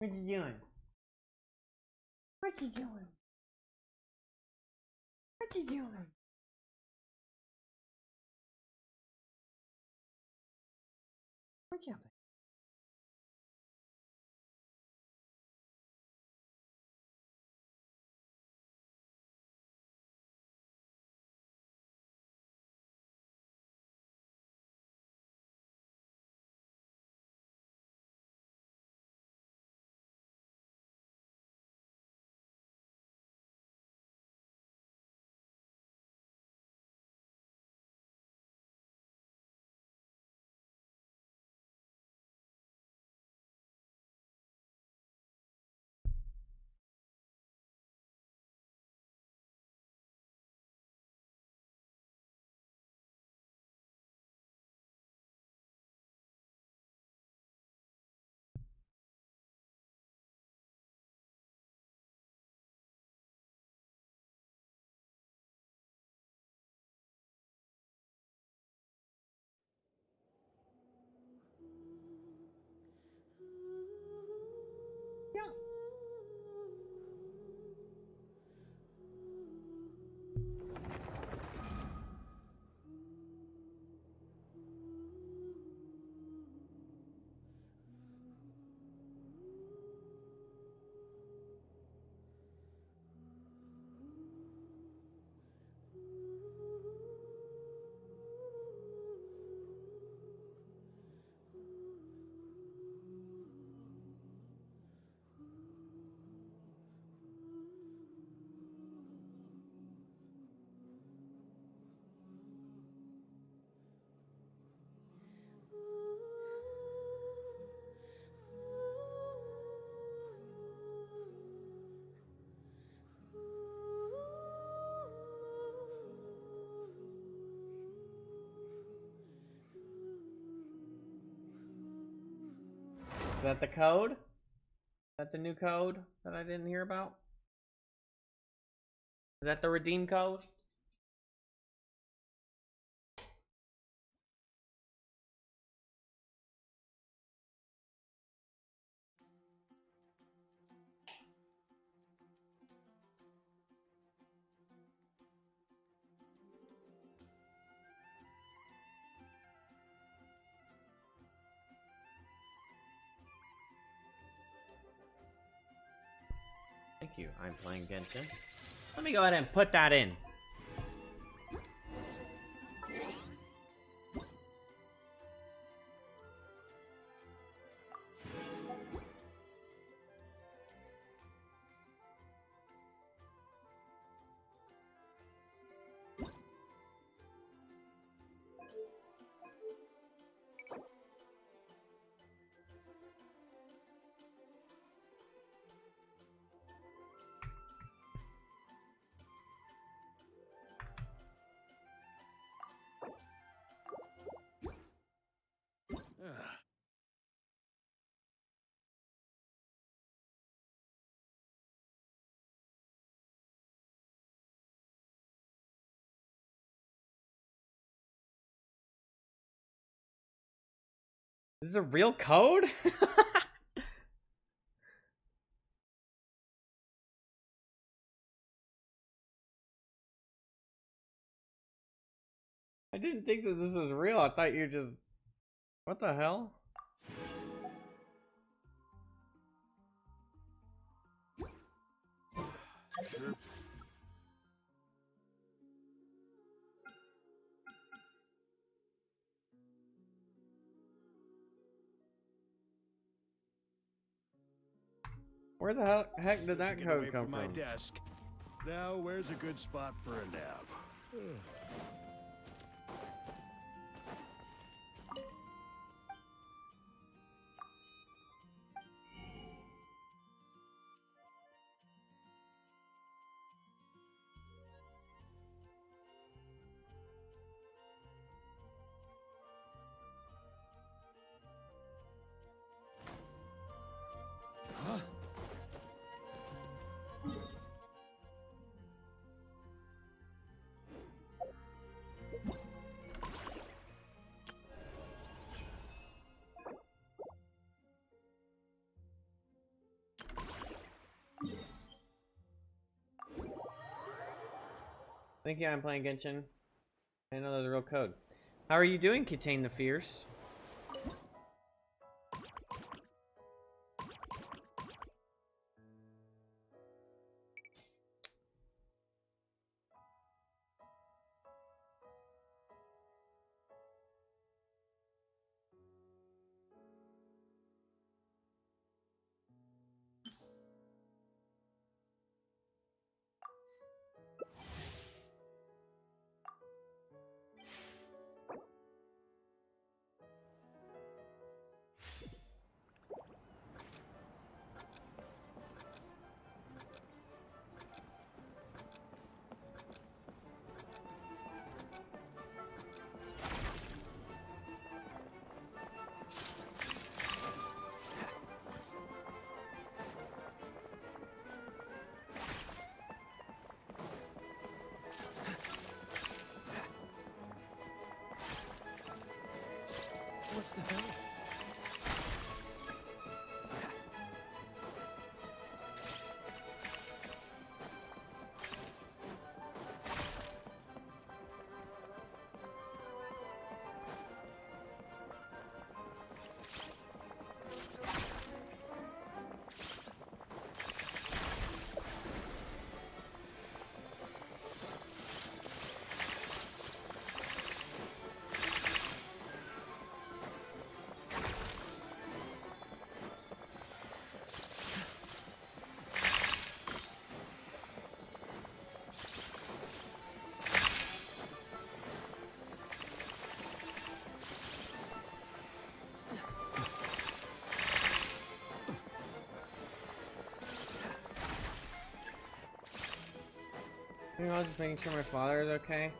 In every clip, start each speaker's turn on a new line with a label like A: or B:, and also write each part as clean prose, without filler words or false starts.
A: What you doing? What you doing? What you doing? What you doing? Yeah. Is that the code? Is that the new code that I didn't hear about? Is that the redeem code? Thank you. I'm playing Genshin. Let me go ahead and put that in. This is a real code? I didn't think that this was real. I thought you just... What the hell?
B: Sure.
A: Where the heck did that
B: Get
A: code
B: away
A: come
B: from my
A: from?
B: desk. Now, where's a good spot for a nap? Huh?
A: Thank you, I'm playing Genshin. I know there's a real code. How are you doing, Contain the Fierce?
B: What's the hell?
A: You know, I was just making sure my father is okay.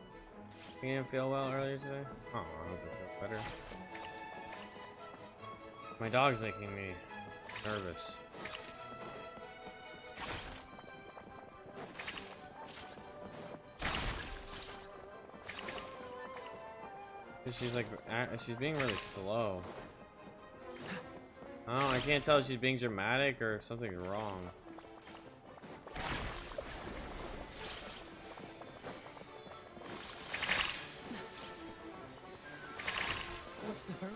A: He didn't feel well earlier today. Oh, I hope he feels better. My dog's making me nervous. She's like, she's being really slow. Oh, I can't tell if she's being dramatic or if something's wrong.
B: What's the hurry?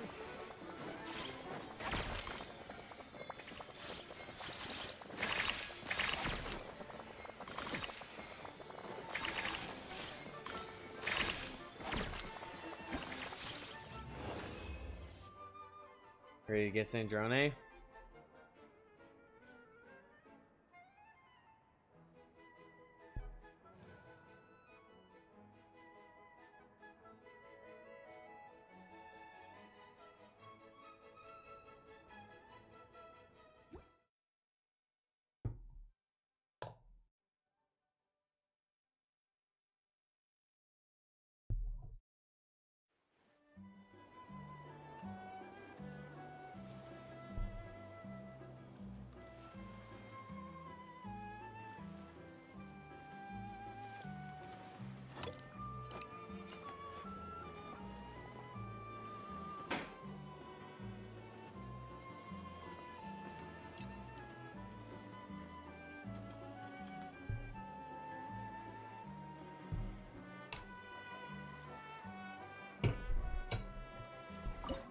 A: Ready to get Sandrone?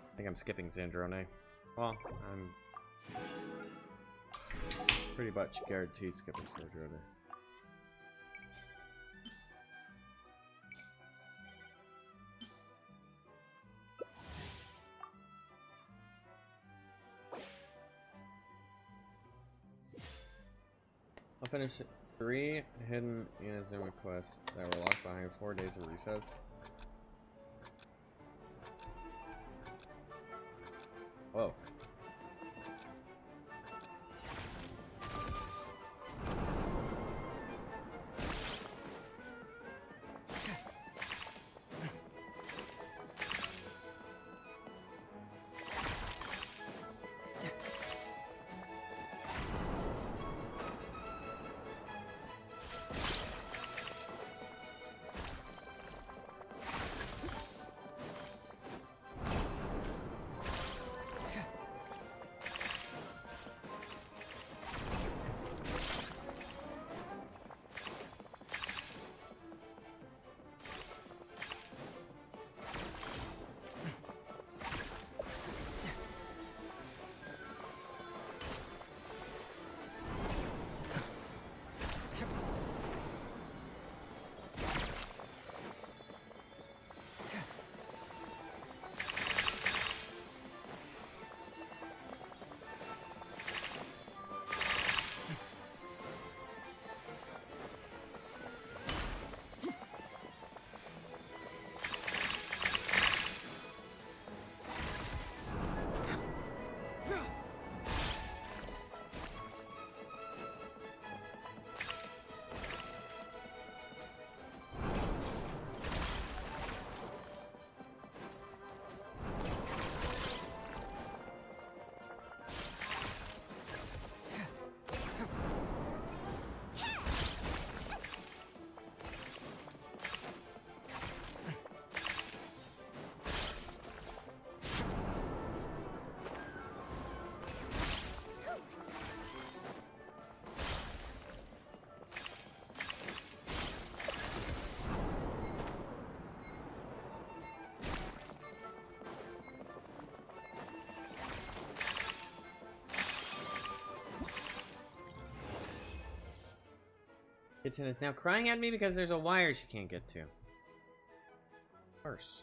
A: I think I'm skipping Sandrone. Well, I'm pretty much guaranteed skipping Sandrone. I'll finish 3 hidden Inazuma quests that were locked behind 4 days of resets. Whoa. Kitten is now crying at me because there's a wire she can't get to. Worse.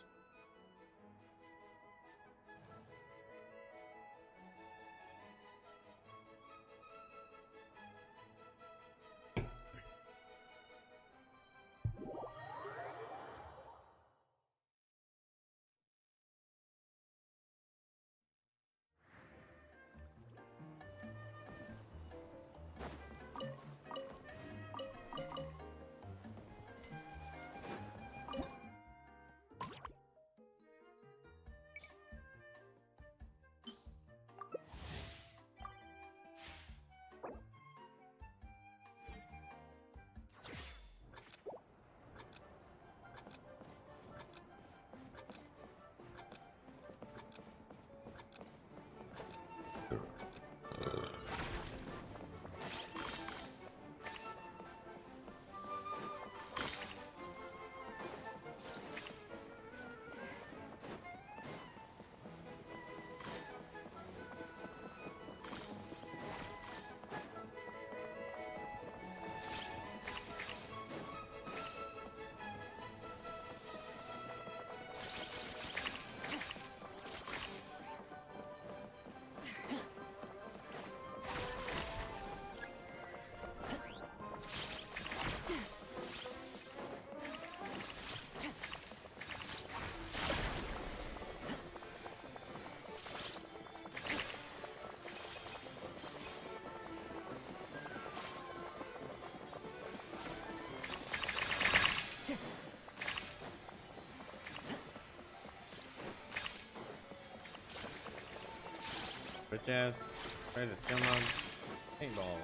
A: Bitch ass. Try to steal my paintballs.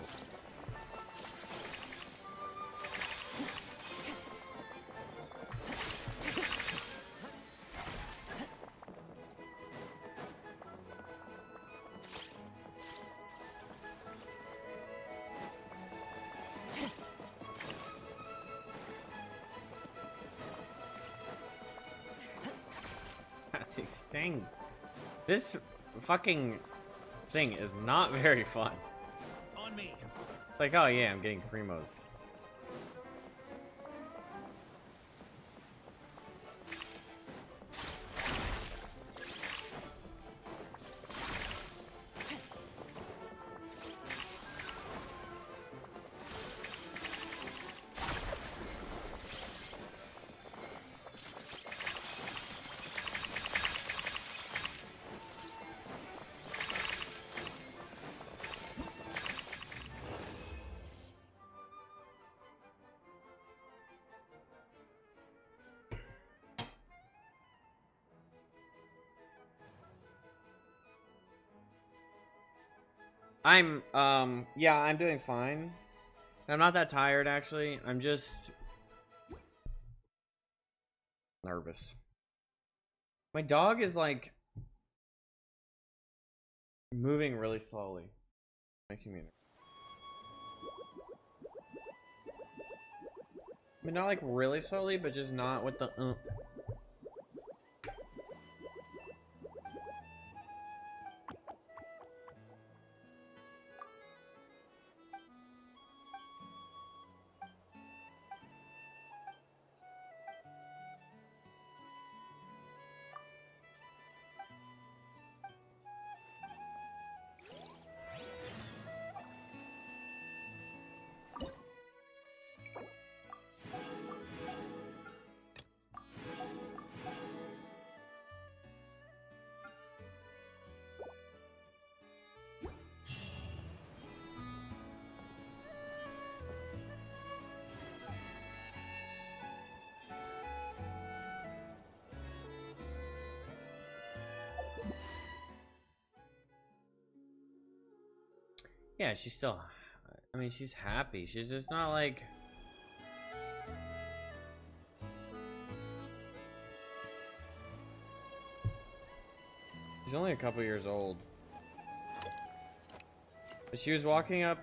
A: That's a sting. This fucking thing is not very fun.
B: On me.
A: Like, oh yeah, I'm getting primos. Yeah, I'm doing fine. I'm not that tired, actually. I'm just nervous. My dog is, like, moving really slowly. Making me nervous. I mean, not, like, really slowly, but just not with the, Yeah, she's still, I mean, she's happy. She's just not like, she's only a couple years old. But she was walking up.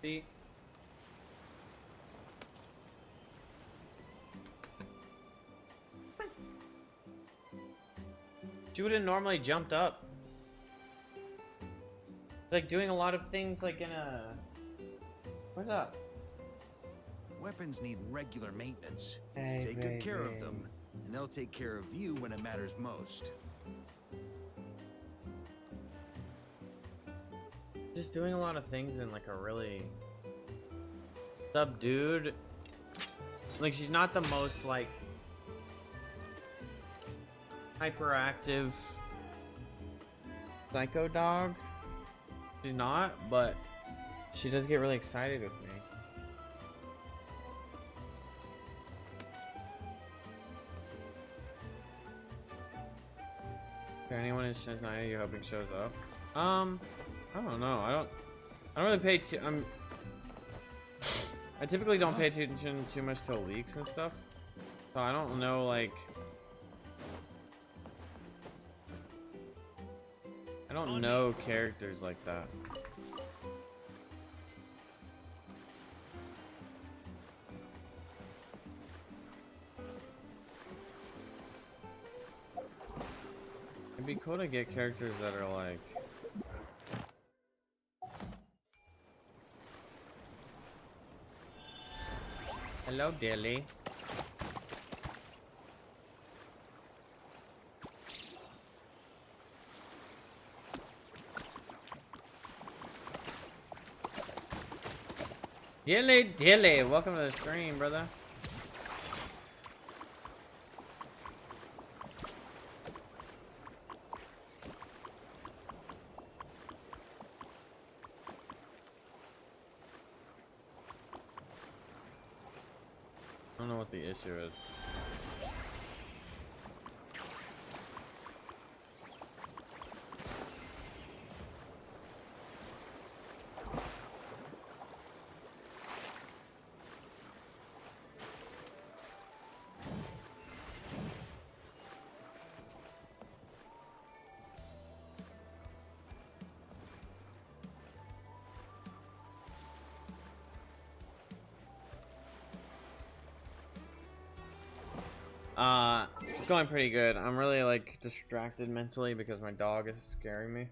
A: See? She would have normally jumped up. Like doing a lot of things like in a... What's up?
B: Weapons need regular maintenance.
A: Hey,
B: Take good care of them, and they'll take care of you when it matters most.
A: Just doing a lot of things in like a really subdued, like she's not the most like hyperactive psycho dog. She's not, but she does get really excited with me. Okay, anyone in Cincinnati you hoping shows up? I don't know. I don't really pay too. I typically don't pay attention too much to leaks and stuff, so I don't know. Like, I don't know characters like that. It'd be cool to get characters that are like. Hello, Dilly. Dilly, welcome to the stream, brother. I don't know what the issue is. It's going pretty good. I'm really like distracted mentally because my dog is scaring me.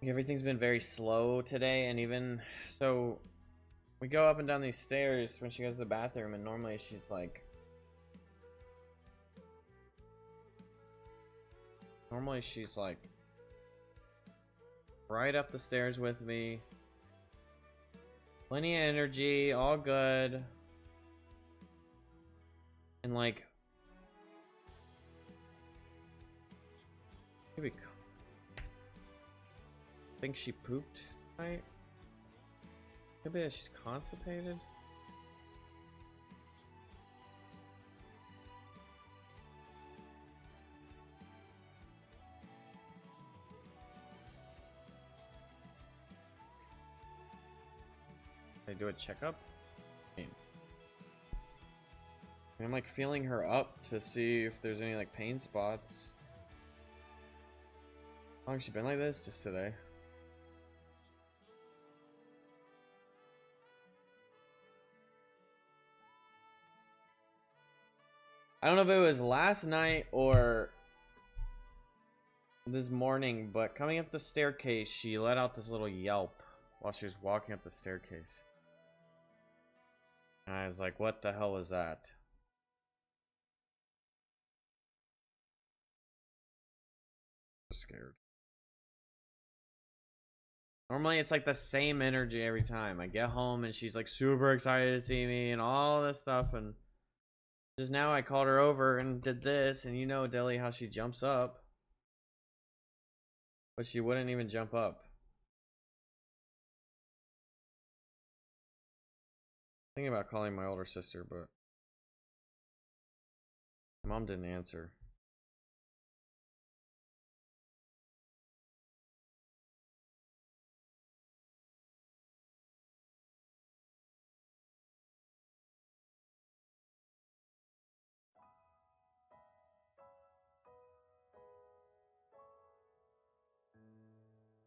A: Everything's been very slow today, and even so, we go up and down these stairs when she goes to the bathroom, and normally she's like, right up the stairs with me. Plenty of energy, all good. And like, maybe I think she pooped tonight. Maybe she's constipated. They do a checkup. I'm like feeling her up to see if there's any like pain spots. How long has she been like this? Just today. I don't know if it was last night or this morning, but coming up the staircase, she let out this little yelp while she was walking up the staircase. And I was like, what the hell was that? I'm scared. Normally it's like the same energy every time. I get home and she's like super excited to see me and all this stuff, and just now I called her over and did this, and you know Dilly how she jumps up. But she wouldn't even jump up. Thinking about calling my older sister, but my mom didn't answer.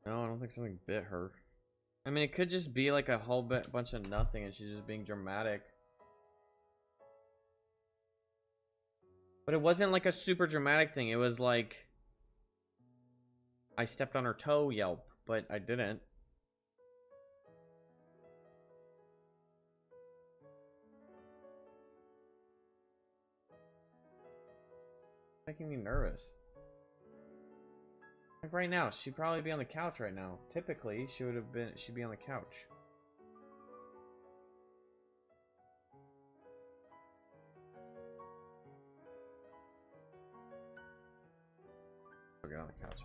A: No, I don't think something bit her. I mean, it could just be like a whole bunch of nothing and she's just being dramatic. But it wasn't like a super dramatic thing. It was like I stepped on her toe yelp, but I didn't. Making me nervous. Like right now, she'd probably be on the couch right now. Typically, she'd be on the couch. We'll get on the couch.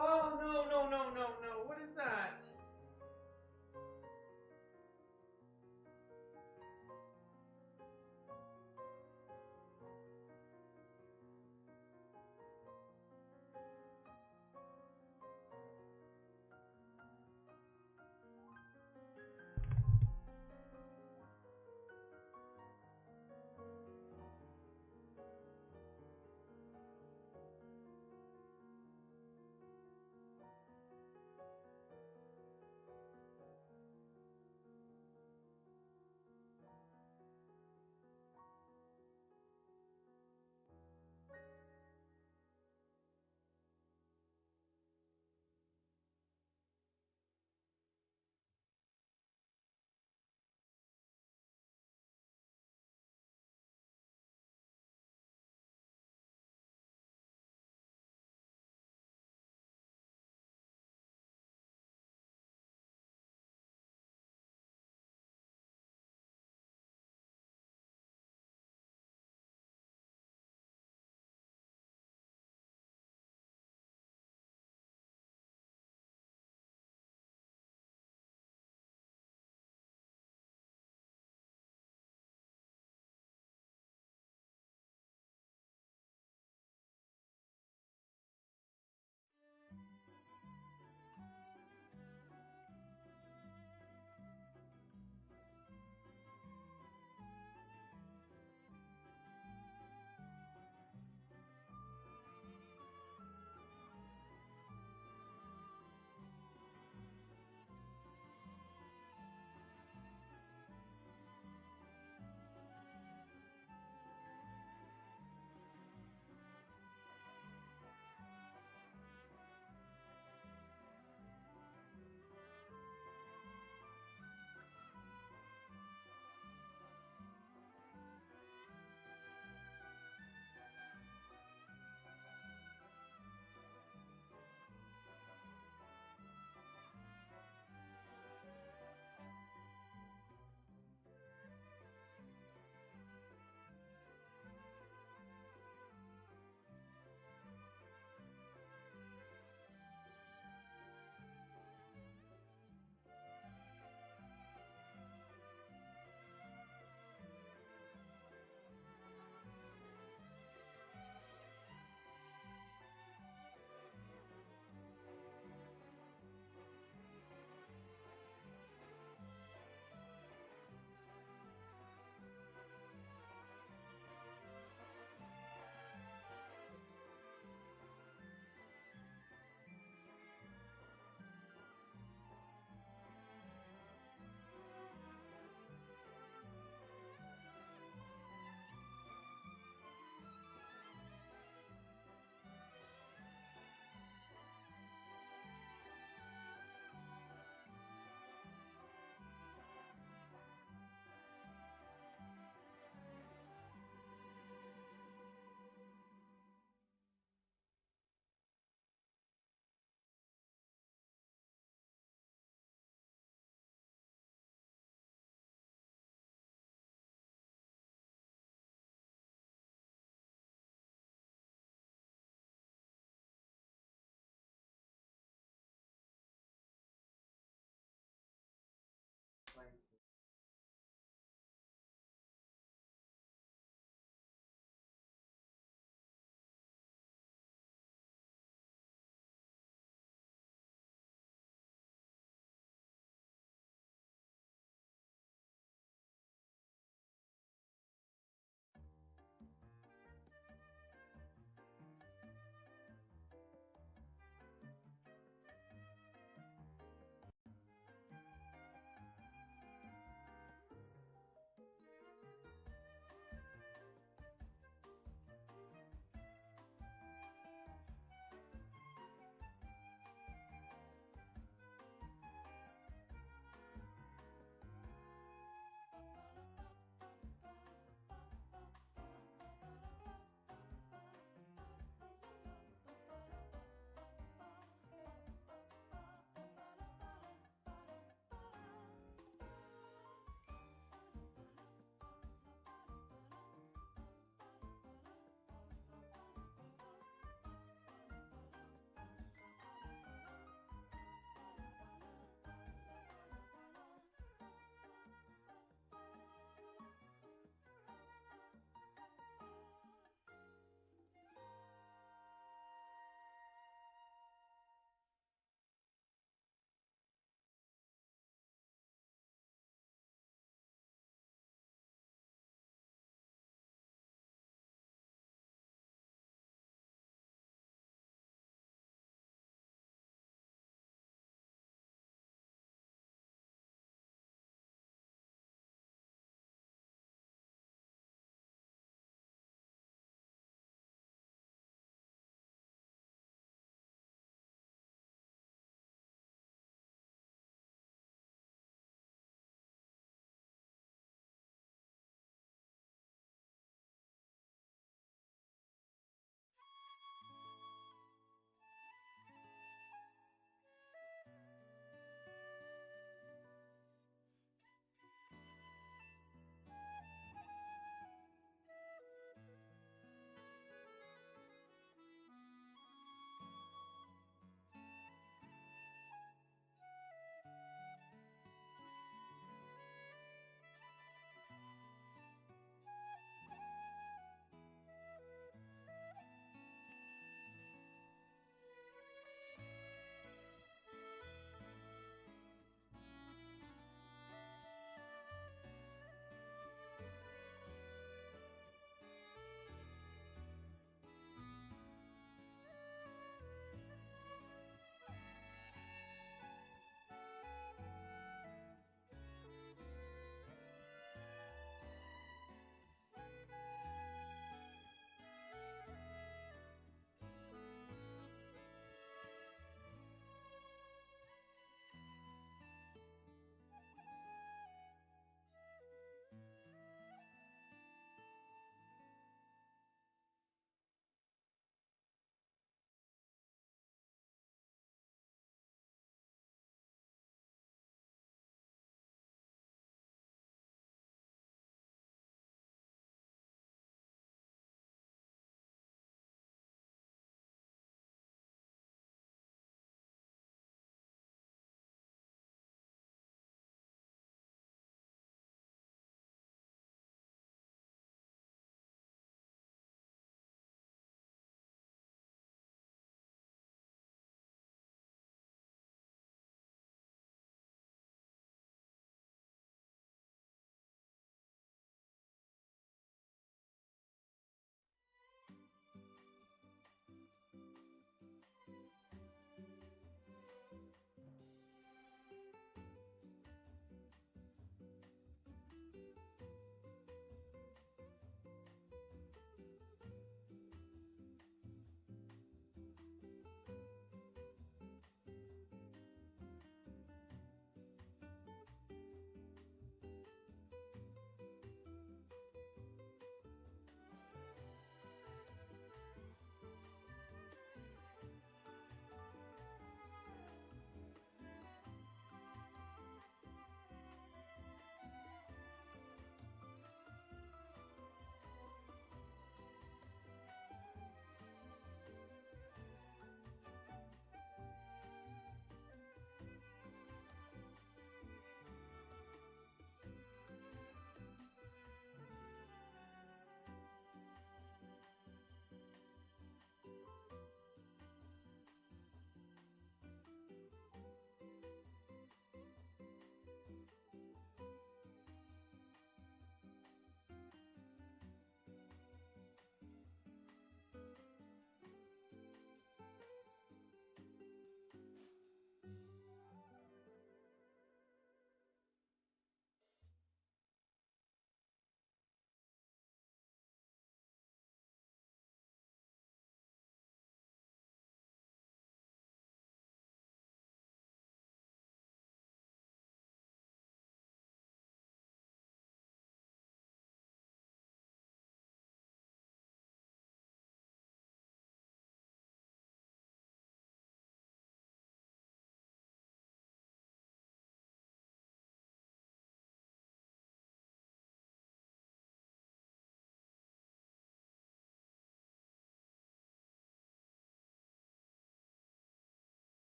A: Oh, no, no, no, no, no. What is that?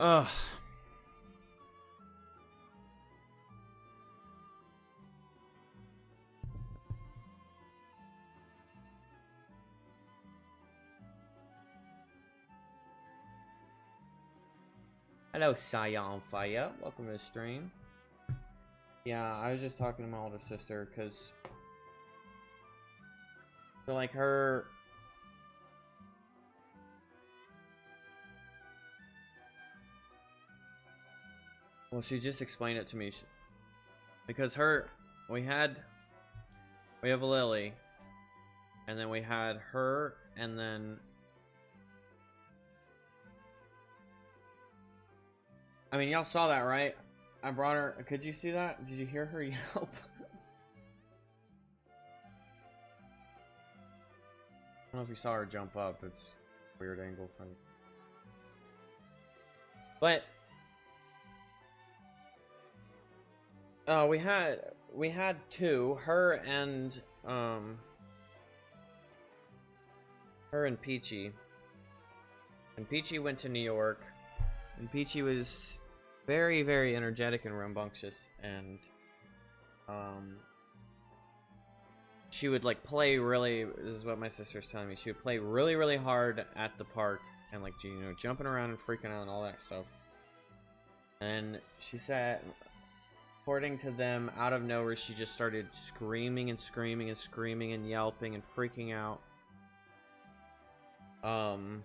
A: Ugh. Hello, Saya on Fire. Welcome to the stream. Yeah, I was just talking to my older sister, because... So, like, her... Well, she just explained it to me. Because we have Lily, and then we had her, and then... I mean, y'all saw that, right? I brought her... Could you see that? Did you hear her yelp? I don't know if you saw her jump up. It's a weird angle from... But... we had two, her and Peachy. And Peachy went to New York, and Peachy was very, very energetic and rambunctious, and she would like play really, this is what my sister's telling me, she would play really, really hard at the park, and like, you know, jumping around and freaking out and all that stuff. And she said, according to them, out of nowhere, she just started screaming and screaming and screaming and yelping and freaking out. And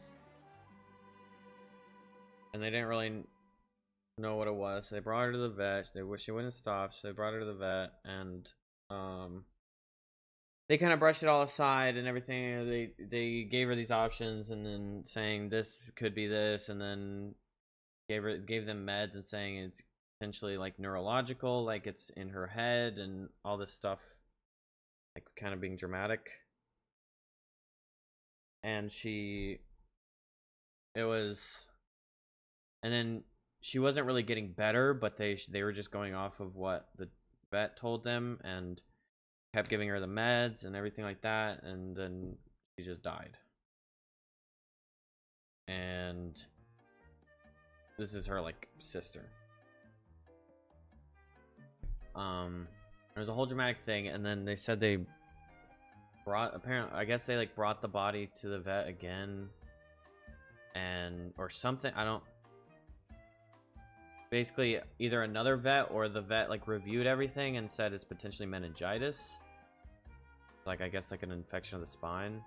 A: they didn't really know what it was. So they brought her to the vet. They wish she wouldn't stop, so they brought her to the vet, and they kind of brushed it all aside and everything. They gave her these options, and then saying this could be this, and then gave them meds and saying it's essentially like neurological, like it's in her head and all this stuff, like kind of being dramatic. And and then she wasn't really getting better, but they were just going off of what the vet told them and kept giving her the meds and everything like that, and then she just died. And this is her like sister. There was a whole dramatic thing, and then they said they apparently, I guess they like brought the body to the vet again, and or something, I don't, basically either another vet or the vet like reviewed everything and said it's potentially meningitis, like I guess like an infection of the spine.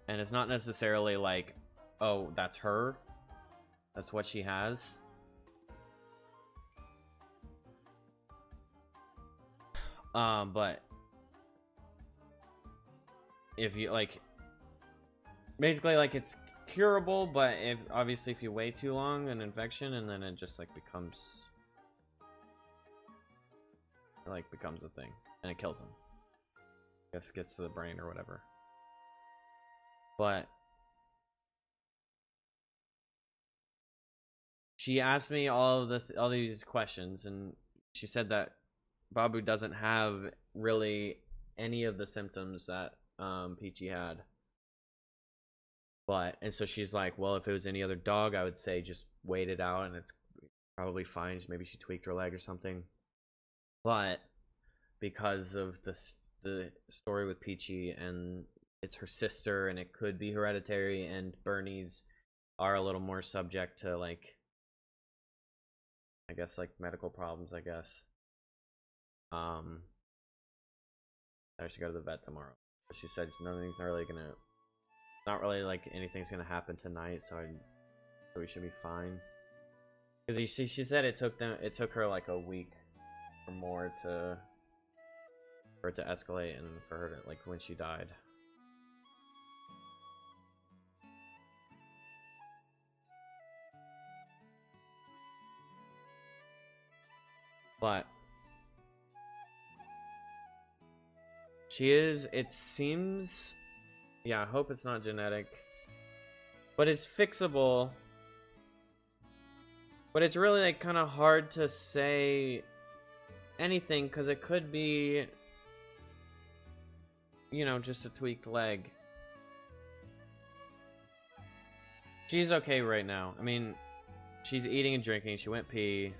A: And it's not necessarily like, oh, that's her, that's what she has. But if you like, basically like it's curable, but if obviously if you wait too long, an infection, and then it just like becomes a thing, and it kills them. I guess it gets to the brain or whatever. But she asked me all these questions, and she said that Babu doesn't have really any of the symptoms that Peachy had. And so she's like, well, if it was any other dog, I would say just wait it out and it's probably fine. Maybe she tweaked her leg or something. But because of the story with Peachy, and it's her sister, and it could be hereditary, and Bernies are a little more subject to like, I guess like medical problems, I guess. I should go to the vet tomorrow. She said nothing's really gonna, not really like anything's gonna happen tonight, so we should be fine. Because you see, she said it took her like a week or more for it to escalate, and for her to like when she died. But she is, it seems, yeah, I hope it's not genetic, but it's fixable. But it's really like kind of hard to say anything, because it could be you know, just a tweaked leg. She's okay right now. I mean, she's eating and drinking. She went pee.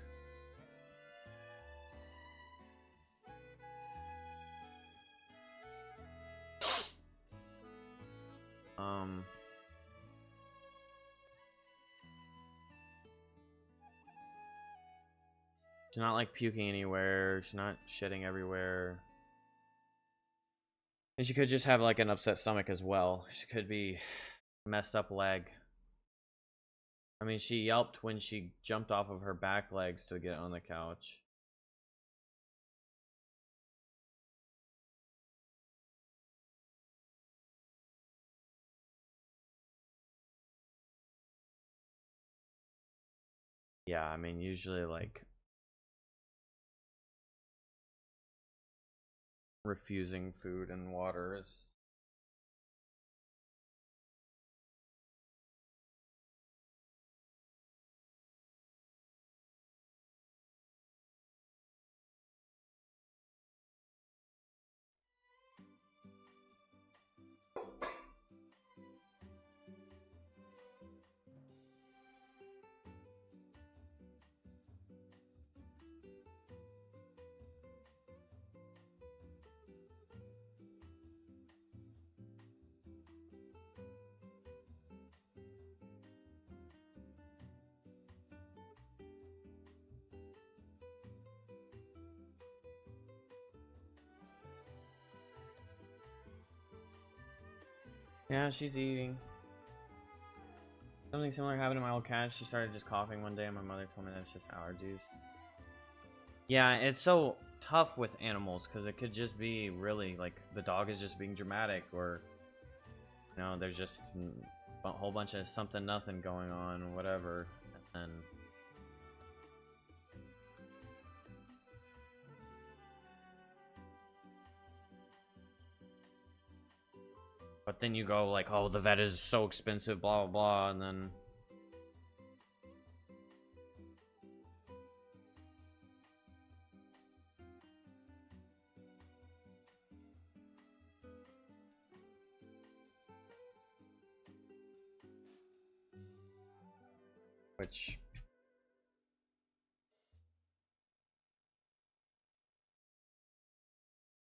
A: She's not like puking anywhere. She's not shitting everywhere. And she could just have like an upset stomach as well. She could be messed up leg. I mean, she yelped when she jumped off of her back legs to get on the couch. Yeah, I mean, usually like refusing food and water is yeah, she's eating. Something similar happened to my old cat. She started just coughing one day, and my mother told me that's just allergies. Yeah, it's so tough with animals because it could just be really like the dog is just being dramatic, or you know, there's just a whole bunch of something nothing going on, or whatever, and then but then you go like, oh, the vet is so expensive, blah blah blah, and then which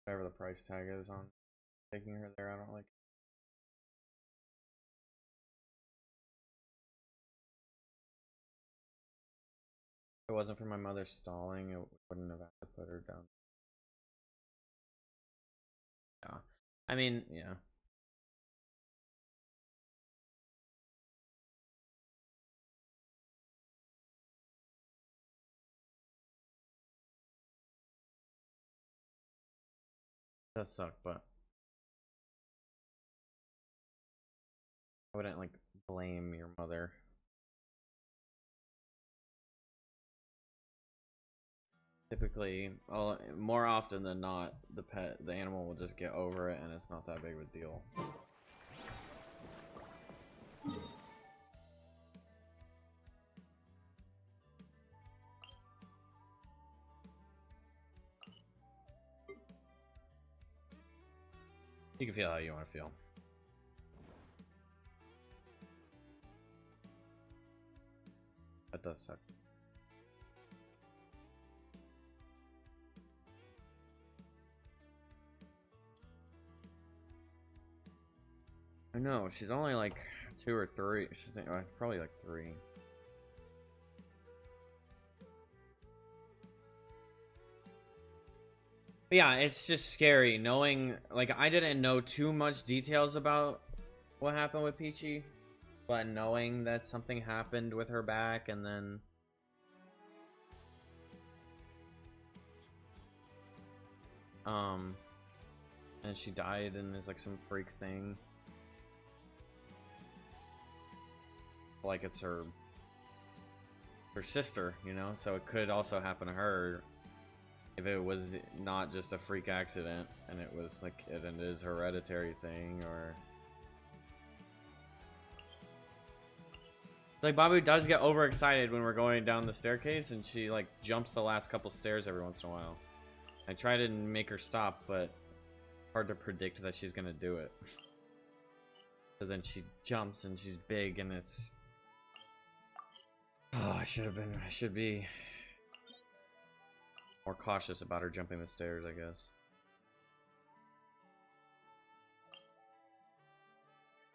A: whatever the price tag is on taking her there, I don't like. If it wasn't for my mother stalling, it wouldn't have had to put her down. Yeah, I mean, yeah. That sucked, but I wouldn't like blame your mother. Typically, well, more often than not, the animal will just get over it, and it's not that big of a deal. You can feel how you want to feel. That does suck. I know, she's only like 2 or 3. She's probably like 3. But yeah, it's just scary knowing, like, I didn't know too much details about what happened with Peachy, but knowing that something happened with her back, and then and she died, and there's like some freak thing, like it's her sister, you know, so it could also happen to her if it was not just a freak accident and it was like it is hereditary thing. Or like Babu does get overexcited when we're going down the staircase, and she like jumps the last couple stairs every once in a while. I try to make her stop, but hard to predict that she's gonna do it. So then she jumps and she's big and it's... Oh, I should be more cautious about her jumping the stairs, I guess.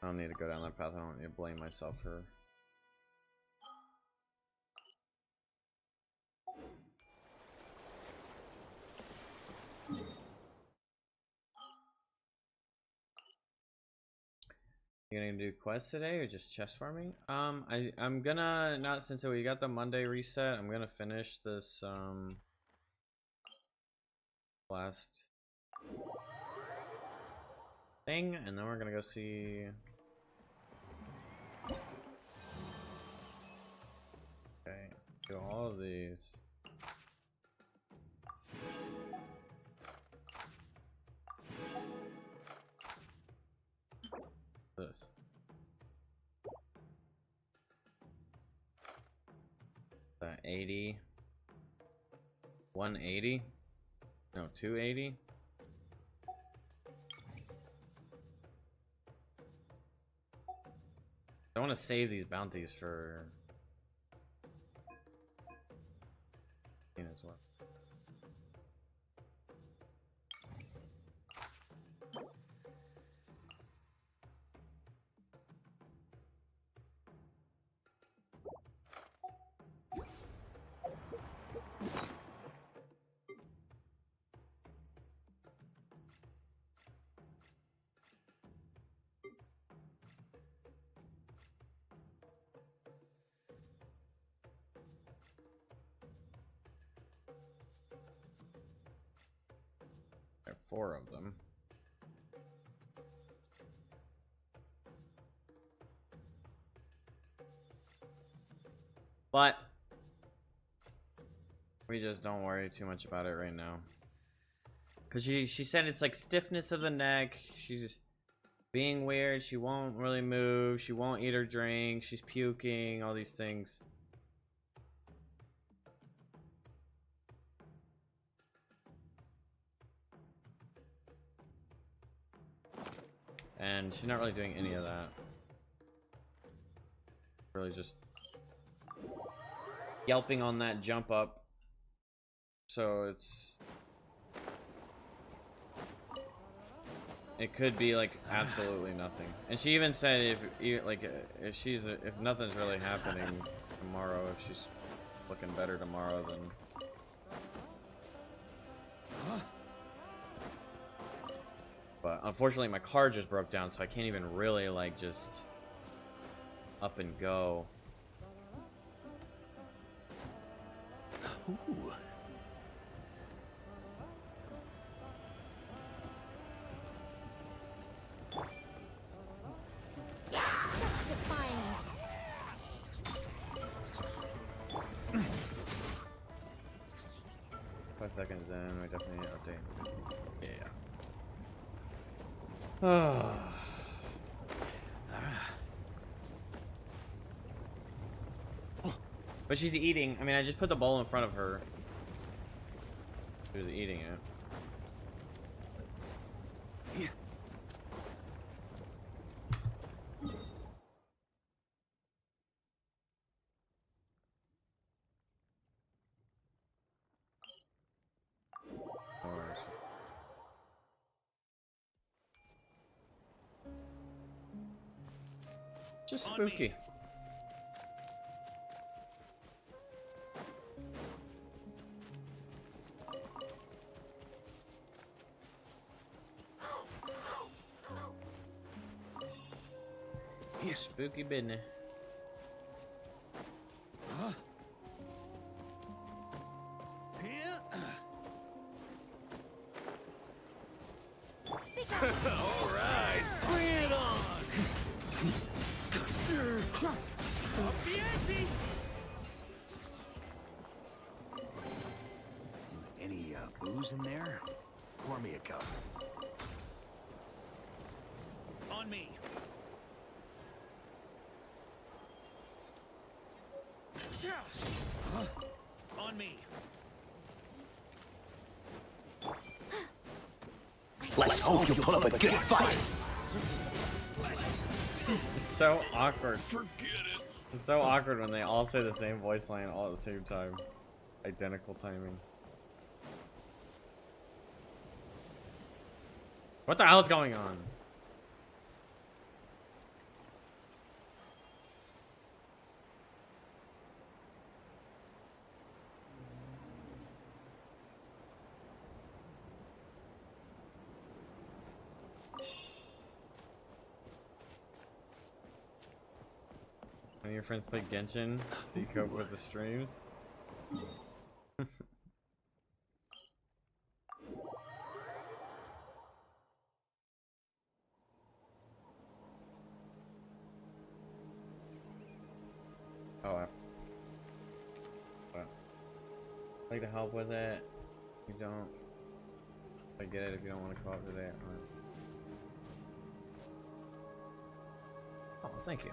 A: I don't need to go down that path. I don't need to blame myself for... You gonna do quests today or just chest farming? I'm gonna, not since we got the Monday reset, I'm gonna finish this last thing and then we're gonna go see... Okay, do all of these. This. That 80. 180? No, 280? I want to save these bounties for... as well. There are 4 of them. But we just don't worry too much about it right now. Cause she said it's like stiffness of the neck. She's just being weird. She won't really move. She won't eat or drink. She's puking. All these things. And she's not really doing any of that. Really just yelping on that jump up. So it could be like absolutely nothing. And she even said if nothing's really happening tomorrow, if she's looking better tomorrow, then but unfortunately my car just broke down, so I can't even really like just up and go.
B: Ooh.
C: Such defiance.
A: 5 seconds in, we definitely need to update. Yeah. Oh. But she's eating. I mean, I just put the bowl in front of her. She was eating it. Just spooky. Spooky business.
B: Huh? All right, bring it on. Off the ante. Any booze in there? Pour me a cup. On me. Huh? On me.
C: I
D: Let's hope you pull up a good fight.
A: It's so awkward. Forget it. It's so awkward when they all say the same voice line all at the same time. Identical timing. What the hell is going on? One of your friends play Genshin, so you cope with the streams? Oh, I'd like to help with it. You don't. I get it if you don't want to co-op today. Oh, thank you.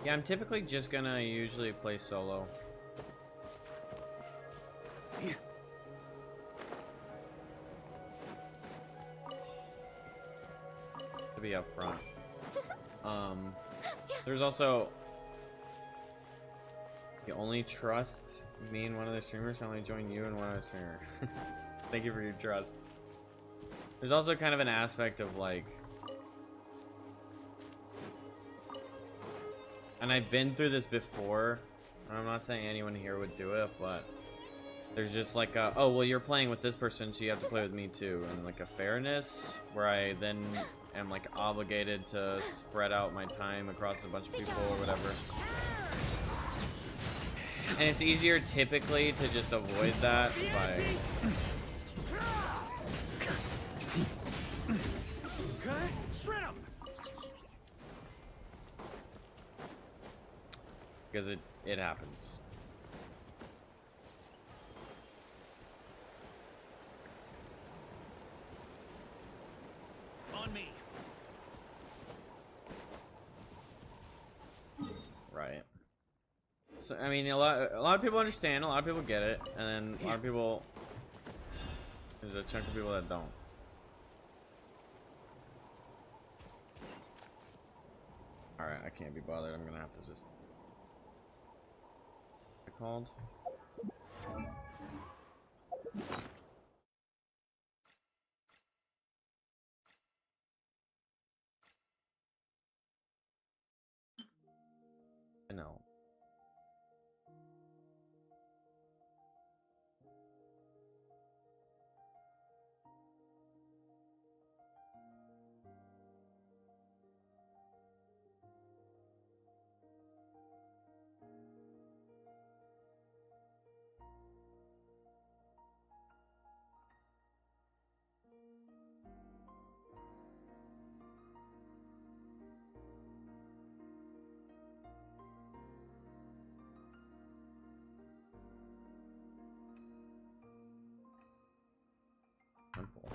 A: Yeah, I'm typically just gonna usually play solo. To be upfront. There's also you only trust me and one other streamer, so I only join you and one other streamer. Thank you for your trust. There's also kind of an aspect of like, and I've been through this before, and I'm not saying anyone here would do it, but there's just like a, oh, well, you're playing with this person, so you have to play with me too, and like a fairness where I then am like obligated to spread out my time across a bunch of people or whatever. And it's easier typically to just avoid that by because it happens.
B: On me.
A: Right. So I mean, a lot of people understand, a lot of people get it, and then a lot of people, there's a chunk of people that don't. All right, I can't be bothered. I'm gonna have to just. Called. I know. Simple.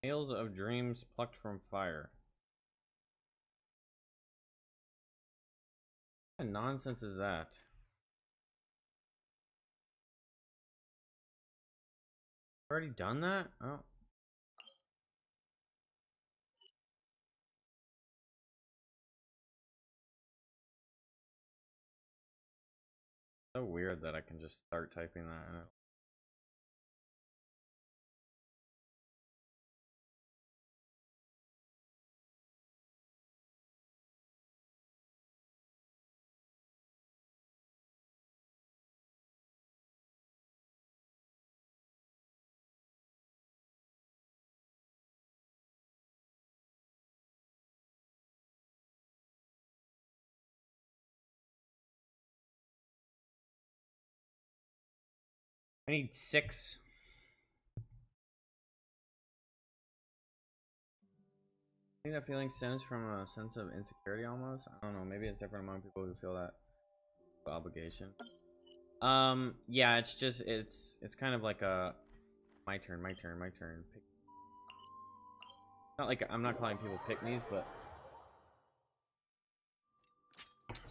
A: Tales of dreams plucked from fire. What nonsense is that? Already done that? Oh. So weird that I can just start typing that. I need 6. I think that feeling stems from a sense of insecurity almost. I don't know, maybe it's different among people who feel that obligation. Yeah, it's just it's kind of like a my turn. Not like I'm not calling people pick-me's, but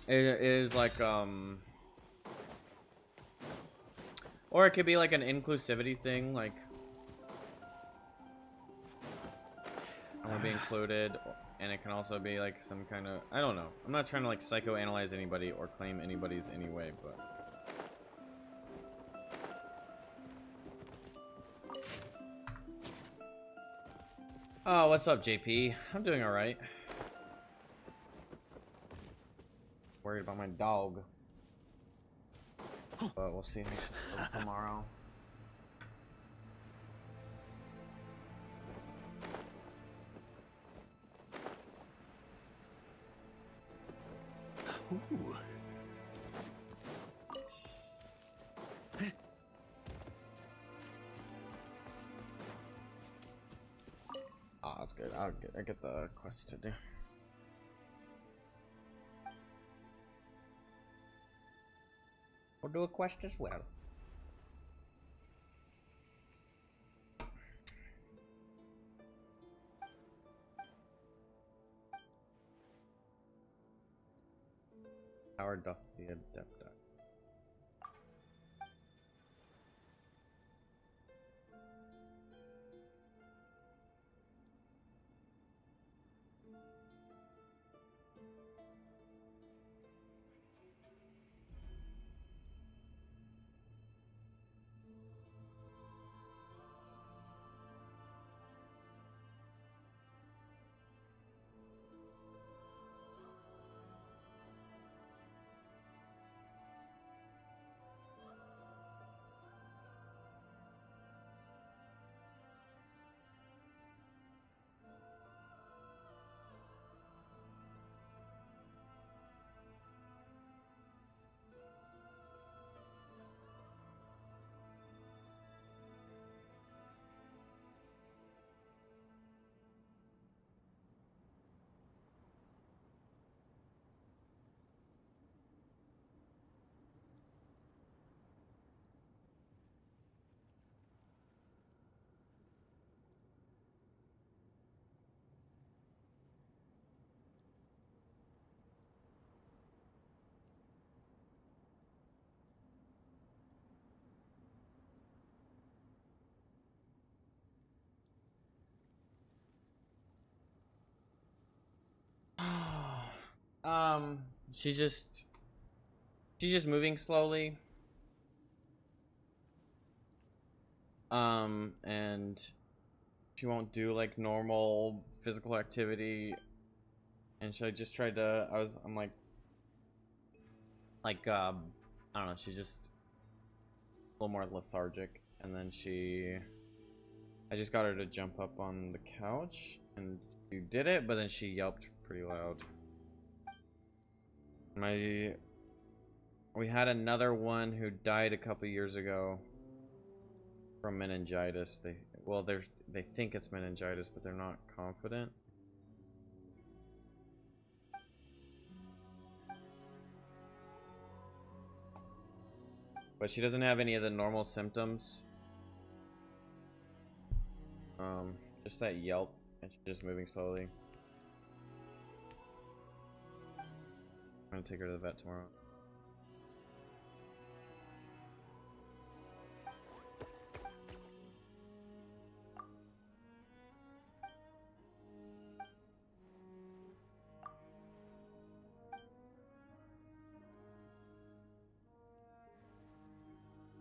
A: it is like or it could be like an inclusivity thing, like I want to be included, and it can also be like some kind of, I don't know. I'm not trying to like psychoanalyze anybody or claim anybody's anyway, but oh, what's up, JP? I'm doing all right. Worried about my dog, but we'll see tomorrow.
B: Ooh.
A: Oh, that's good. I get the quest to do. We'll do a quest as well. Howard doth the adept. Um, she's just moving slowly. And she won't do like normal physical activity. And so I just tried to. I'm like, I don't know. She's just a little more lethargic. And then I just got her to jump up on the couch, and she did it, but then she yelped pretty loud. We had another one who died a couple years ago from meningitis. They think it's meningitis, but they're not confident. But she doesn't have any of the normal symptoms. Just that yelp, and she's just moving slowly. I'm gonna take her to the vet tomorrow.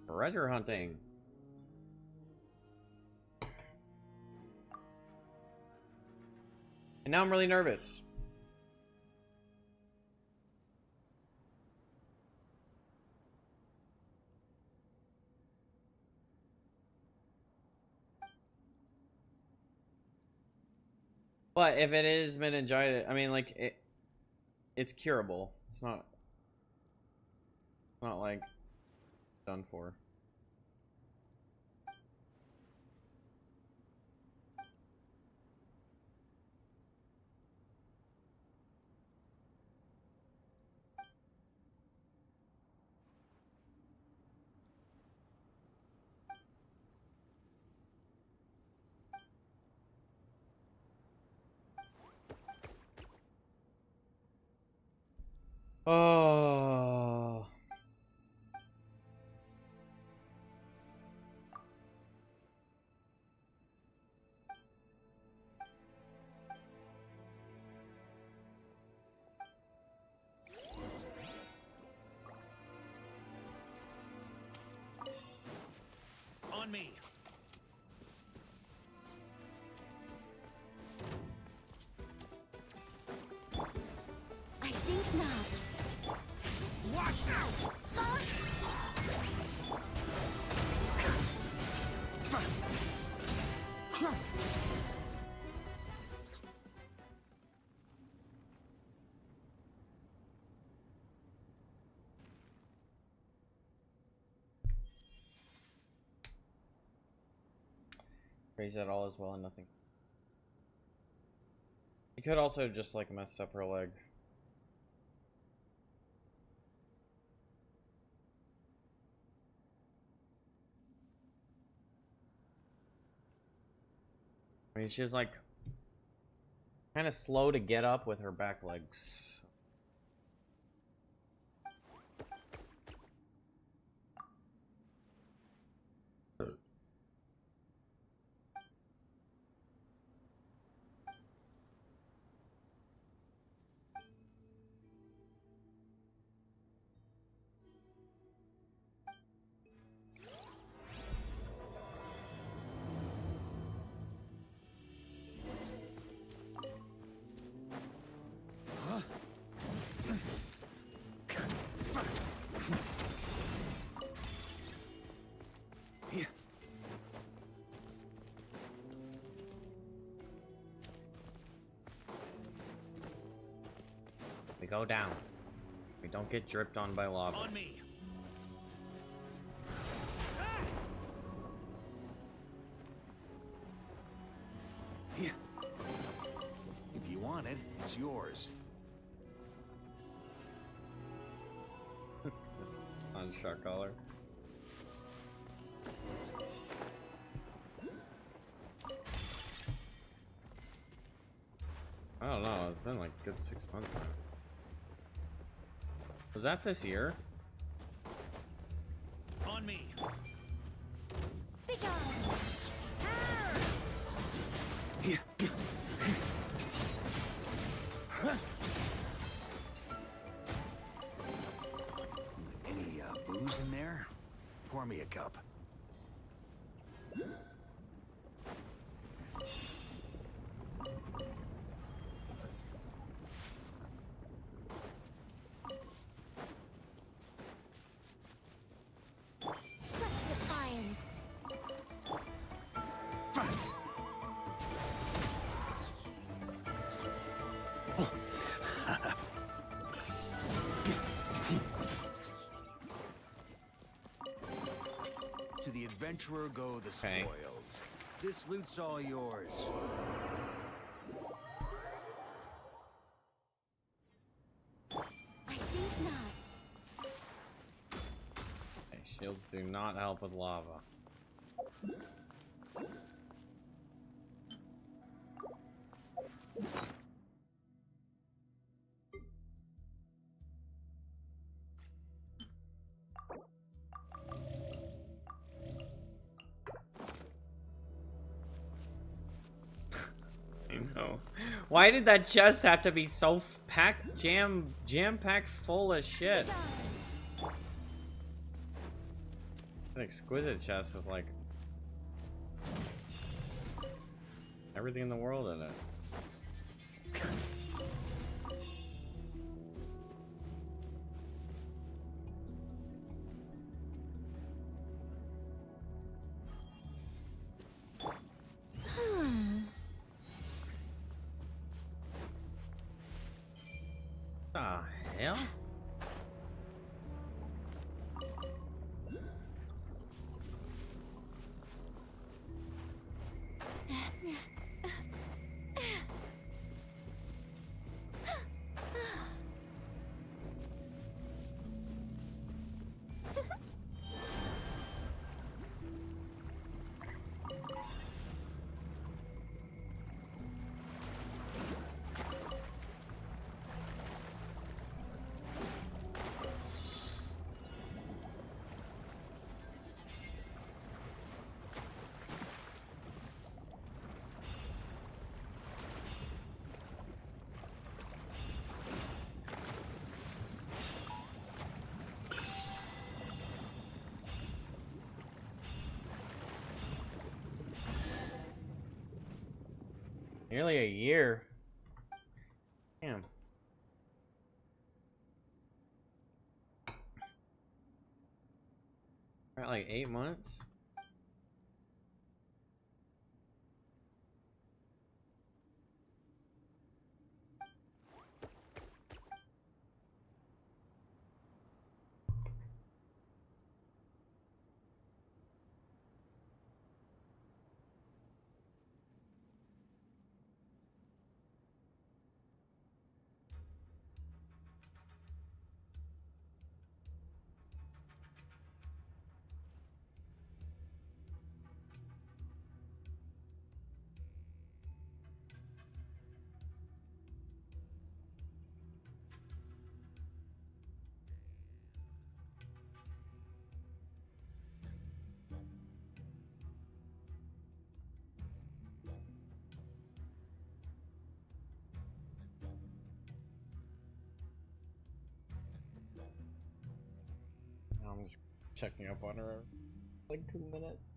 A: Treasure hunting. And now I'm really nervous. But if it is meningitis, I mean, like it's curable. It's not like done for. Oh.
B: On me.
C: I think not.
B: Watch out!
A: Raise that all as well and nothing. She could also just like mess up her leg. I mean, she's like kind of slow to get up with her back legs. We go down. We don't get dripped on by lava.
B: On me. If you want it, it's yours.
A: On shark collar. I don't know, it's been like a good 6 months now. Was that this year?
B: On me.
C: Be gone.
B: Any booze in there? Pour me a cup.
C: Such defiance.
B: To the adventurer go the
A: Okay.
B: spoils. This loot's all yours.
C: I think not.
A: Okay, shields do not help with lava. I know. Why did that chest have to be so packed, jam-packed full of shit? An exquisite chest with like everything in the world in it. The hell? Nearly a year. Damn. About like 8 months. I'm just checking up on her like 2 minutes.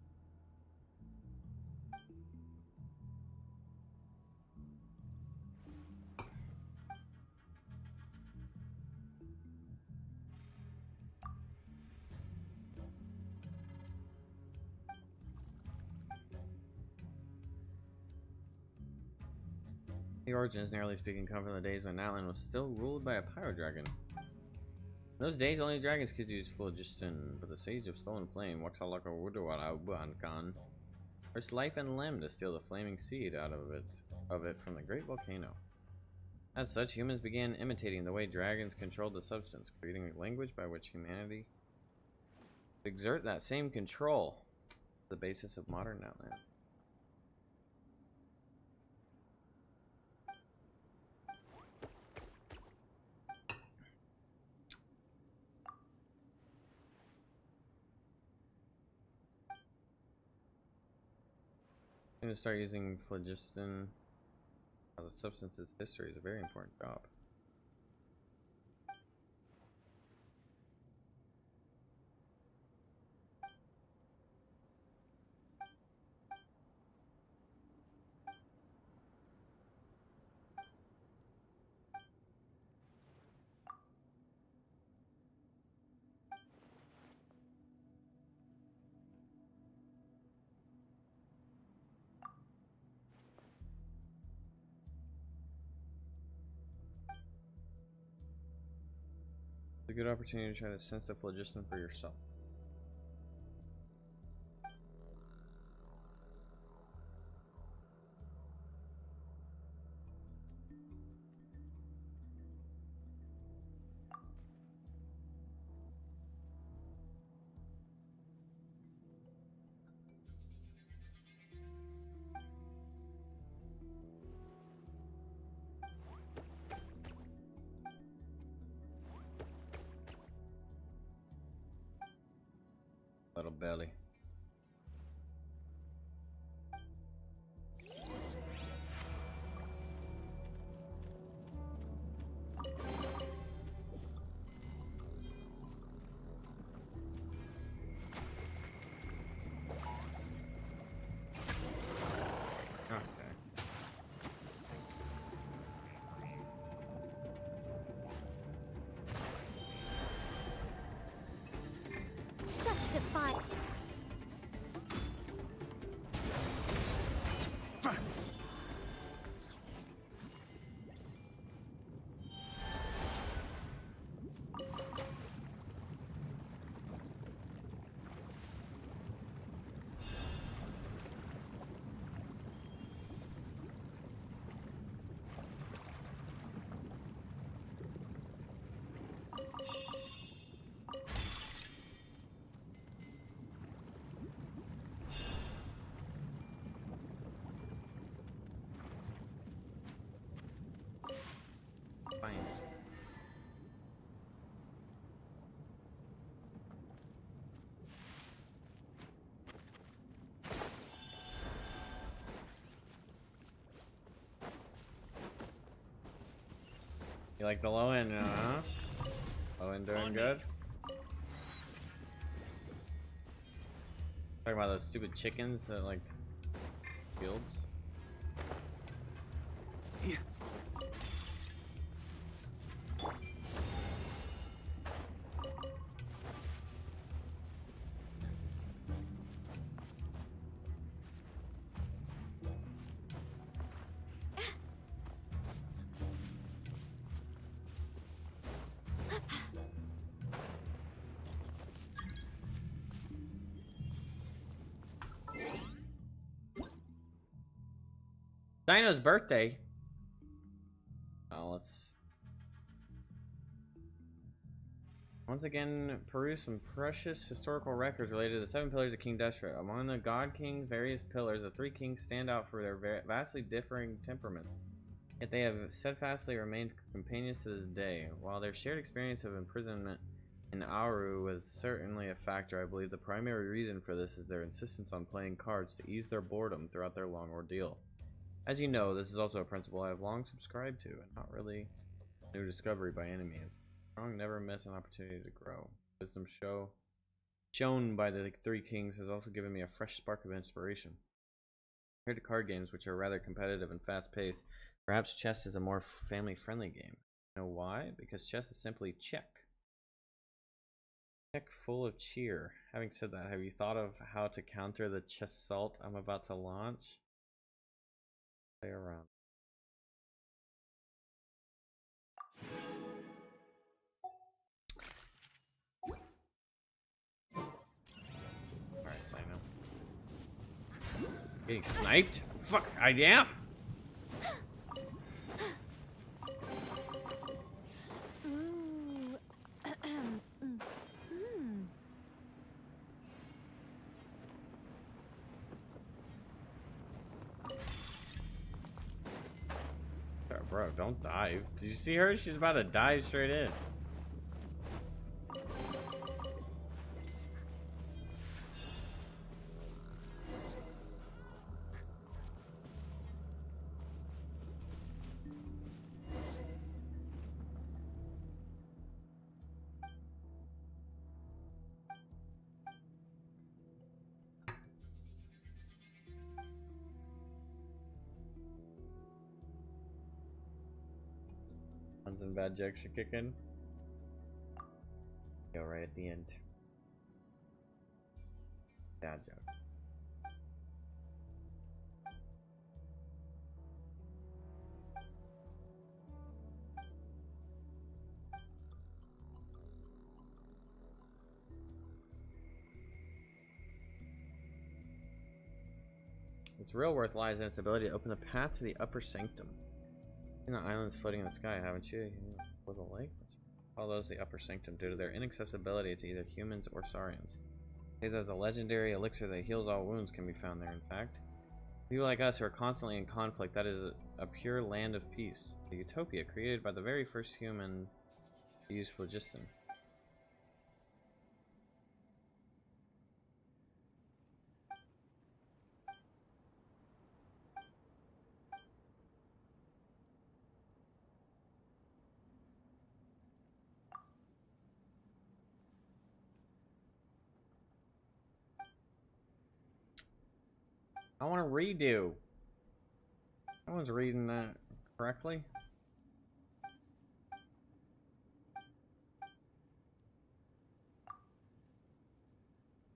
A: The origins, narrowly speaking, come from the days when Outland was still ruled by a pyro dragon. In those days, only dragons could use phlogiston, but the Sage of Stolen Flame, Waxalaka Wudawara Ubankan, risked life and limb to steal the flaming seed out of it from the great volcano. As such, humans began imitating the way dragons controlled the substance, creating a language by which humanity would exert that same control, the basis of modern Outland. I'm going to start using phlogiston. The substance's history is a very important job. It's a good opportunity to try to sense the phlogiston for yourself. Little belly.
C: Such defiance.
A: Fine. You like the Lohen, huh? Lohen doing good? Talking about those stupid chickens that like fields. Dino's birthday. Oh, let's once again peruse some precious historical records related to the 7 pillars of King Deshret. Among the God King's various pillars, the 3 kings stand out for their vastly differing temperaments. Yet they have steadfastly remained companions to this day. While their shared experience of imprisonment in Auru was certainly a factor, I believe the primary reason for this is their insistence on playing cards to ease their boredom throughout their long ordeal. As you know, this is also a principle I have long subscribed to, and not really a new discovery by any means. Strong never miss an opportunity to grow. Wisdom shown by the 3 kings has also given me a fresh spark of inspiration. Compared to card games, which are rather competitive and fast-paced, perhaps chess is a more family-friendly game. You know why? Because chess is simply check. Check full of cheer. Having said that, have you thought of how to counter the chess salt I'm about to launch? Play around. Alright, sign up. Getting sniped? Fuck, I am!
C: Ooh.
A: Bro, don't dive. Did you see her? She's about to dive straight in. Guns and bad jokes are kicking. Go right at the end. Bad joke. Its real worth lies in its ability to open the path to the upper sanctum. The islands floating in the sky, haven't you? With a lake? Let's call those the upper sanctum due to their inaccessibility to either humans or saurians. Say that the legendary elixir that heals all wounds can be found there, in fact. People like us who are constantly in conflict, that is a pure land of peace. A utopia created by the very first human to use phlogiston. I want to redo. No one's reading that correctly.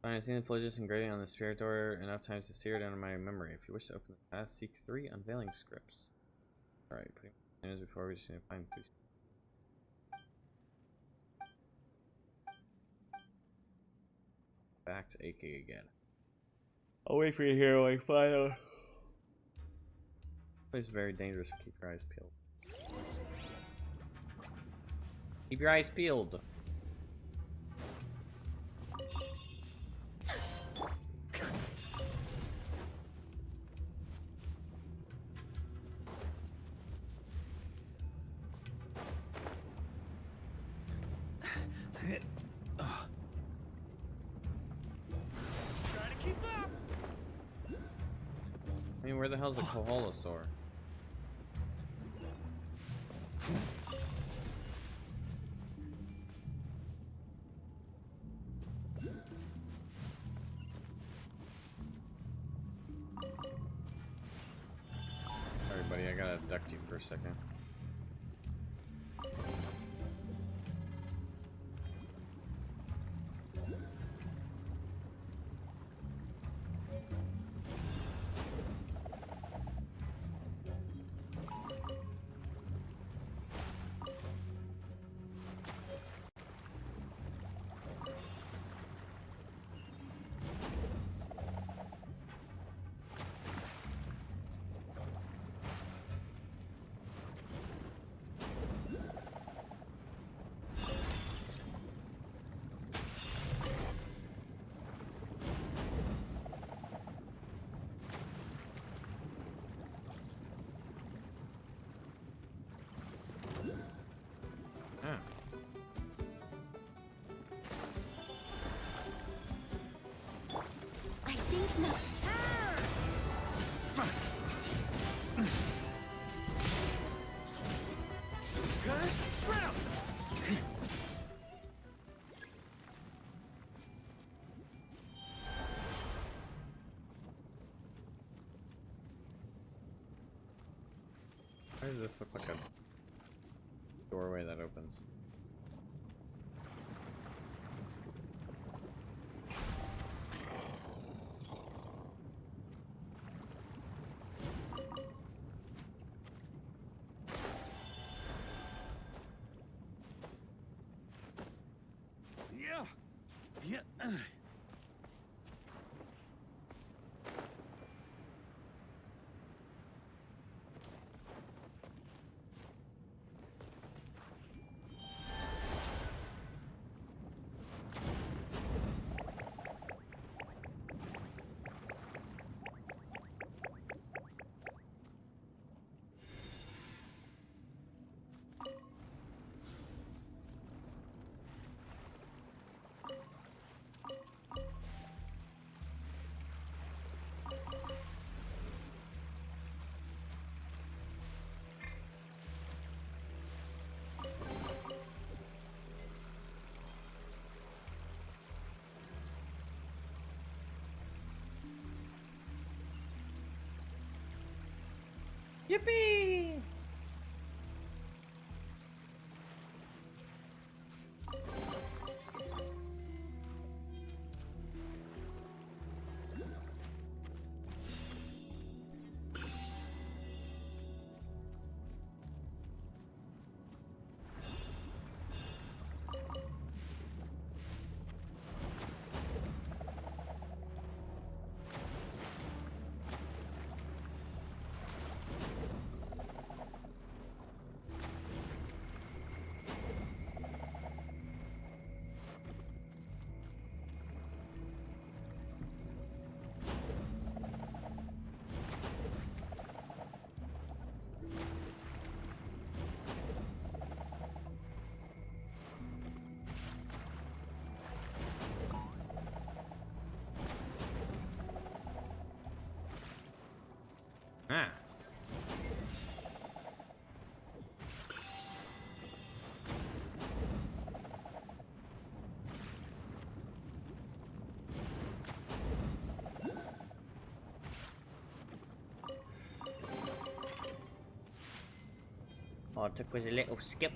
A: I've seen the phlogiston engraving on the spirit door enough times to sear it into my memory. If you wish to open the path, seek 3 unveiling scripts. Alright, putting minutes before we just need to find 3. Back to aching again. I'll wait for you here while I find out. It's very dangerous to keep your eyes peeled. Keep your eyes peeled. I mean, where the hell's the Koholosaur? Sorry, buddy, I I gotta abduct you for a second. Ah.
C: I think not.
A: Why does this look like a doorway that opens?
B: Yeah. Yeah.
A: Yippee! Ah. All it took was a little skip.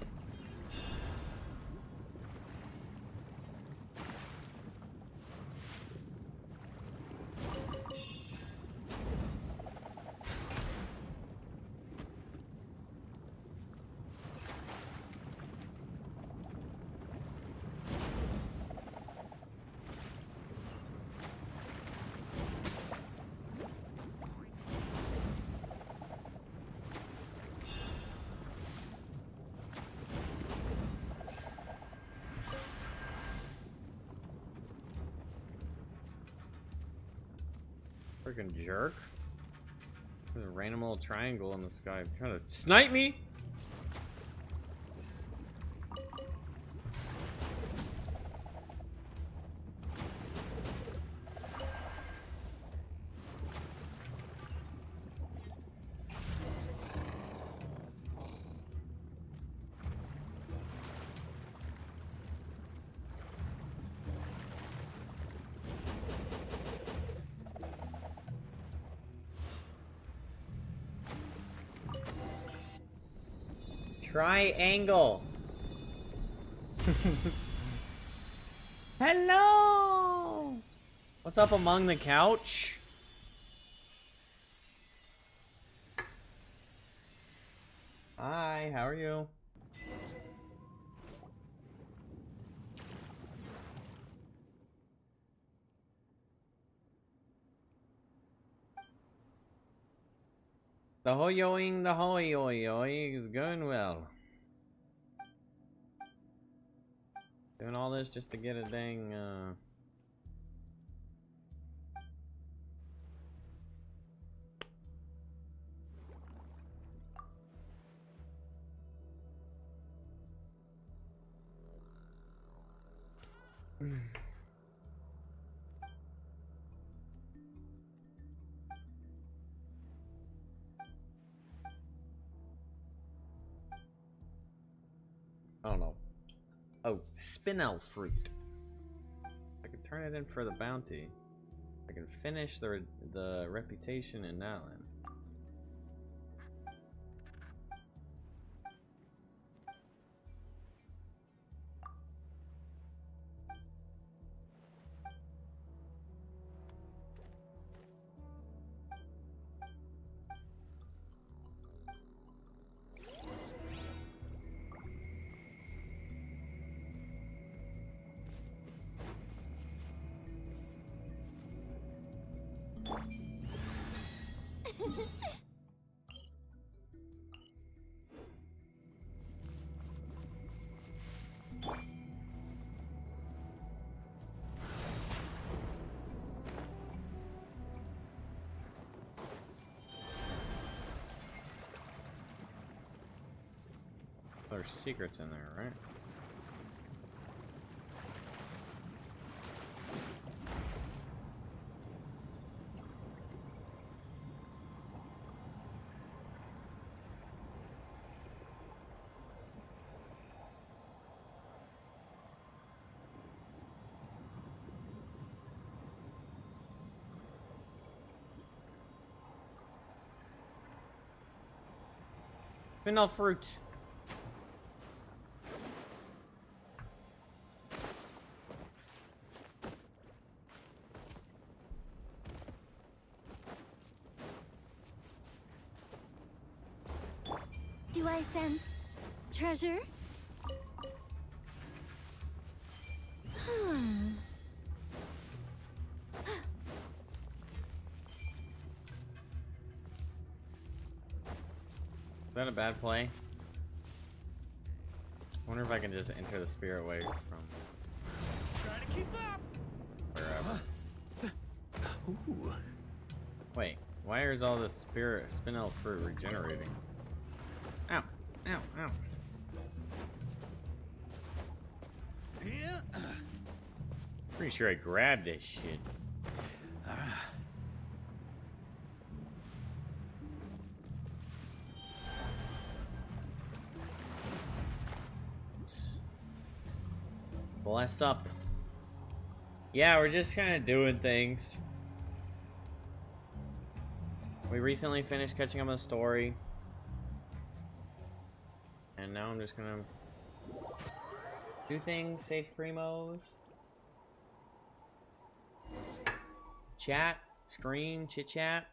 A: Freaking jerk. There's a random little triangle in the sky trying to snipe me. Triangle. Hello. What's up among the couch? Hi, how are you? The hoyoing, the hoyoing is going well. Doing all this just to get a dang, I don't know. Oh, spinel fruit. I could turn it in for the bounty. I can finish the reputation in Nalin. There's secrets in there, right? Spinel fruit.
C: Do I sense treasure? Hmm.
A: Is that a bad play? I wonder if I can just enter the spirit way from
B: Try to keep up.
A: wherever.
D: Ooh.
A: Wait, why is all this spinel fruit regenerating? Ow, ow, ow.
B: Yeah.
A: Pretty sure I grabbed this shit. Bless up. Yeah, we're just kind of doing things. We recently finished catching up on the story. And now I'm just gonna do things, save primos. Chat, stream, chit chat.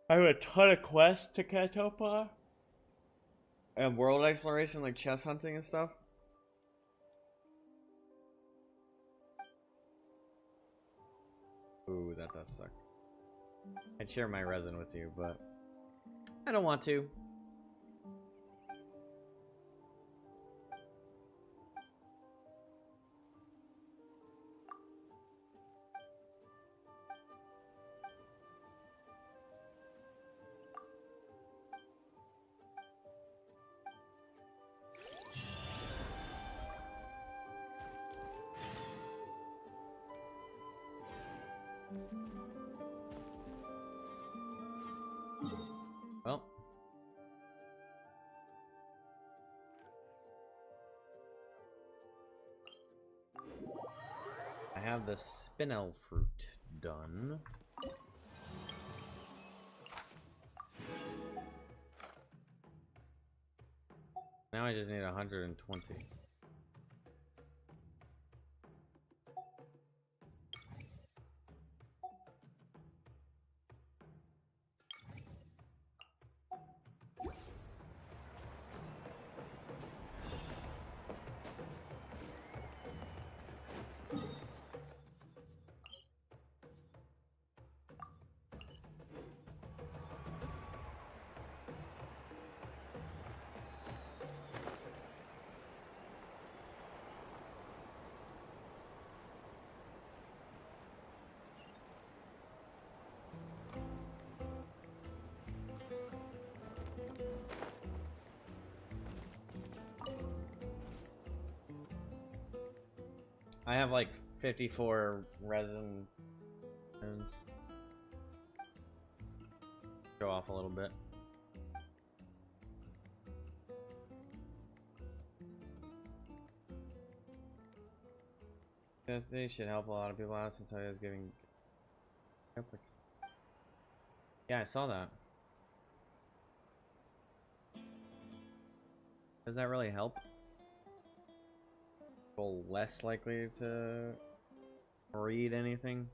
A: I have a ton of quests to catch up on. And world exploration, like chest hunting and stuff. Ooh, that does suck. I'd share my resin with you, but I don't want to. Well. I have the spinel fruit done. Now I just need 120. I have like 54 resin stones. Go off a little bit. They should help a lot of people out since I was giving. Yeah, I saw that. Does that really help? People less likely to read anything?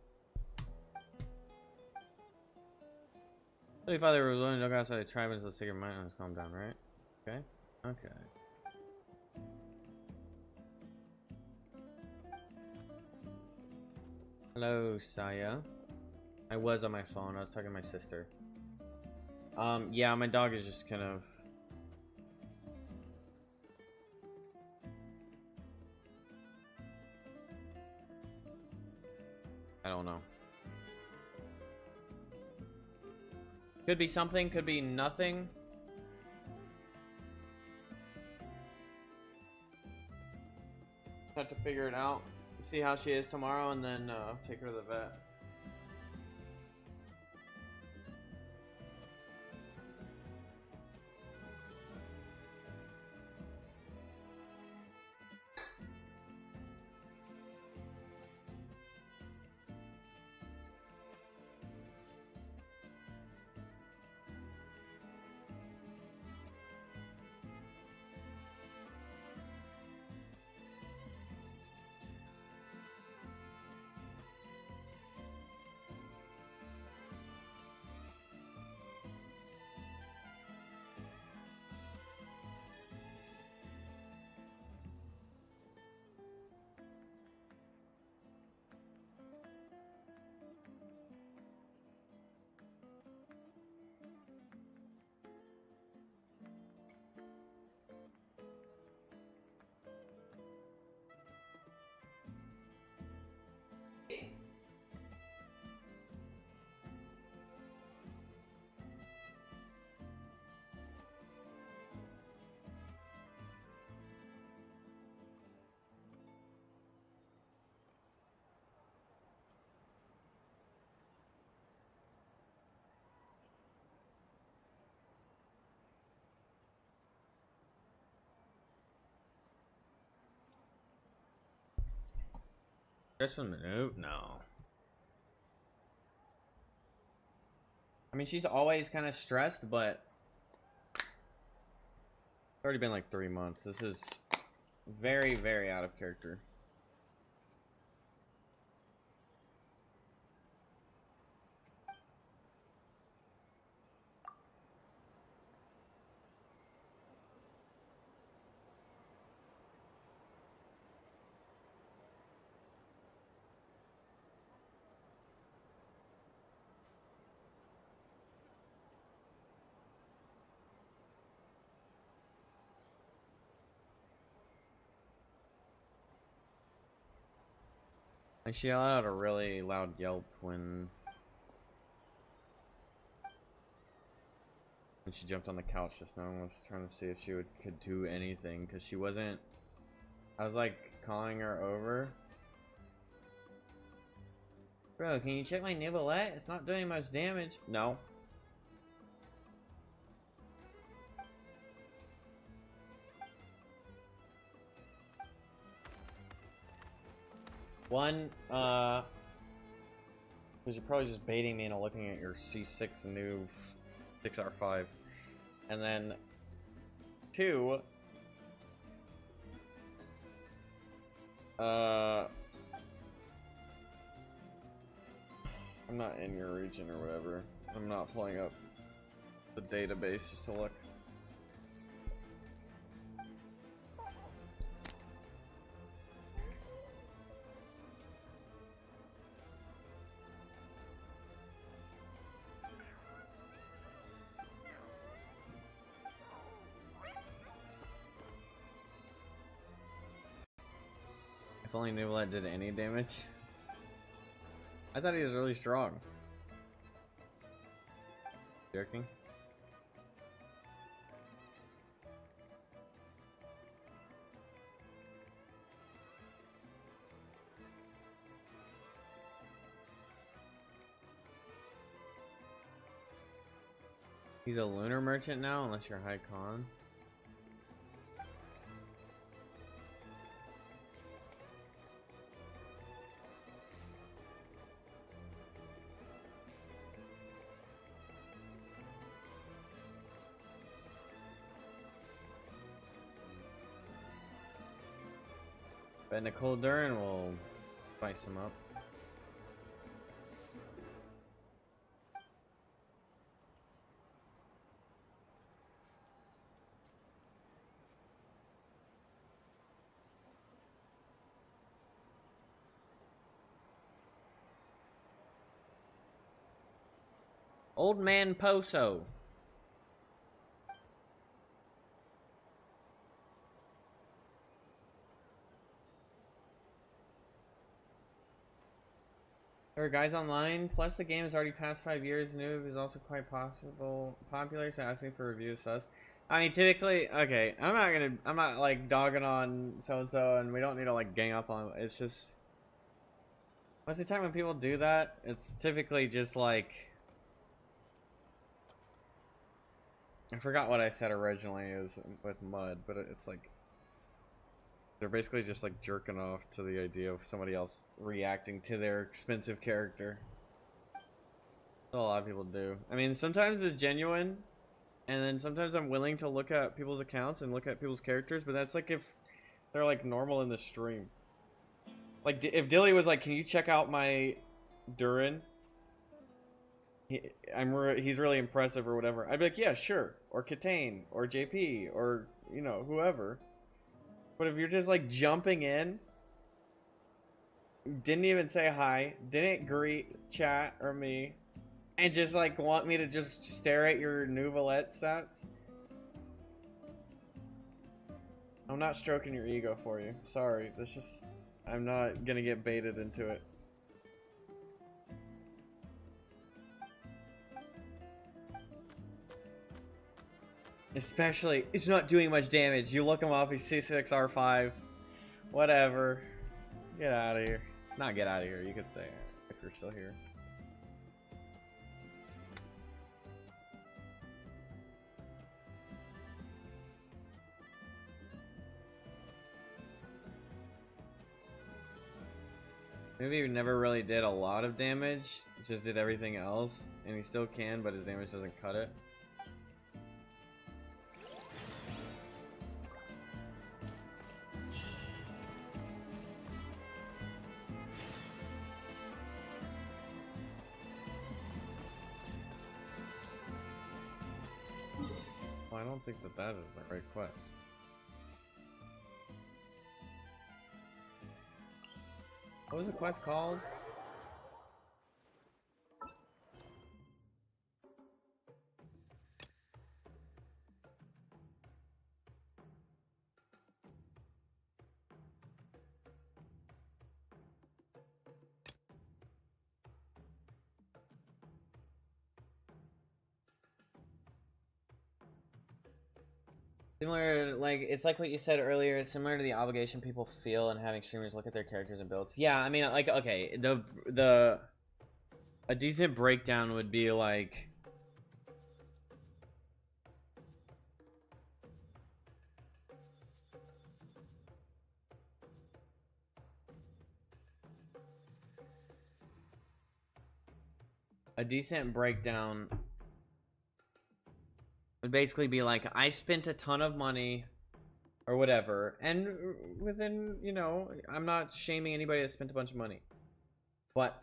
A: Holy Father was willing to look outside the tribe until the sacred mountains calm down, right? Okay. Okay. Hello, Saya. I was on my phone. I was talking to my sister. Yeah, my dog is just kind of... I don't know. Could be something, could be nothing. Have to figure it out. See how she is tomorrow and then take her to the vet. Just a minute. No. I mean, she's always kind of stressed, but it's already been like 3 months. This is very, very out of character. Like, she let out a really loud yelp when she jumped on the couch just now and was trying to see if she could do anything, because she wasn't... I was like calling her over. Bro, can you check my nibblette? It's not doing much damage. No. One, because you're probably just baiting me into looking at your C6 new 6R5. And then, two, I'm not in your region or whatever. I'm not pulling up the database just to look. If only Nublet did any damage. I thought he was really strong. Joking. He's a lunar merchant now, unless you're high con. But Nicole Duran will spice him up. Old Man Poso. There are guys online, plus the game is already past 5 years. Noob is also quite popular, so asking for reviews sus. I mean, typically, okay, I'm not like dogging on so-and-so, and we don't need to like gang up on, it's just, most of the time when people do that, it's typically just like, I forgot what I said originally is with Mud, but it's like, they're basically just like jerking off to the idea of somebody else reacting to their expensive character. That's what a lot of people do. I mean, sometimes it's genuine, and then sometimes I'm willing to look at people's accounts and look at people's characters, but that's like if they're like normal in the stream. Like if Dilly was like, "Can you check out my Durin? He's really impressive," or whatever. I'd be like, "Yeah, sure." Or Katane, or JP, or you know, whoever. But if you're just like jumping in, didn't even say hi, didn't greet chat or me, and just like want me to just stare at your Nouvelette stats, I'm not stroking your ego for you. Sorry, that's just, I'm not gonna get baited into it. Especially, it's not doing much damage. You look him off, he's C6 R5. Whatever. Get out of here. Not get out of here, you can stay if you're still here. Maybe he never really did a lot of damage, just did everything else, and he still can, but his damage doesn't cut it. I don't think that that is the right quest. What was the quest called? Similar, like, it's like what you said earlier, it's similar to the obligation people feel in having streamers look at their characters and builds. Yeah, I mean, like, okay, a decent breakdown would be like, a decent breakdown would basically be like, I spent a ton of money, or whatever. And within, you know, I'm not shaming anybody that spent a bunch of money, but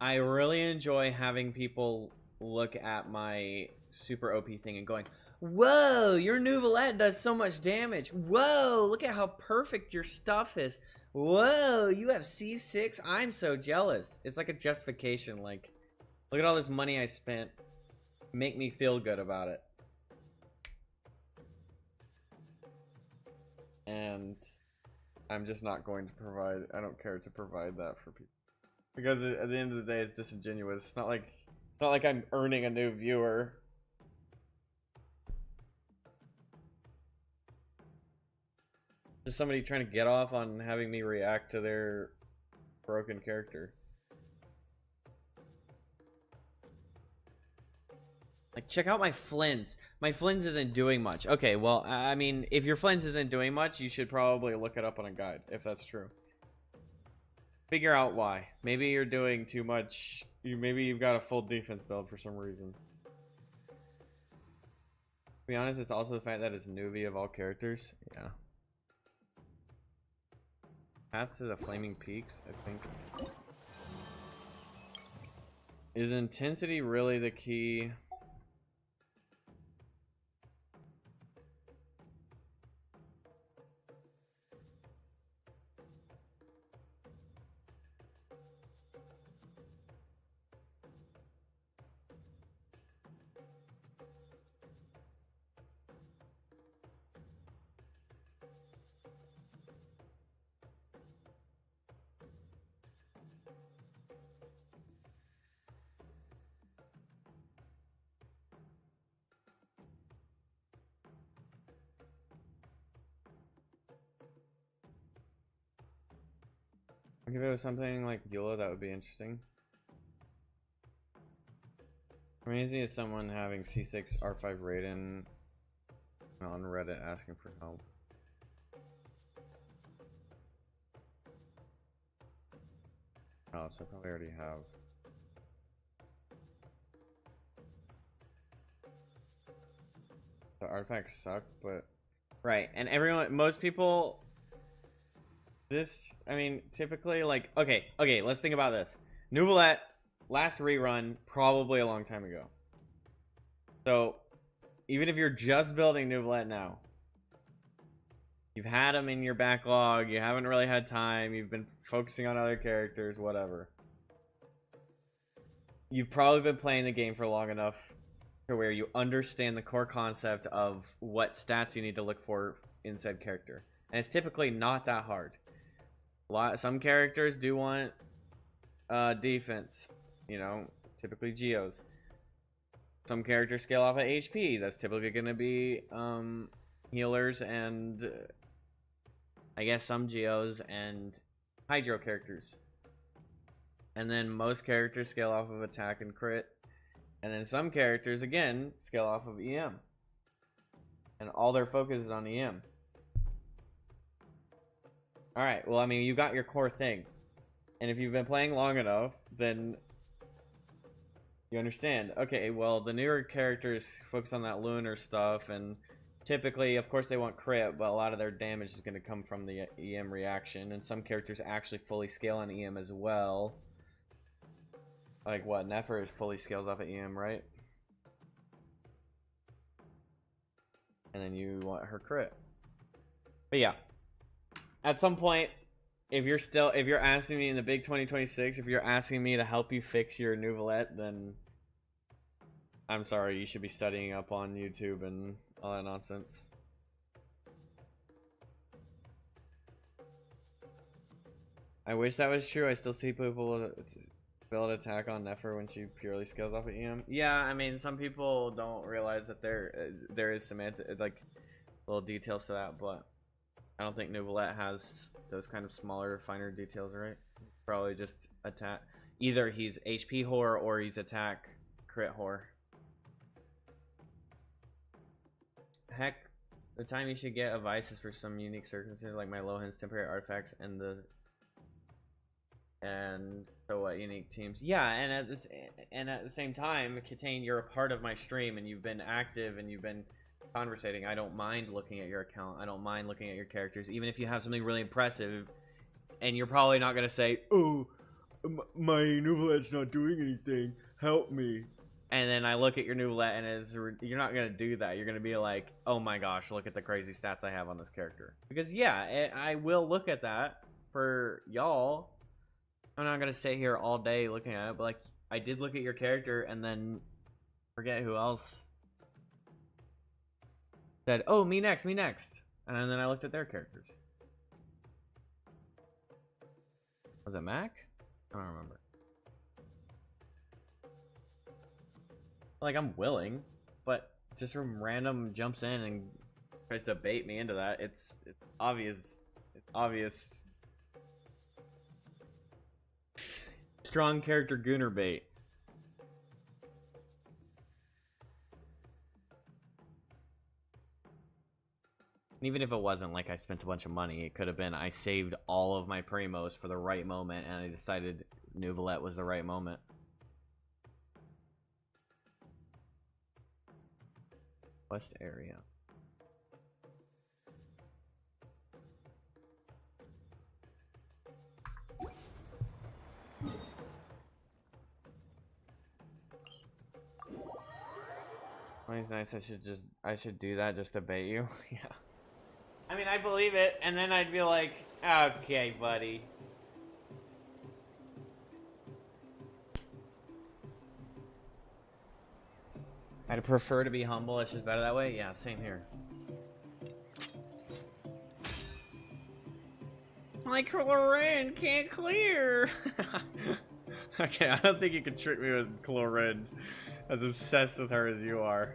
A: I really enjoy having people look at my super OP thing and going, whoa, your Nouvelette does so much damage. Whoa, look at how perfect your stuff is. Whoa, you have C6. I'm so jealous. It's like a justification. Like, look at all this money I spent. Make me feel good about it. And I'm just not going to provide, I don't care to provide that for people. Because at the end of the day, it's disingenuous. It's not like I'm earning a new viewer. Just somebody trying to get off on having me react to their broken character. Like, check out my Flins. My Flins isn't doing much. Okay, well, I mean, if your Flins isn't doing much, you should probably look it up on a guide, if that's true. Figure out why. Maybe you're doing too much. Maybe you've got a full defense build for some reason. To be honest, it's also the fact that it's newbie of all characters. Yeah. Path to the Flaming Peaks, I think. Is intensity really the key? If it was something like Eula, that would be interesting. Amazing is someone having C6 R5 Raiden on Reddit asking for help. Oh, so I probably already have. The artifacts suck, but right, and everyone, most people. This, I mean, typically, like, okay, let's think about this. Nouvelette, last rerun, probably a long time ago. So, even if you're just building Nouvelette now, you've had them in your backlog, you haven't really had time, you've been focusing on other characters, whatever. You've probably been playing the game for long enough to where you understand the core concept of what stats you need to look for in said character. And it's typically not that hard. Some characters do want defense, you know, typically Geos. Some characters scale off of HP. That's typically going to be healers and I guess some Geos and Hydro characters. And then most characters scale off of attack and crit. And then some characters, again, scale off of EM. And all their focus is on EM. Alright, well, I mean, you got your core thing. And if you've been playing long enough, then you understand. Okay, well, the newer characters focus on that lunar stuff, and typically, of course, they want crit, but a lot of their damage is going to come from the EM reaction, and some characters actually fully scale on EM as well. Like, what, Nefer is fully scales off of EM, right? And then you want her crit. But yeah. At some point, if you're asking me in the big 2026, if you're asking me to help you fix your Nouvelette, then I'm sorry, you should be studying up on YouTube and all that nonsense. I wish that was true. I still see people build attack on Nefer when she purely scales off of EM. Yeah, I mean, some people don't realize that there is semantic, like, little details to that, but I don't think Nouvelette has those kind of smaller, finer details, right? Probably just attack. Either he's HP whore or he's attack crit whore. Heck, the time you should get a vice is for some unique circumstances, like my Lohen's temporary artifacts and so what, unique teams. Yeah, and at the same time, Katane, you're a part of my stream and you've been active and you've been conversating, I don't mind looking at your account. I don't mind looking at your characters, even if you have something really impressive, and you're probably not gonna say, "Oh, my Nouvlette's not doing anything. Help me." And then I look at your Nouvlette, and you're not gonna do that. You're gonna be like, "Oh my gosh, look at the crazy stats I have on this character." Because yeah, I will look at that for y'all. I'm not gonna sit here all day looking at it, but like I did look at your character, and then forget who else said, "Oh, me next, me next," and then I looked at their characters. Was it Mac? I don't remember. Like, I'm willing, but just some random jumps in and tries to bait me into that. It's obvious. It's obvious. Strong character gooner bait. And even if it wasn't like I spent a bunch of money, it could have been I saved all of my primos for the right moment, and I decided Nouvlette was the right moment. West area. It's nice. I should do that just to bait you. Yeah. I mean, I believe it, and then I'd be like, okay, buddy. I'd prefer to be humble. It's just better that way. Yeah, same here. Like Chlorine can't clear. Okay, I don't think you can trick me with Chlorine. As obsessed with her as you are.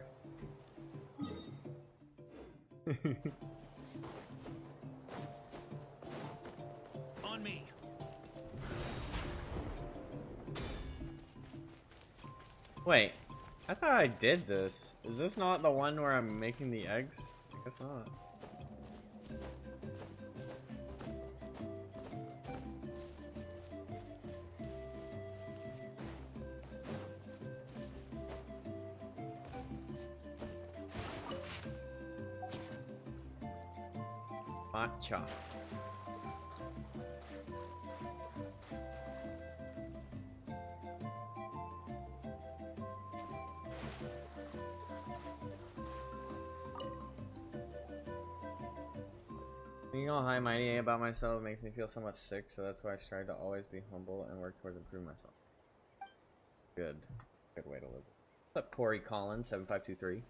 B: On me.
A: Wait, I thought I did this. Is this not the one where I'm making the eggs? I guess not. Matcha. Being all high mighty about myself makes me feel somewhat sick, so that's why I strive to always be humble and work towards improving myself. Good. Good way to live. What's up, Corey Collins, 7523?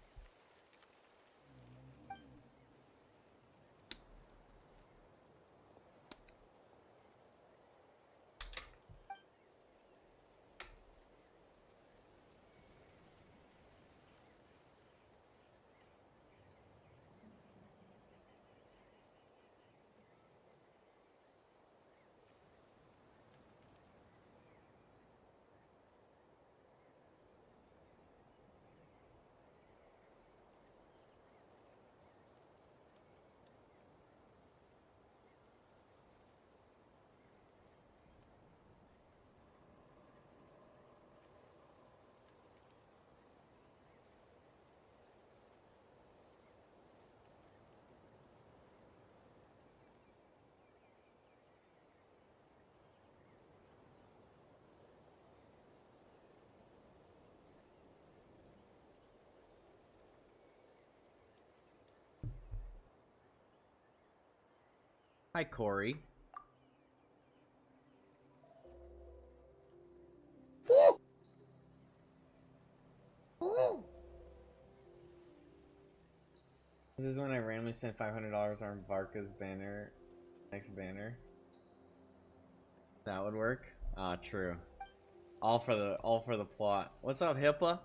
A: Hi, Corey. This is when I randomly spent $500 on Varka's banner, next banner. That would work. Ah, true. All for the plot. What's up, Hippa?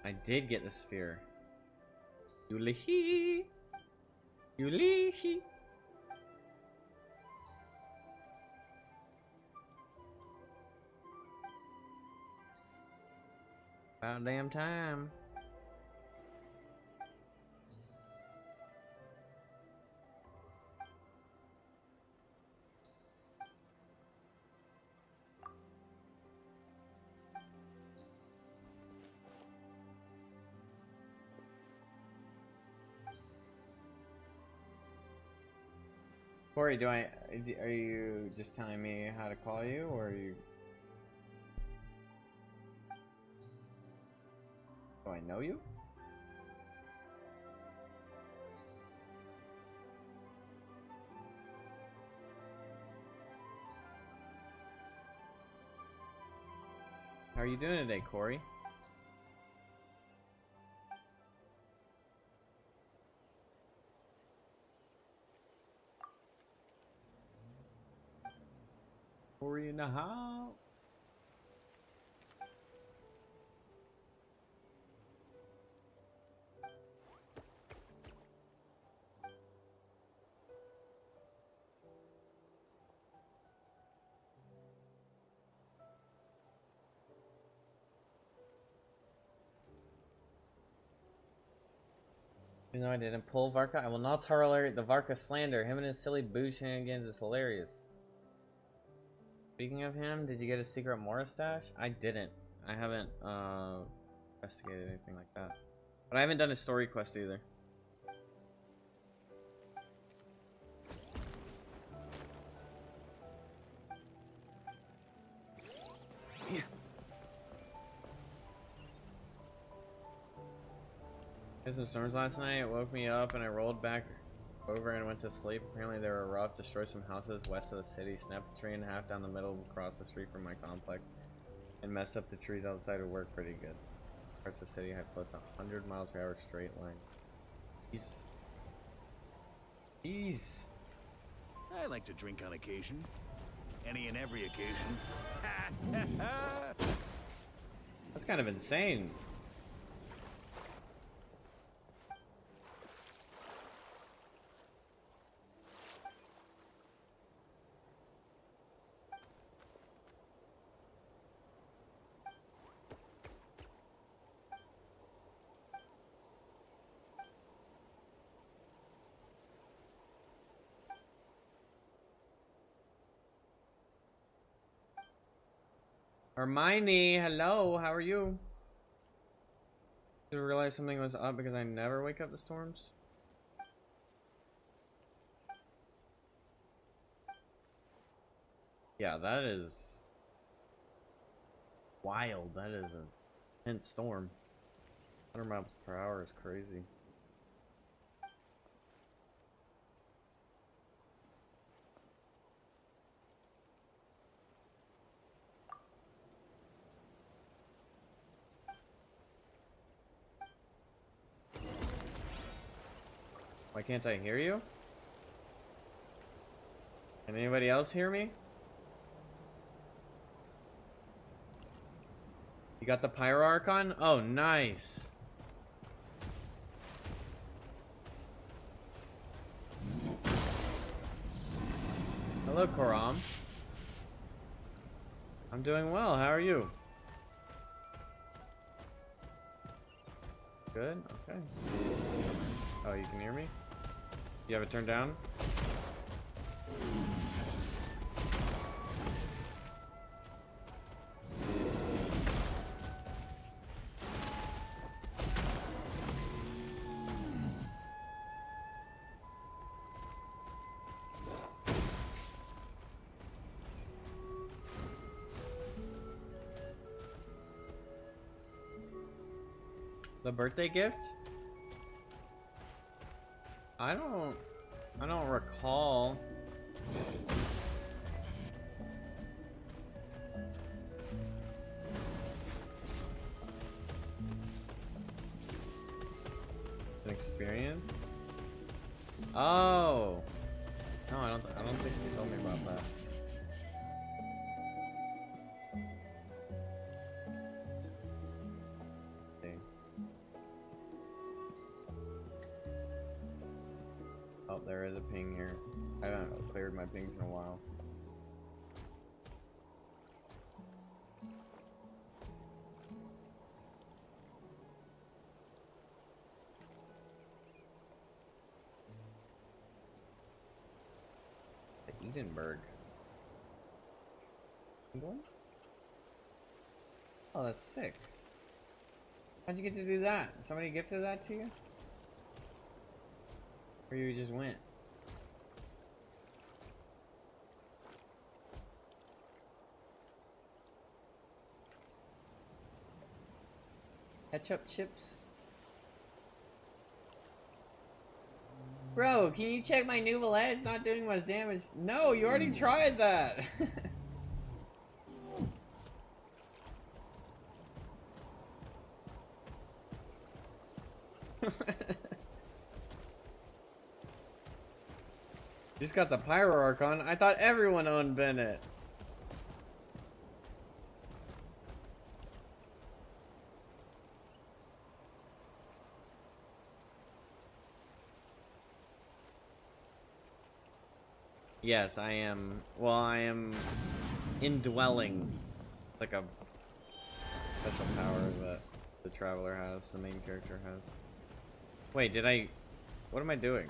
A: I did get the spear. Yulihi. Yulihi. About damn time. Corey, are you just telling me how to call you, or are you? Do I know you? How are you doing today, Corey? Corey in the house. Even though I didn't pull Varka, I will not tolerate the Varka slander. Him and his silly boo shenanigans is hilarious. Speaking of him, did you get a secret Mora stash? I didn't. I haven't investigated anything like that. But I haven't done a story quest either.
D: Yeah.
A: Had some storms last night. It woke me up and I rolled back over and went to sleep. Apparently they were rough. Destroyed some houses west of the city. Snapped the tree in half down the middle across the street from my complex. And messed up the trees outside of work pretty good. Across the city had close to 100 miles per hour straight line. Jeez. Jeez.
B: I like to drink on occasion. Any and every occasion.
A: That's kind of insane. Hermione, hello, how are you? Did I realize something was up because I never wake up to storms? Yeah, that is wild. That is an intense storm. 100 miles per hour is crazy. Why can't I hear you? Can anybody else hear me? You got the Pyro Archon? Oh, nice. Hello, Koram. I'm doing well. How are you? Good? Okay. Oh, you can hear me? You have it turned down? The birthday gift? I don't recall. An experience? Oh. No, I don't think you told me about that. Oh, there is a ping here. I haven't cleared my pings in a while. The Edinburgh. England? Oh, that's sick. How'd you get to do that? Somebody gifted that to you? Or you just went? Ketchup chips. Bro, can you check my new valet? It's not doing much damage. No, you already tried that. Just got the Pyro Archon. I thought everyone owned Bennett. Yes, I am. Well, I am indwelling, like a special power that the Traveler has, the main character has. Wait, did I? What am I doing?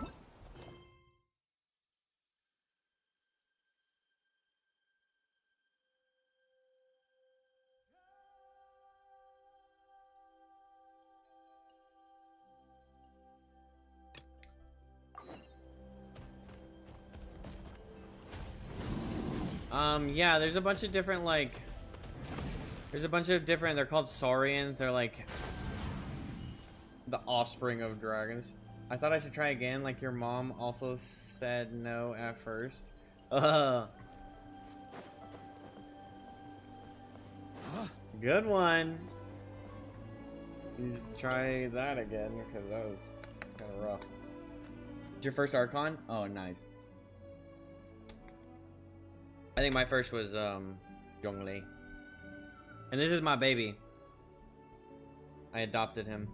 A: Yeah, there's a bunch of different, like, they're called Saurians. They're like the offspring of dragons. I thought I should try again, like your mom also said no at first. Good one. You should try that again, because that was kind of rough. It's your first Archon? Oh, nice. I think my first was Zhongli. And this is my baby. I adopted him.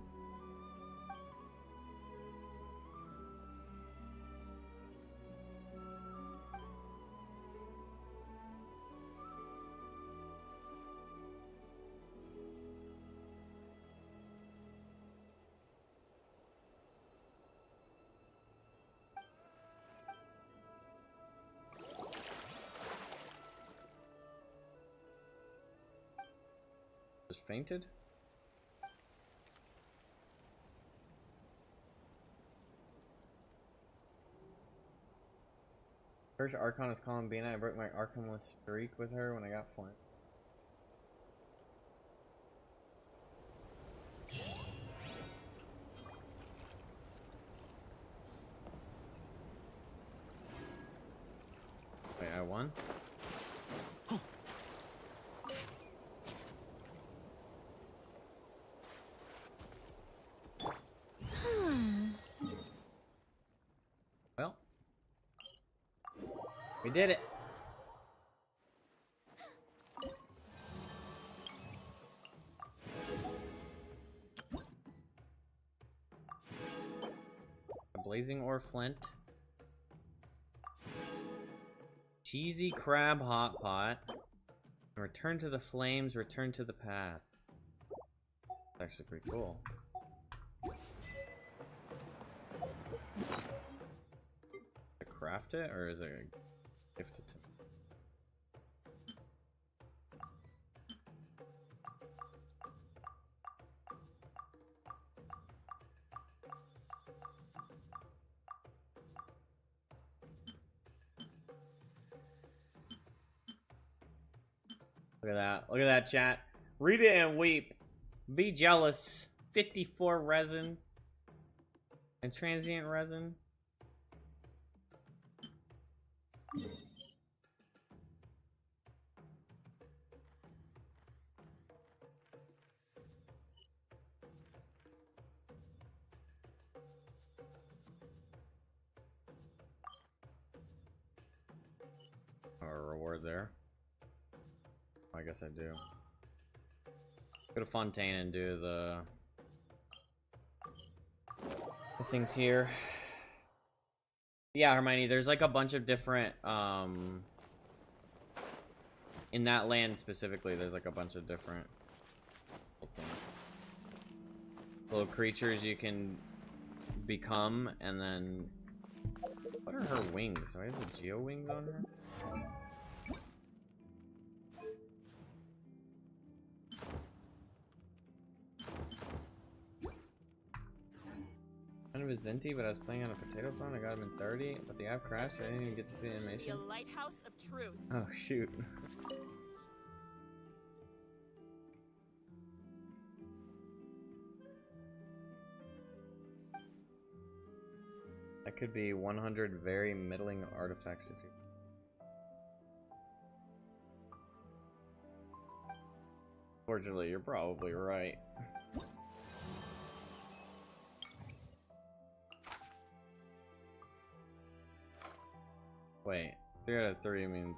A: Just fainted? First Archon is Columbina. I broke my Archonless streak with her when I got flanked. Wait, I won? Well, we did it. A blazing ore flint. Cheesy crab hot pot. Return to the flames, return to the path. That's actually pretty cool. To craft it, or is it gifted to me? Look at that. Look at that, chat. Read it and weep. Be jealous. 54 resin. And transient resin. A reward there. I guess I do. Go to Fontaine and do the things here. Yeah, Hermione, there's like a bunch of different in that land specifically, there's like a bunch of different little creatures you can become, and then what are her wings? Do I have the Geo wings on her? Kind of a Zinti, but I was playing on a potato phone. I got him in 30, but the app crashed. So I didn't even get to see the animation.
E: A lighthouse of truth.
A: Oh shoot. That could be 100 very middling artifacts if you. Fortunately, you're probably right. Wait, 3 out of 3 means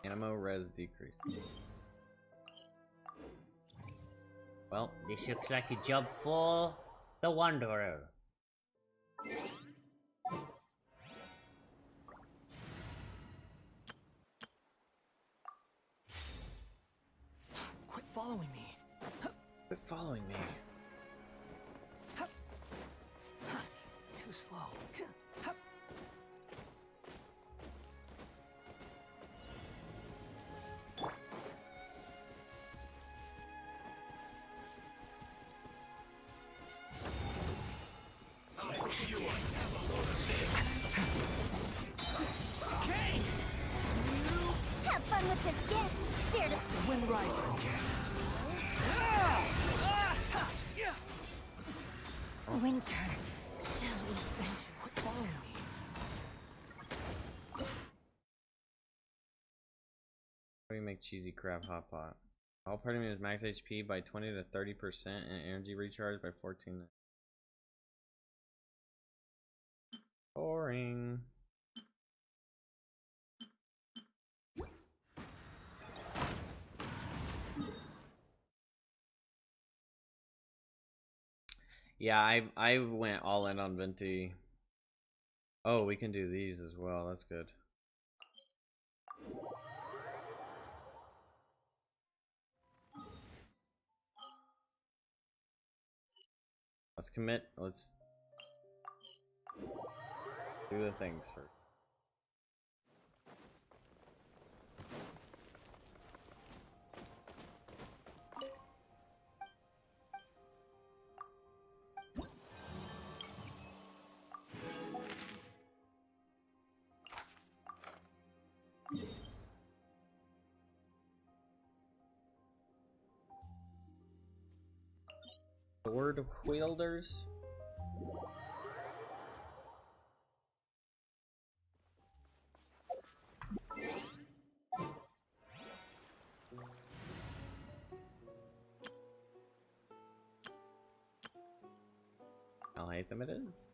A: ammo res decrease.
E: Well, this looks like a job for the Wanderer.
D: Quit following me.
A: Quit following me.
D: Too slow.
C: Have fun with this gift. Dare to
D: The wind rises.
C: winter. Shall we venture?
D: Quit following me.
A: How do you make cheesy crab hot pot? All party members max HP by 20 to 30% and energy recharge by 14. Boring. Yeah, I went all in on Venti. Oh, we can do these as well. That's good. Let's commit. Let's do the things first. Sword wielders. I'll hate them. It is.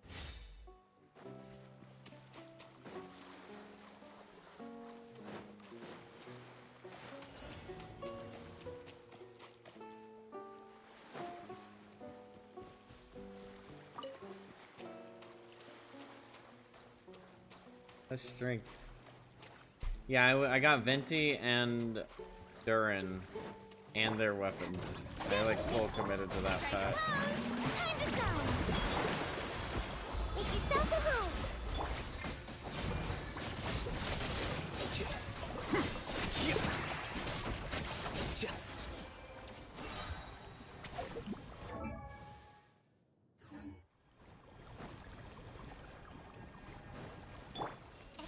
A: That's strength. Yeah, I got Venti and Durin and their weapons. I like full committed to that patch.
C: Time to shine. Make yourself a home.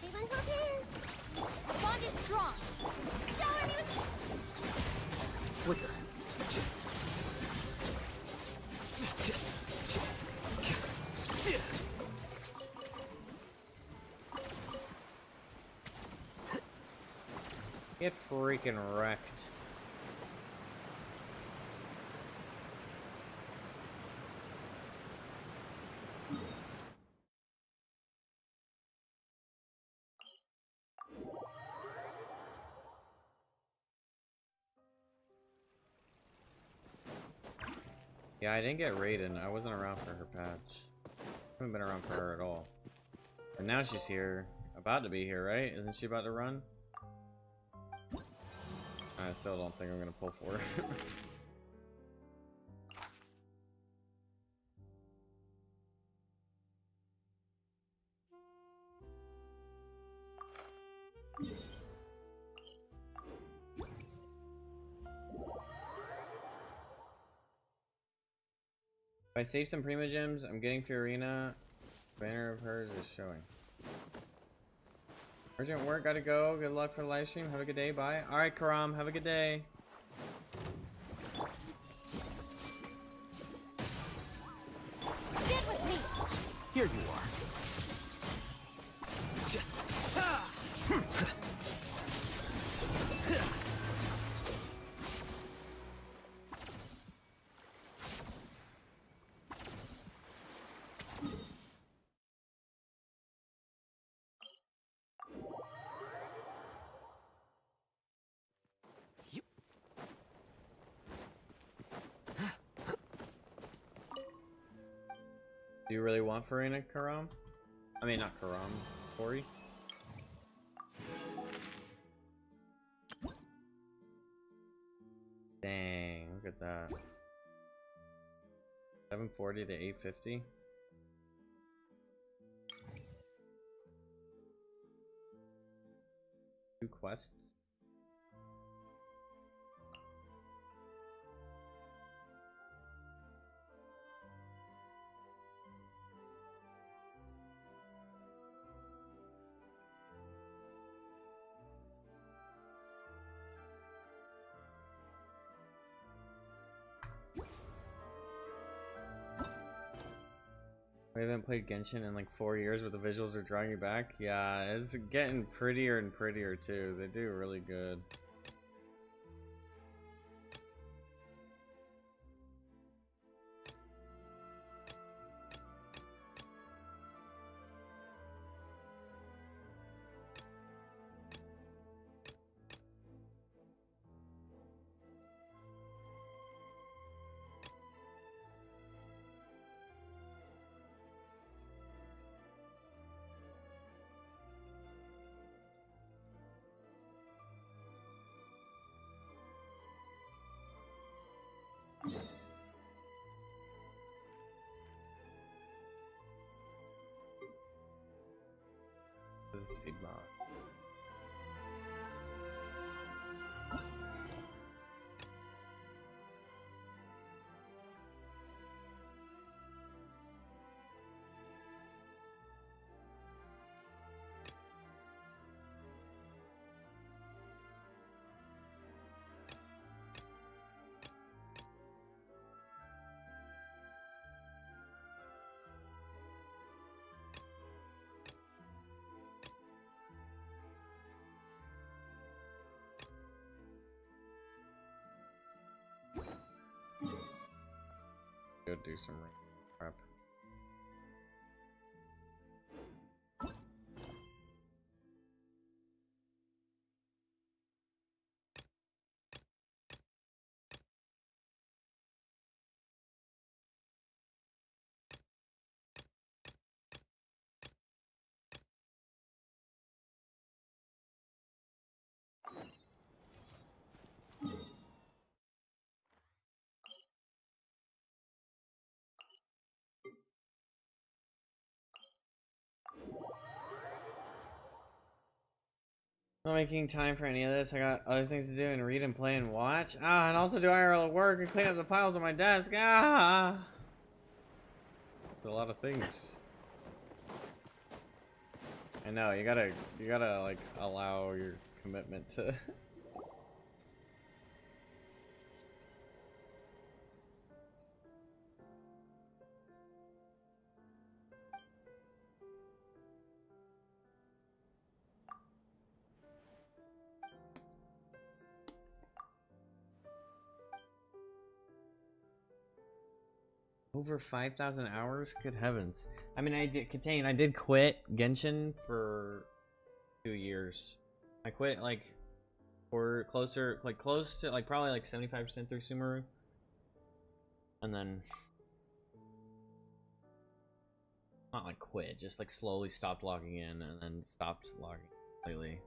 C: Everyone hold hands. Our bond is strong. Shower me with
D: Flicker.
A: Get freaking wrecked. Yeah, I didn't get Raiden. I wasn't around for her patch. I haven't been around for her at all. And now she's here. About to be here, right? Isn't she about to run? I still don't think I'm gonna pull for her. If I save some Primo gems, I'm getting Fiorina. Banner of hers is showing. Urgent work, gotta go. Good luck for the live stream. Have a good day. Bye. Alright, Karam, have a good day.
D: Here you are.
A: Do you really want Farina Karam? I mean, not Karam. Corey? Dang, look at that. 740 to 850. Two quests. We haven't played Genshin in like 4 years, but the visuals are drawing you back. Yeah, it's getting prettier and prettier too. They do really good. This is seed mod. Go do some prep. Not making time for any of this. I got other things to do and read and play and watch. Ah, and also do IRL work and clean up the piles on my desk. Ah, a lot of things. I know you gotta like allow your commitment to. Over 5,000 hours? Good heavens. I mean, I did quit Genshin for 2 years. I quit like for close to like probably like 75% through Sumeru. And then not like quit, just like slowly stopped logging in and then stopped logging completely.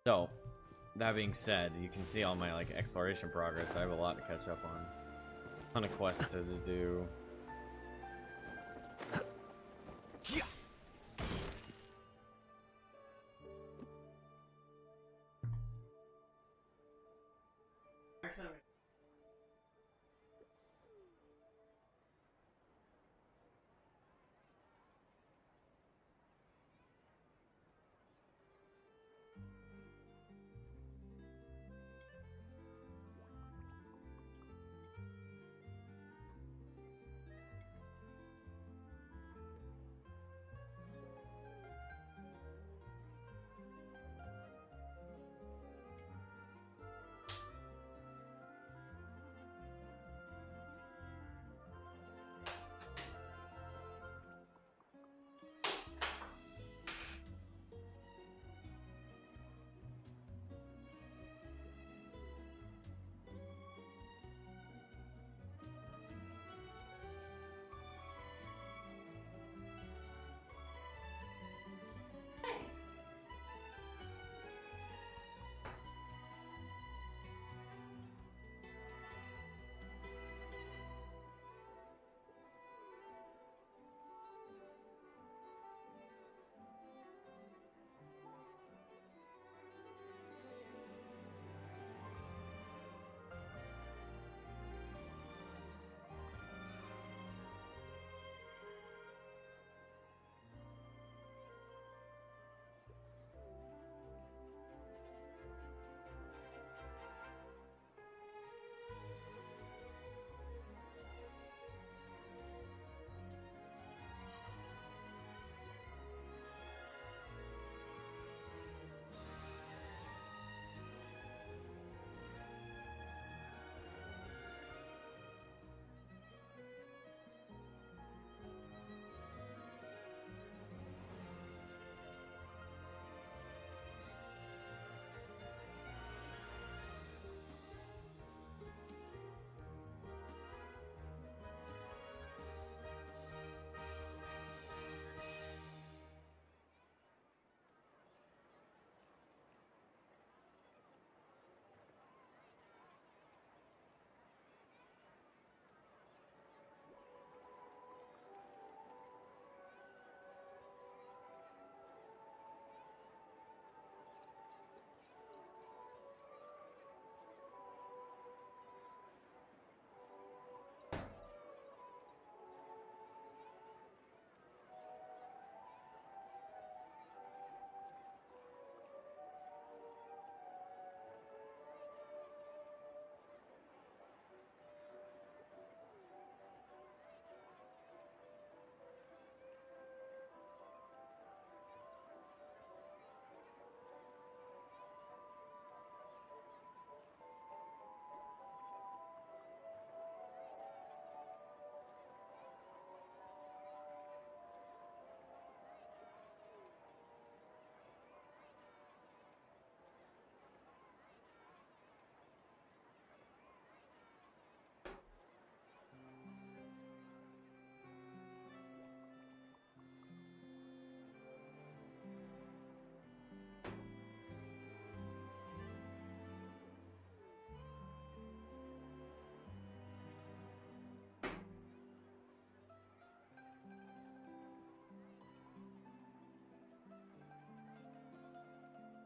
A: So, that being said, you can see all my like exploration progress. I have a lot to catch up on. A ton of quests to do.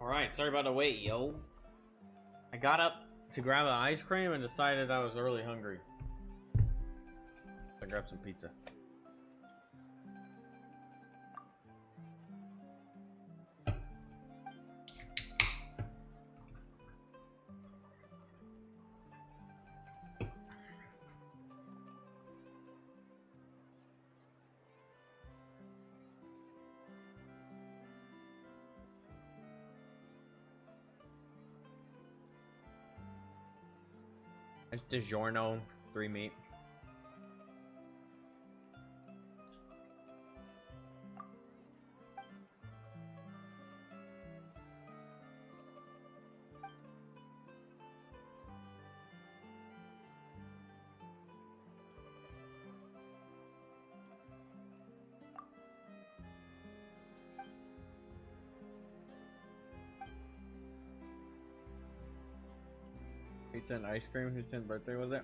A: Alright, sorry about the wait, yo. I got up to grab an ice cream and decided I was really hungry. I grabbed some pizza. It's DiGiorno 3 meat. Pizza and ice cream. Whose 10th birthday was it?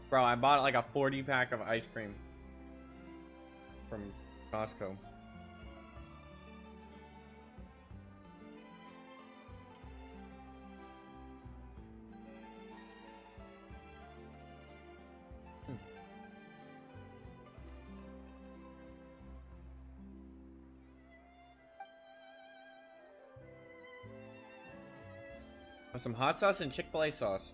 A: Bro, I bought like a 40 pack of ice cream from Costco. With some hot sauce and Chick-fil-A sauce.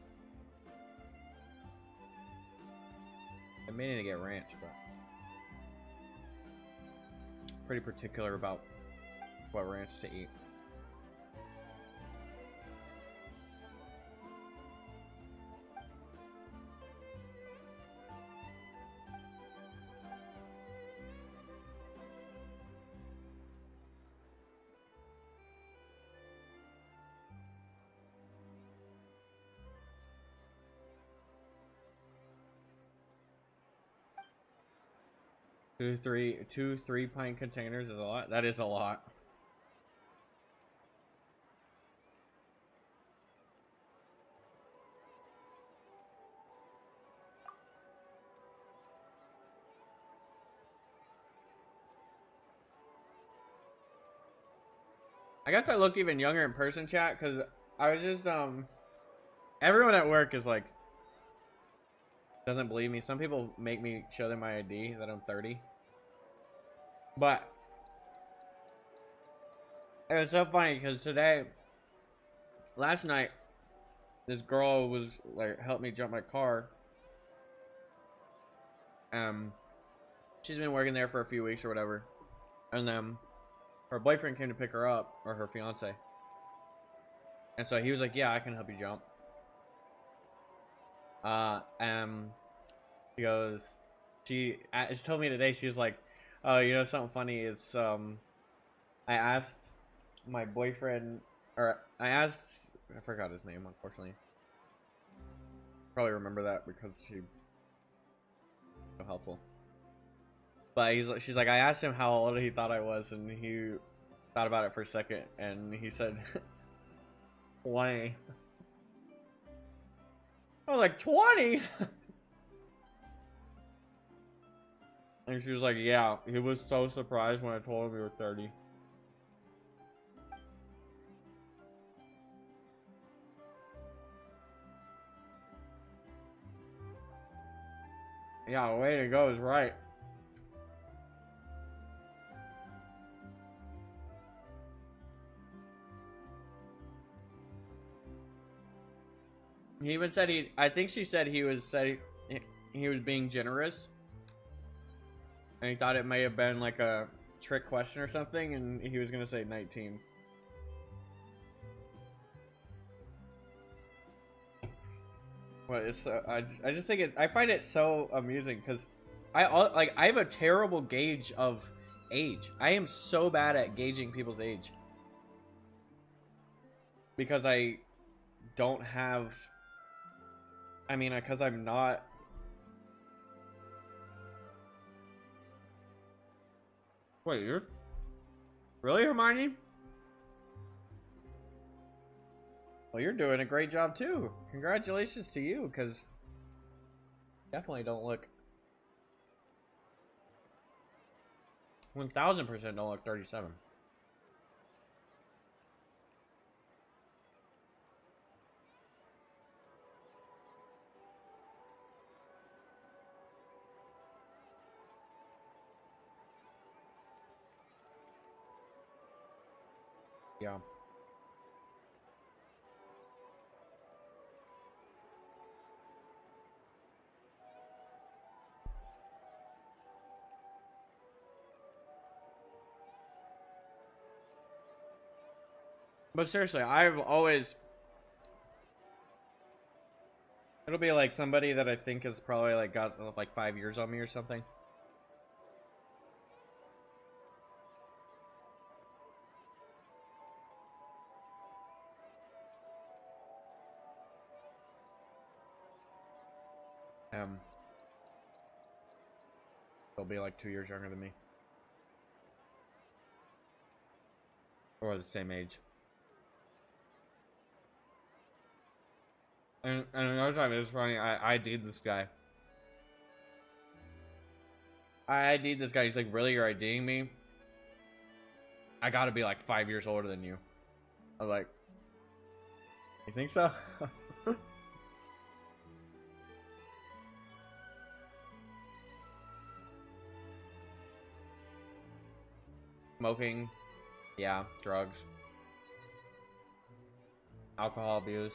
A: I may need to get ranch, but pretty particular about what ranch to eat. Two 3-pint containers is a lot. That is a lot. I guess I look even younger in person, chat, because I was just everyone at work is like doesn't believe me. Some people make me show them my ID that I'm 30. But it was so funny because last night, this girl was like helped me jump my car. She's been working there for a few weeks or whatever, and then her boyfriend came to pick her up, or her fiance. And so he was like, "Yeah, I can help you jump." She told me today, she was like, "Oh, you know something funny? It's I asked my boyfriend, or I forgot his name, unfortunately. Probably remember that because he's so helpful. But she's like, I asked him how old he thought I was, and he thought about it for a second, and he said 20. I was like, 20? And she was like, yeah, he was so surprised when I told him we were 30. Yeah, way to go is right. He even said I think she said he was being generous. And he thought it may have been like a trick question or something, and he was gonna say 19. But it's I just think I find it so amusing because I have a terrible gauge of age. I am so bad at gauging people's age because I don't have. I mean, because I'm not. Wait, you're really, Hermione? Well, you're doing a great job too. Congratulations to you, because definitely don't look 1000% don't look 37. Yeah. But seriously, I've always... It'll be like somebody that I think has probably like got like 5 years on me or something. They'll be like 2 years younger than me. Or the same age. And another time, it was funny, I ID'd this guy. I ID'd this guy, he's like, really, you're IDing me? I gotta be like 5 years older than you. I was like, you think so? Smoking, yeah, drugs, alcohol abuse.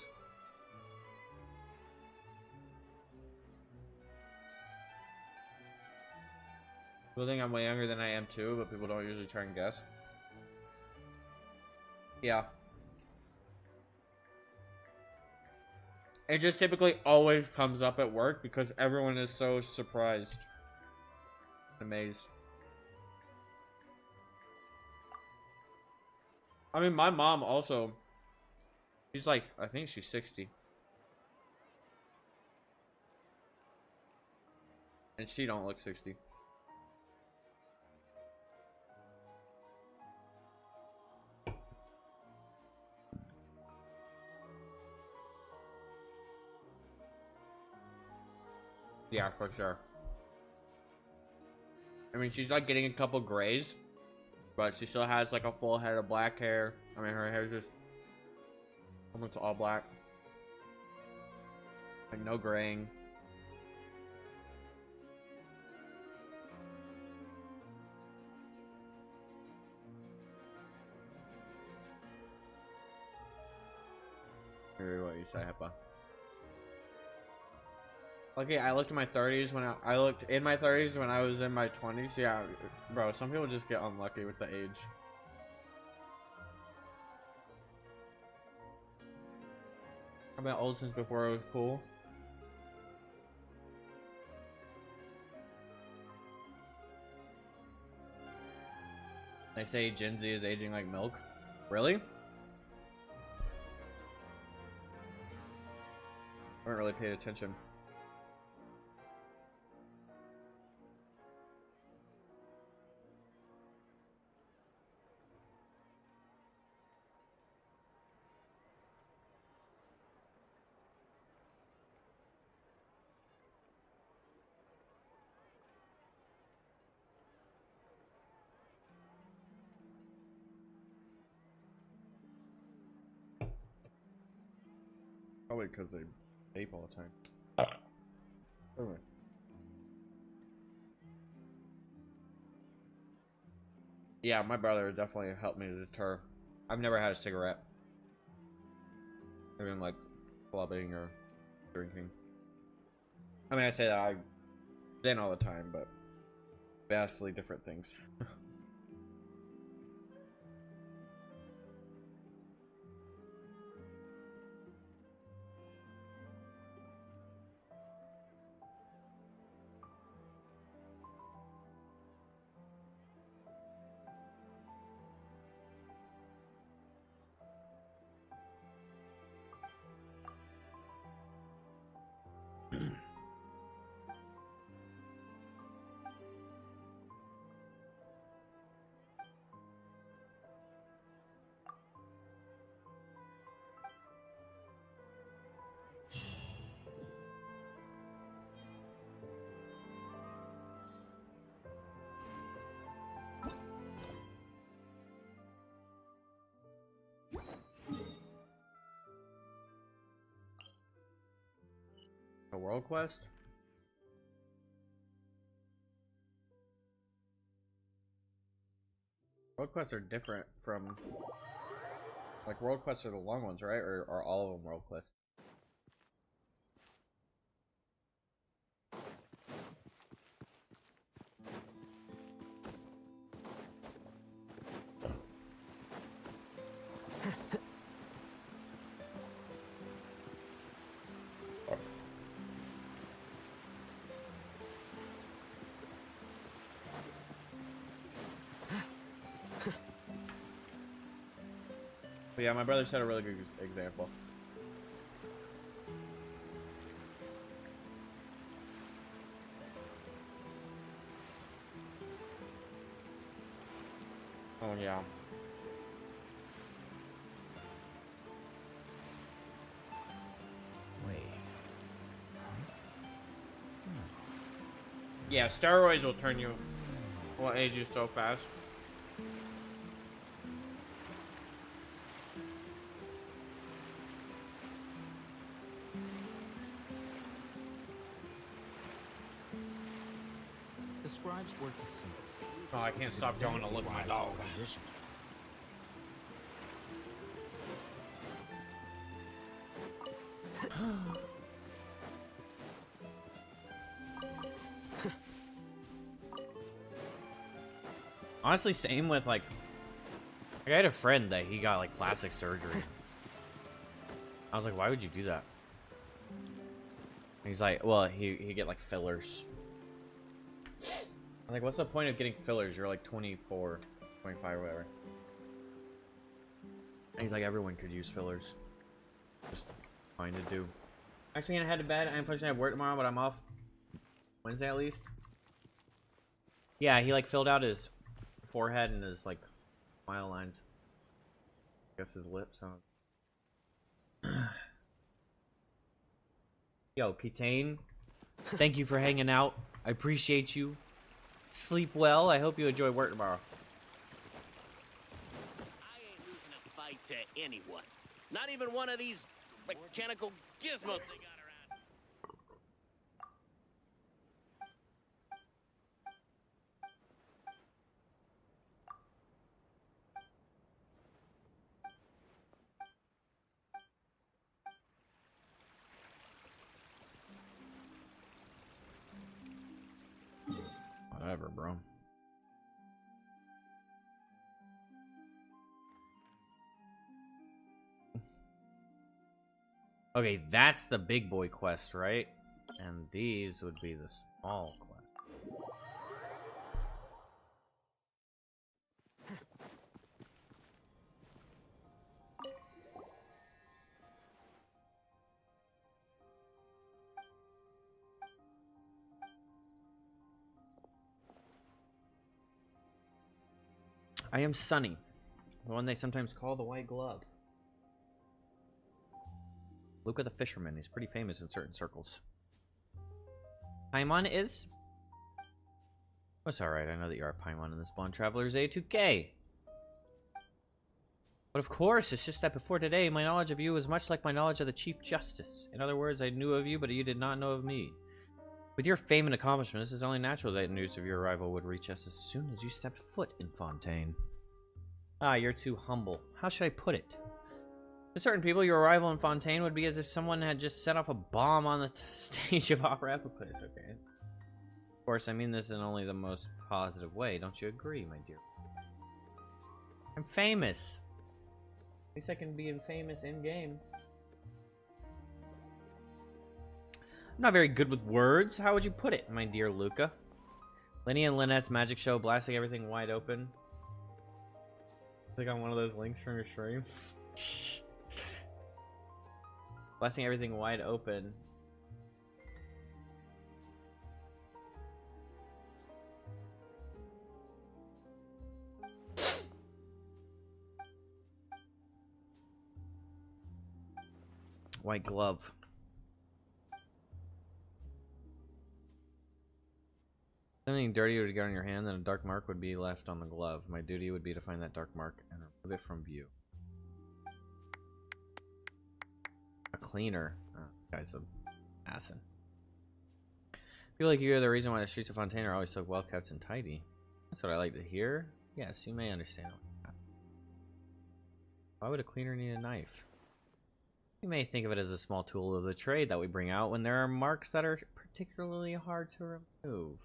A: People think I'm way younger than I am too, but people don't usually try and guess. Yeah. It just typically always comes up at work because everyone is so surprised. Amazed. I mean, my mom also, she's like, I think she's 60. And she don't look 60. Yeah, for sure. I mean, she's like getting a couple grays, but she still has like a full head of black hair. I mean, her hair's just almost all black. Like no graying. Hear what you say, Hippa. Okay, I looked in my 30s when I looked in my 30s when I was in my 20s. Yeah, bro, some people just get unlucky with the age. I've been old since before it was cool. They say Gen Z is aging like milk. Really? I haven't really paid attention. Probably because they vape all the time. Anyway. Yeah, my brother definitely helped me to deter. I've never had a cigarette. Even like clubbing or drinking. I mean, I say that I didn't all the time, but vastly different things. A world quest? World quests are different from Like, world quests are the long ones, right? Or are all of them world quests? But yeah, my brother set a really good example. Oh yeah.
B: Wait.
A: Yeah, steroids will turn you, will age you so fast.
F: The scribe's work is simple.
A: Oh, I
F: which
A: can't
F: is
A: stop going to
F: exactly
A: look at
F: why
A: my
F: it's
A: dog.
F: our position.
A: Honestly, same with like I had a friend that he got like plastic surgery. I was like, why would you do that? And he's like, well, he get like fillers. I'm like, what's the point of getting fillers? You're like 24, 25, or whatever. And he's like, everyone could use fillers. Just fine to do. Actually, gonna head to bed. I unfortunately have work tomorrow, but I'm off Wednesday at least. Yeah, he like filled out his forehead and his like smile lines. I guess his lips. Yo, Kitane, thank you for hanging out. I appreciate you. Sleep well. I hope you enjoy work tomorrow.
G: I ain't losing a fight to anyone. Not even one of these mechanical gizmos they got around.
A: Whatever, bro. Okay, that's the big boy quest, right? And these would be the small quest. I am Sunny, the one they sometimes call the White Glove. Luca the Fisherman. He's pretty famous in certain circles. Paimon is? Oh, it's alright. I know that you are Paimon in this Blonde Traveler's A2K. But of course, it's just that before today, my knowledge of you was much like my knowledge of the Chief Justice. In other words, I knew of you, but you did not know of me. With your fame and accomplishments, it's only natural that news of your arrival would reach us as soon as you stepped foot in Fontaine. Ah, you're too humble. How should I put it? To certain people, your arrival in Fontaine would be as if someone had just set off a bomb on the stage of Opera Epiclese, okay? Of course, I mean this in only the most positive way. Don't you agree, my dear? I'm famous. At least I can be famous in-game. I'm not very good with words. How would you put it, my dear Luca? Lenny and Lynette's magic show blasting everything wide open. Click on one of those links from your stream. Blasting everything wide open. White glove. Something dirty would get on your hand, then a dark mark would be left on the glove. My duty would be to find that dark mark and remove it from view. A cleaner. Oh, guy's an assassin. I feel like you are the reason why the streets of Fontaine are always so well kept and tidy. That's what I like to hear. Yes, you may understand. Why would a cleaner need a knife? You may think of it as a small tool of the trade that we bring out when there are marks that are particularly hard to remove.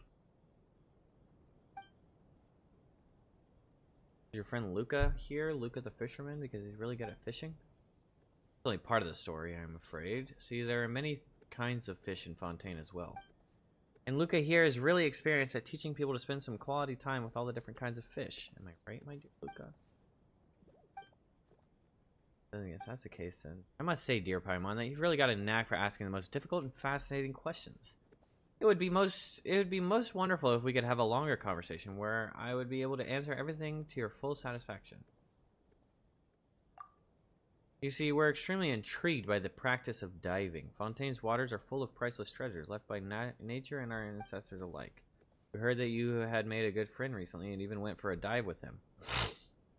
A: Your friend Luca here, Luca the fisherman, because he's really good at fishing? It's only part of the story, I'm afraid. See, there are many kinds of fish in Fontaine as well. And Luca here is really experienced at teaching people to spend some quality time with all the different kinds of fish. Am I right, my dear Luca? If that's the case, then I must say, dear Paimon, that you've really got a knack for asking the most difficult and fascinating questions. It would be most wonderful if we could have a longer conversation where I would be able to answer everything to your full satisfaction. You see, we're extremely intrigued by the practice of diving. Fontaine's waters are full of priceless treasures left by nature and our ancestors alike. We heard that you had made a good friend recently and even went for a dive with him.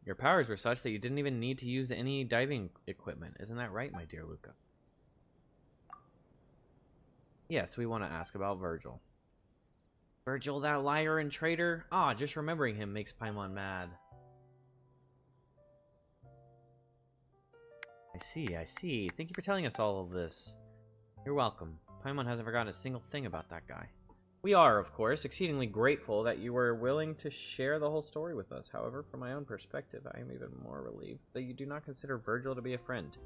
A: Your powers were such that you didn't even need to use any diving equipment. Isn't that right, my dear Luca? Yes, we want to ask about Virgil. Virgil, that liar and traitor? Ah, just remembering him makes Paimon mad. I see. Thank you for telling us all of this. You're welcome. Paimon hasn't forgotten a single thing about that guy. We are, of course, exceedingly grateful that you were willing to share the whole story with us. However, from my own perspective, I am even more relieved that you do not consider Virgil to be a friend.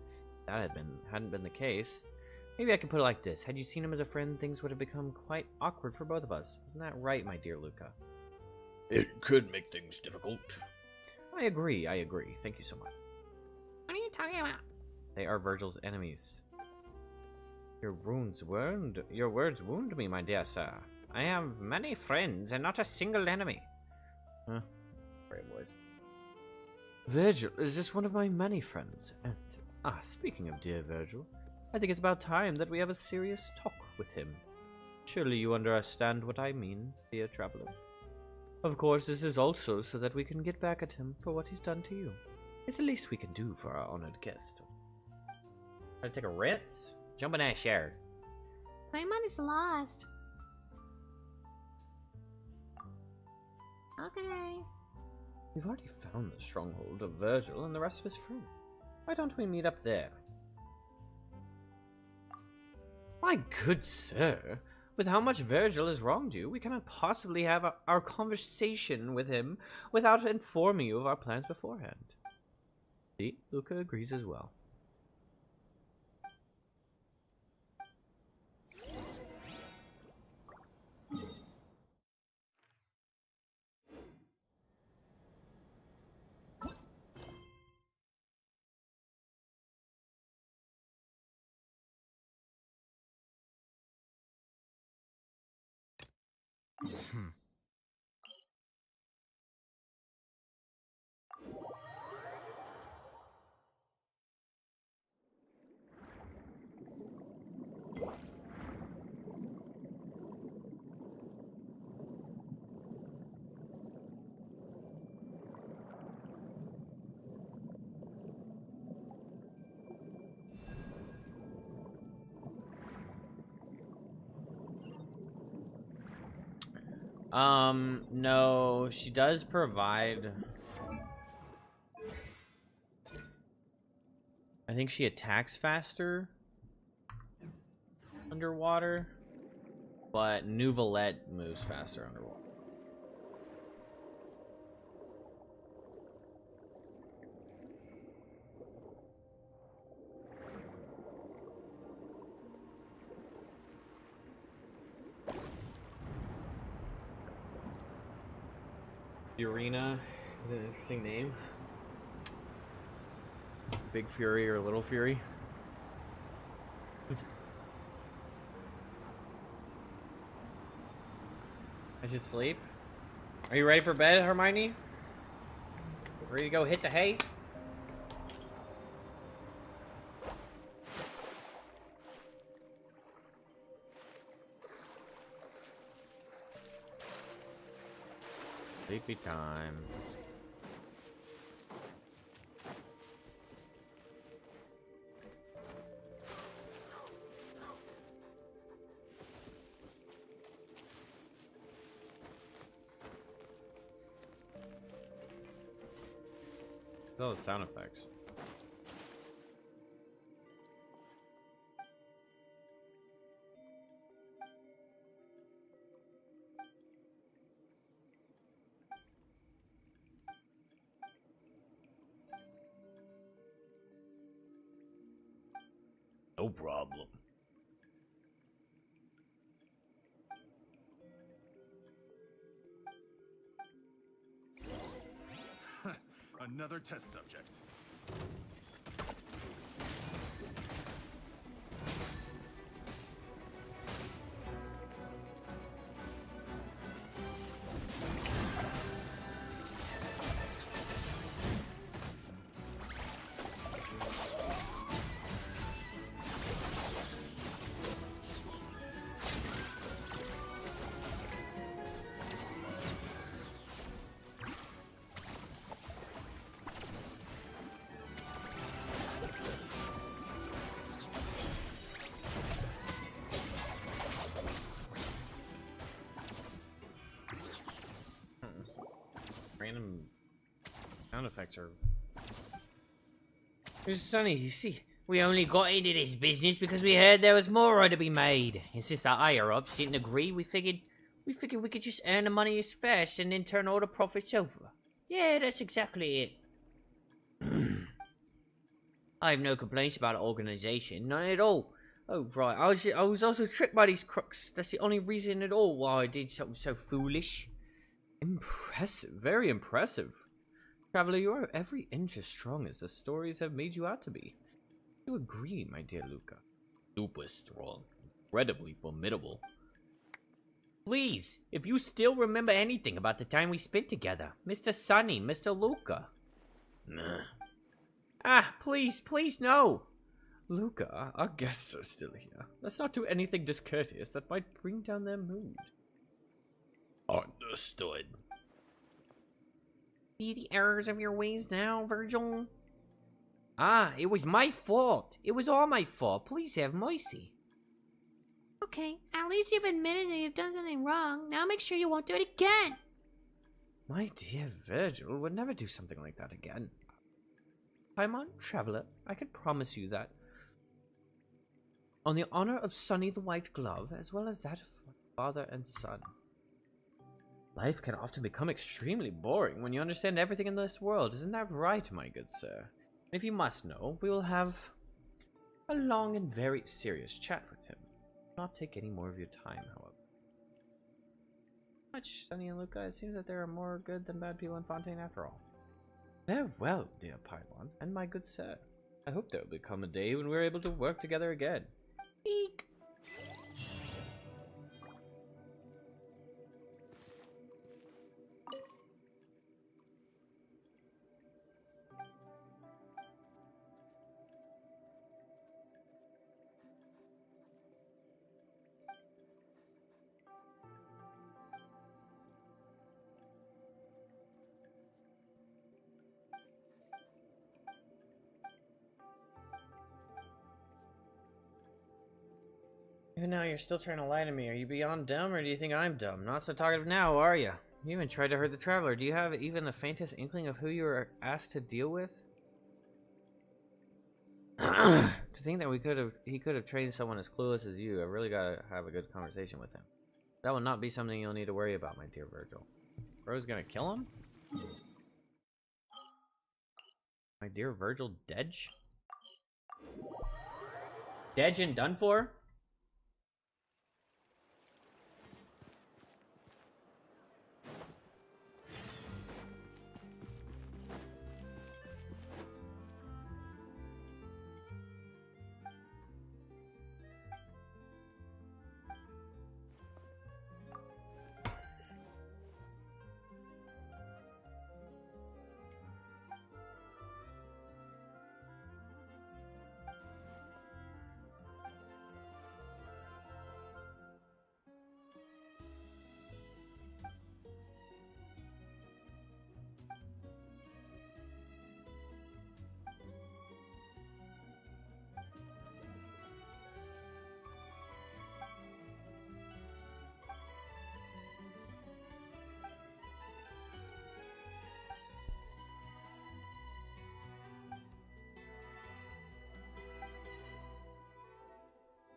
A: If that hadn't been the case, maybe I could put it like this. Had you seen him as a friend, things would have become quite awkward for both of us. Isn't that right, my dear Luca?
H: It could make things difficult.
A: I agree. Thank you so much.
C: What are you talking about?
A: They are Virgil's enemies. Your words wound me, my dear sir. I have many friends and not a single enemy. Huh? Brave boys. Virgil is just one of my many friends. And, speaking of dear Virgil, I think it's about time that we have a serious talk with him. Surely you understand what I mean, dear traveler. Of course, this is also so that we can get back at him for what he's done to you. It's the least we can do for our honored guest. Gotta take a rinse? Jump in that shower.
C: Paimon is lost. Okay.
A: We've already found the stronghold of Virgil and the rest of his friends. Why don't we meet up there? My good sir, with how much Virgil has wronged you, we cannot possibly have our conversation with him without informing you of our plans beforehand. See, Luca agrees as well. No, she does provide. I think she attacks faster underwater, but Nouvelette moves faster underwater. Furina is an interesting name. Big Fury or Little Fury. I should sleep. Are you ready for bed, Hermione? Ready to go hit the hay? Sleepy time. Oh, sound effects.
H: No problem.
I: Another test subject.
A: Random sound effects are.
E: Sonny, you see, we only got into this business because we heard there was more to be made. And since the higher ups didn't agree, we figured we could just earn the money as first and then turn all the profits over. Yeah, that's exactly it. I have no complaints about the organization, none at all. Oh right, I was also tricked by these crooks. That's the only reason at all why I did something so foolish.
A: Impressive, very impressive. Traveler, you are every inch as strong as the stories have made you out to be. You agree, my dear Luca.
H: Super strong. Incredibly formidable.
E: Please, if you still remember anything about the time we spent together, Mr. Sunny, Mr. Luca.
H: Nah.
E: Ah, please, no.
A: Luca, our guests are still here. Let's not do anything discourteous that might bring down their mood.
H: Understood.
E: See the errors of your ways now, Virgil? Ah, it was my fault. It was all my fault. Please have mercy.
C: Okay, at least you've admitted that you've done something wrong. Now make sure you won't do it again.
A: My dear Virgil would never do something like that again. Paimon, Traveler, I can promise you that. On the honor of Sunny the White Glove, as well as that of father and son. Life can often become extremely boring when you understand everything in this world. Isn't that right, my good sir? And if you must know, we will have a long and very serious chat with him. Not take any more of your time, however. Much, Sunny and Luca, it seems that there are more good than bad people in Fontaine after all. Farewell, dear Paimon, and my good sir. I hope there will become a day when we're able to work together again. Eek! Even now, you're still trying to lie to me. Are you beyond dumb, or do you think I'm dumb? Not so talkative now, are you? You even tried to hurt the Traveler. Do you have even the faintest inkling of who you were asked to deal with? To think that he could have trained someone as clueless as you, I really gotta have a good conversation with him. That will not be something you'll need to worry about, my dear Virgil. Bro's gonna kill him? My dear Virgil, Dedge? Dedge and done for?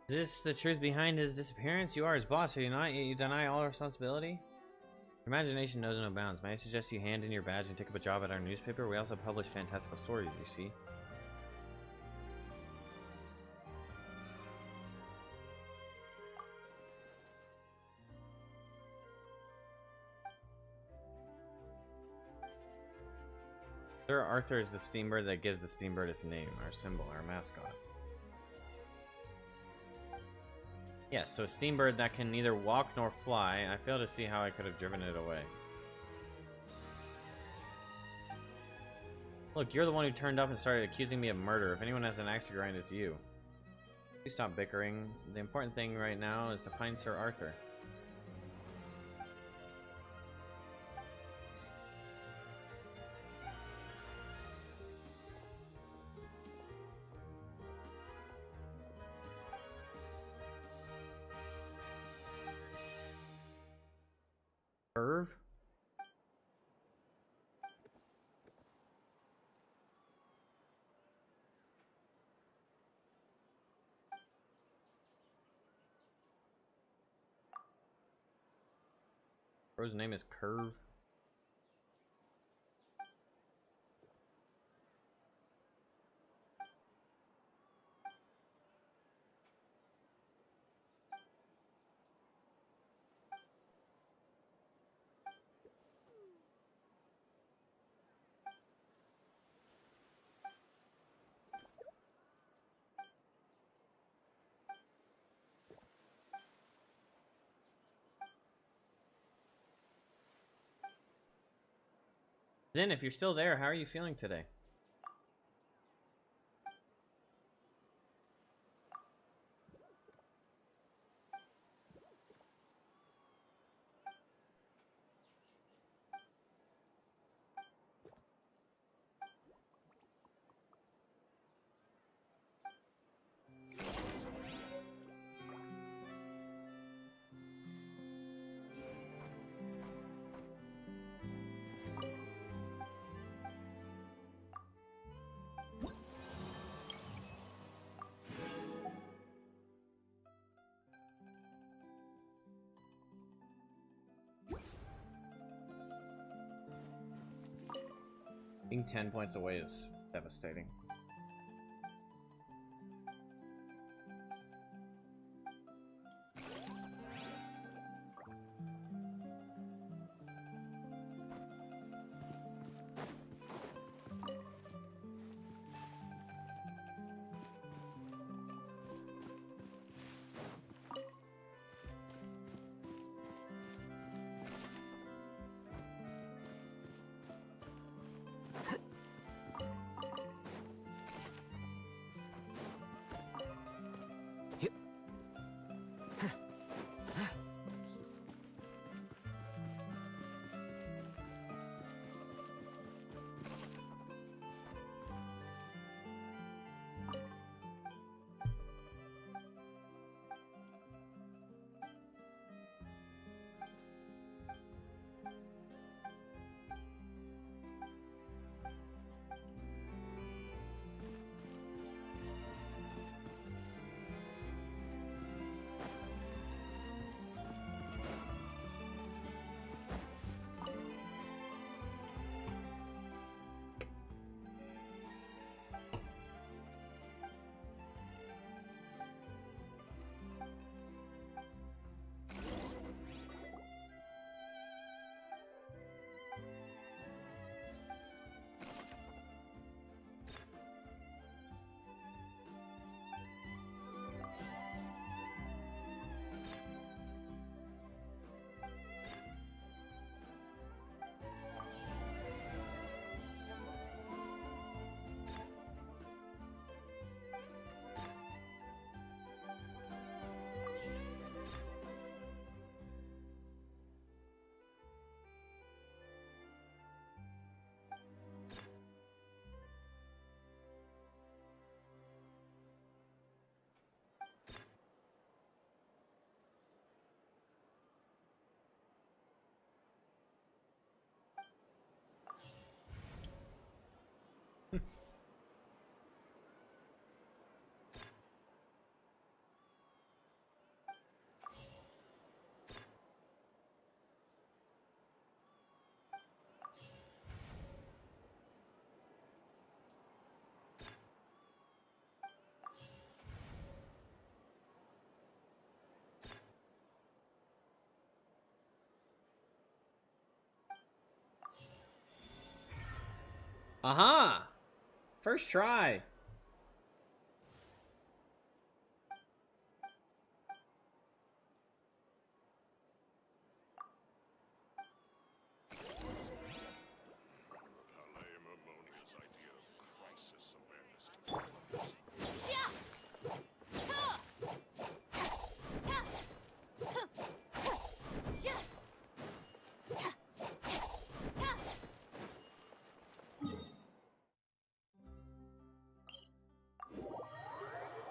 A: Is this the truth behind his disappearance? You are his boss, are you not? Yet you deny all responsibility? Your imagination knows no bounds. May I suggest you hand in your badge and take up a job at our newspaper? We also publish fantastical stories, you see. Sir Arthur is the steambird that gives the steambird its name, our symbol, our mascot. Yes, so steambird that can neither walk nor fly. I fail to see how I could have driven it away. Look, you're the one who turned up and started accusing me of murder. If anyone has an axe to grind, it's you. Please stop bickering. The important thing right now is to find Sir Arthur. Curve? Bro's name is Curve. Zin, if you're still there, how are you feeling today? Being 10 points away is devastating. Aha! First try.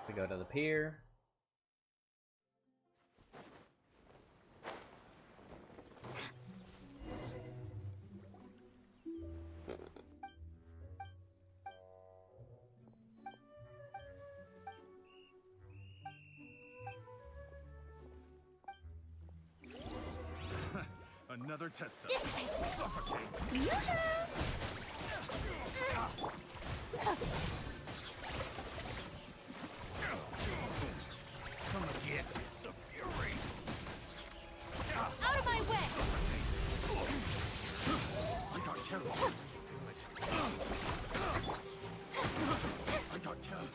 A: We go to the pier.
I: Another test subject. Suffocate.
B: Come get this fury.
C: Out of my way!
I: I got killed. I got killed.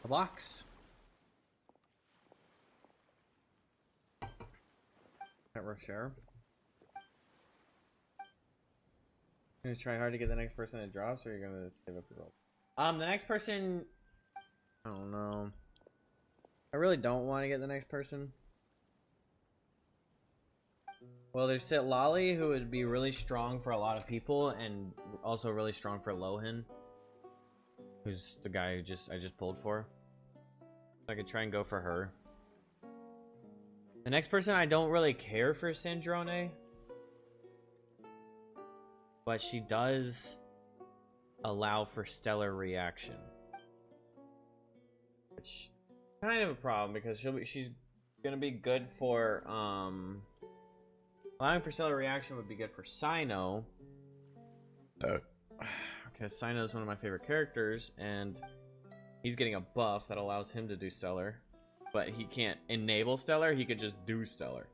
A: The box. Network share. Gonna try hard to get the next person that drops, or you're gonna save up your roll? The next person, I don't know. I really don't want to get the next person. Well, there's Sit Lolly, who would be really strong for a lot of people, and also really strong for Lohen, who's the guy who I just pulled for. I could try and go for her. The next person, I don't really care for Sandrone, but she does allow for stellar reaction, which kind of a problem because she's gonna be good for allowing for stellar reaction would be good for Sino. Because Sino is one of my favorite characters, and he's getting a buff that allows him to do stellar, but he can't enable stellar, he could just do stellar.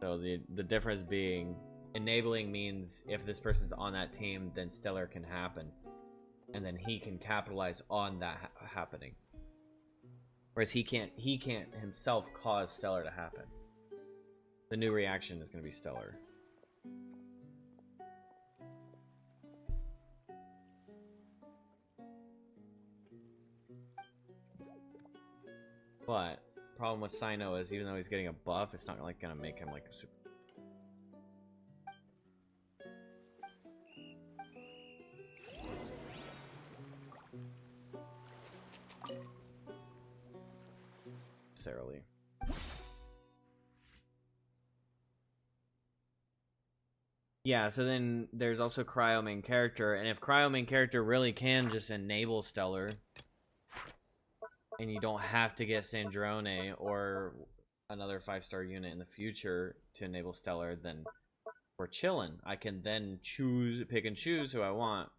A: So the difference being, enabling means if this person's on that team, then stellar can happen, and then he can capitalize on that happening. Whereas he can't himself cause stellar to happen. The new reaction is going to be stellar. But problem with Sino is, even though he's getting a buff, it's not like gonna make him like a super. Necessarily. Yeah, so then there's also Cryo main character, and if Cryo main character really can just enable stellar, and you don't have to get Sandrone or another 5-star unit in the future to enable stellar, then we're chilling. I can then pick and choose who I want.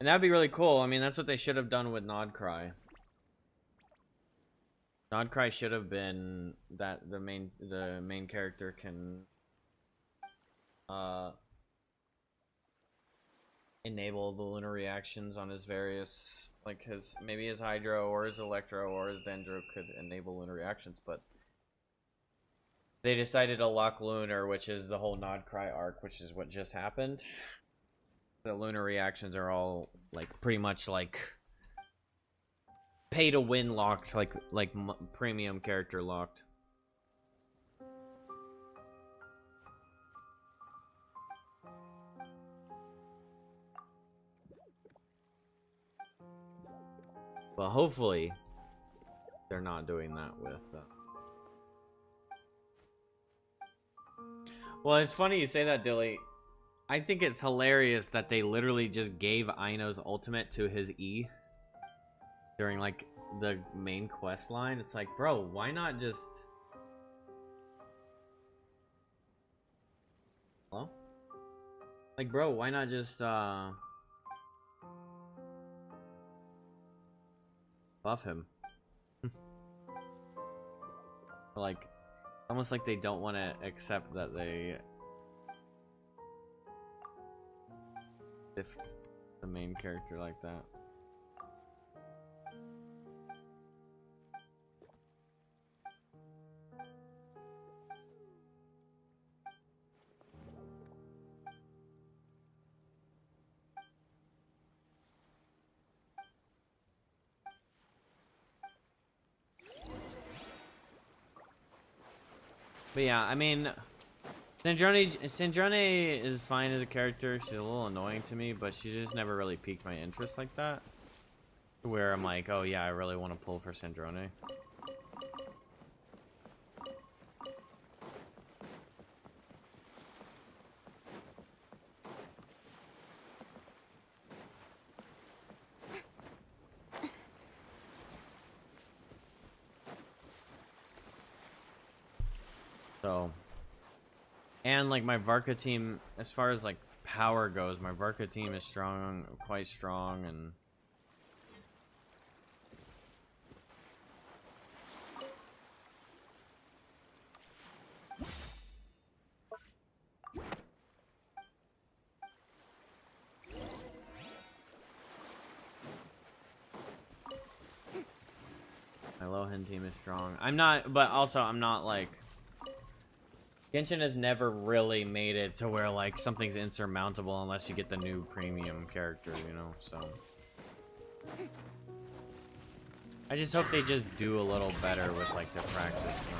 A: And that'd be really cool. I mean, that's what they should have done with Nodcry. Nodcry should have been that the main character can enable the lunar reactions on his various, like maybe his Hydro or his Electro or his Dendro could enable lunar reactions, but they decided to lock lunar, which is the whole Nodcry arc, which is what just happened. The lunar reactions are all like pretty much like pay to win locked, like premium character locked. But hopefully they're not doing that with Well, it's funny you say that, Dilly. I think it's hilarious that they literally just gave Aino's ultimate to his E during like the main quest line. It's like, bro, why not just... Hello? Like, bro, why not just buff him? Like, almost like they don't want to accept that they stiffed the main character like that. But yeah, I mean, Sandrone is fine as a character. She's a little annoying to me, but she just never really piqued my interest like that. Where I'm like, oh yeah, I really want to pull for Sandrone. So, and like my Varka team, as far as like power goes, my Varka team is strong, quite strong, and my Lohen team is strong. I'm not, but also I'm not like... Genshin has never really made it to where like something's insurmountable unless you get the new premium character, you know, so... I just hope they just do a little better with like their practice.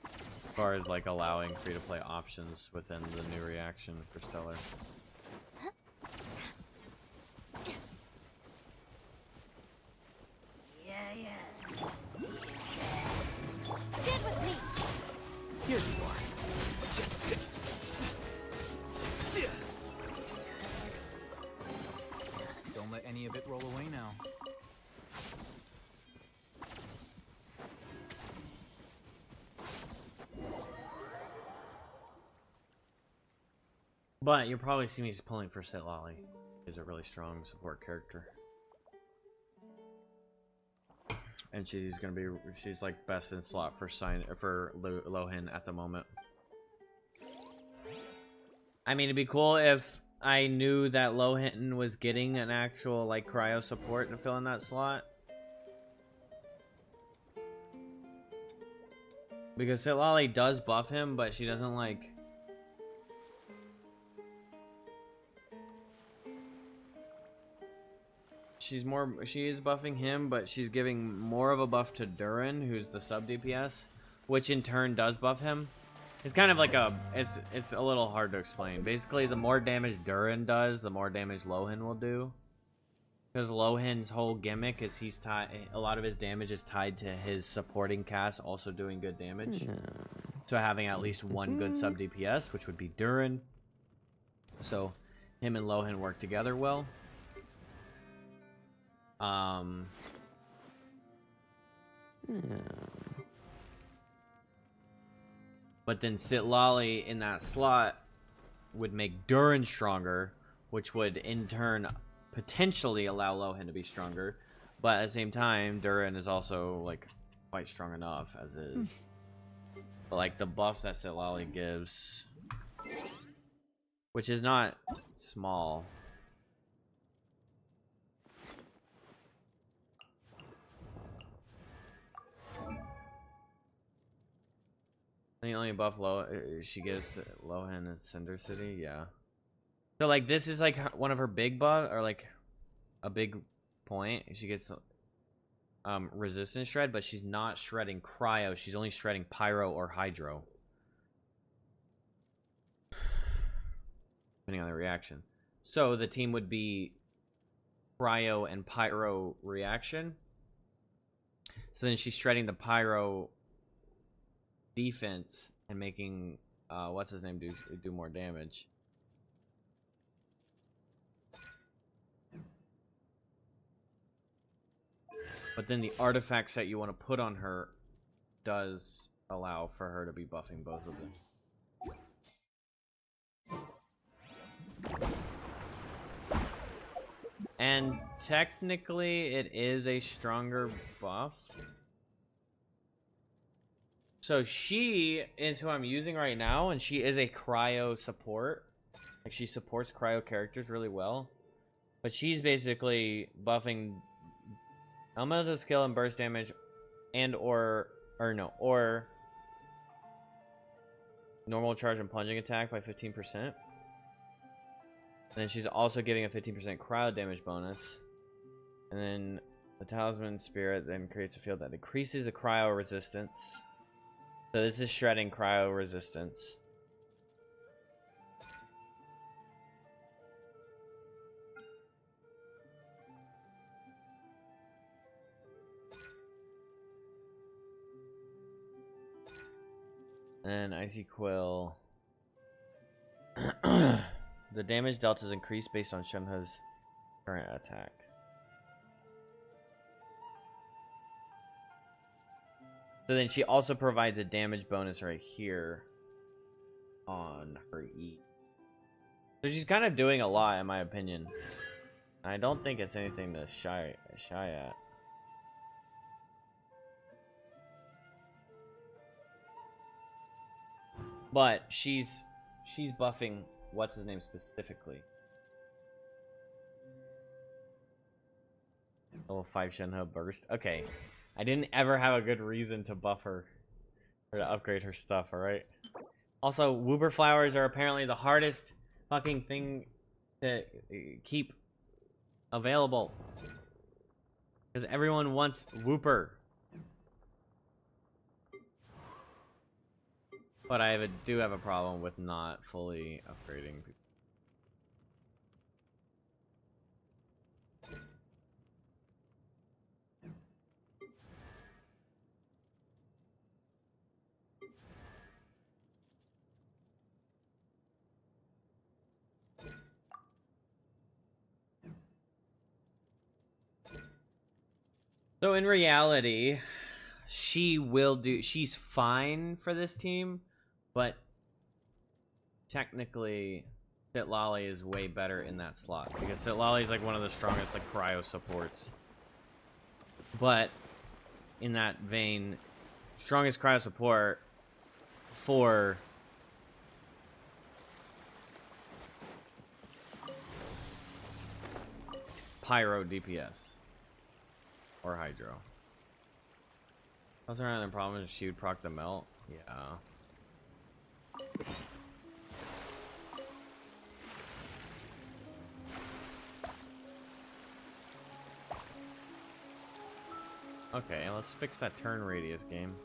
A: As far as like allowing free-to-play options within the new reaction for Stellar.
C: Stand with me.
D: Here you are.
F: Don't let any of it roll away now.
A: But you'll probably see me pulling for Sitlali. She's a really strong support character. And she's like best in slot for Lohen at the moment. I mean, it'd be cool if I knew that Lohen was getting an actual like cryo support to fill in that slot. Because Sitlali does buff him, but she doesn't like... She is buffing him, but she's giving more of a buff to Durin, who's the sub DPS, which in turn does buff him. It's kind of like it's a little hard to explain. Basically, the more damage Durin does, the more damage Lohen will do. Because Lohen's whole gimmick is a lot of his damage is tied to his supporting cast also doing good damage. So having at least one good sub DPS, which would be Durin. So him and Lohen work together well. But then Sitlali in that slot would make Durin stronger, which would in turn potentially allow Lohen to be stronger. But at the same time, Durin is also like quite strong enough as is. But like the buff that Sitlali gives, which is not small. The only buff she gives Lohen is Cinder City, yeah. So like this is like one of her big buff, or like a big point. She gets resistance shred, but she's not shredding cryo. She's only shredding pyro or hydro, depending on the reaction. So the team would be cryo and pyro reaction. So then she's shredding the pyro defense and making what's his name do more damage. But then the artifacts that you want to put on her does allow for her to be buffing both of them. And technically it is a stronger buff. So she is who I'm using right now, and she is a cryo support. Like, she supports cryo characters really well. But she's basically buffing elemental skill and burst damage, and or normal charge and plunging attack by 15%. And then she's also giving a 15% cryo damage bonus. And then the Talisman Spirit then creates a field that increases the cryo resistance. So this is shredding cryo resistance. And Icy Quill. The damage delta is increased based on Shenhe's current attack. So then she also provides a damage bonus right here on her E. So she's kind of doing a lot, in my opinion. I don't think it's anything to shy at. But she's buffing what's his name specifically. Level 5 Shenhe burst. Okay. I didn't ever have a good reason to buff her or to upgrade her stuff, alright? Also, Wooper flowers are apparently the hardest fucking thing to keep available. Because everyone wants Wooper. But I do have a problem with not fully upgrading people. So in reality, she's fine for this team, but technically Sitlali is way better in that slot because Sitlali is like one of the strongest like cryo supports. But in that vein, strongest cryo support for pyro DPS or hydro. Was there another problem if she would proc the melt? Yeah. Okay, let's fix that turn radius game.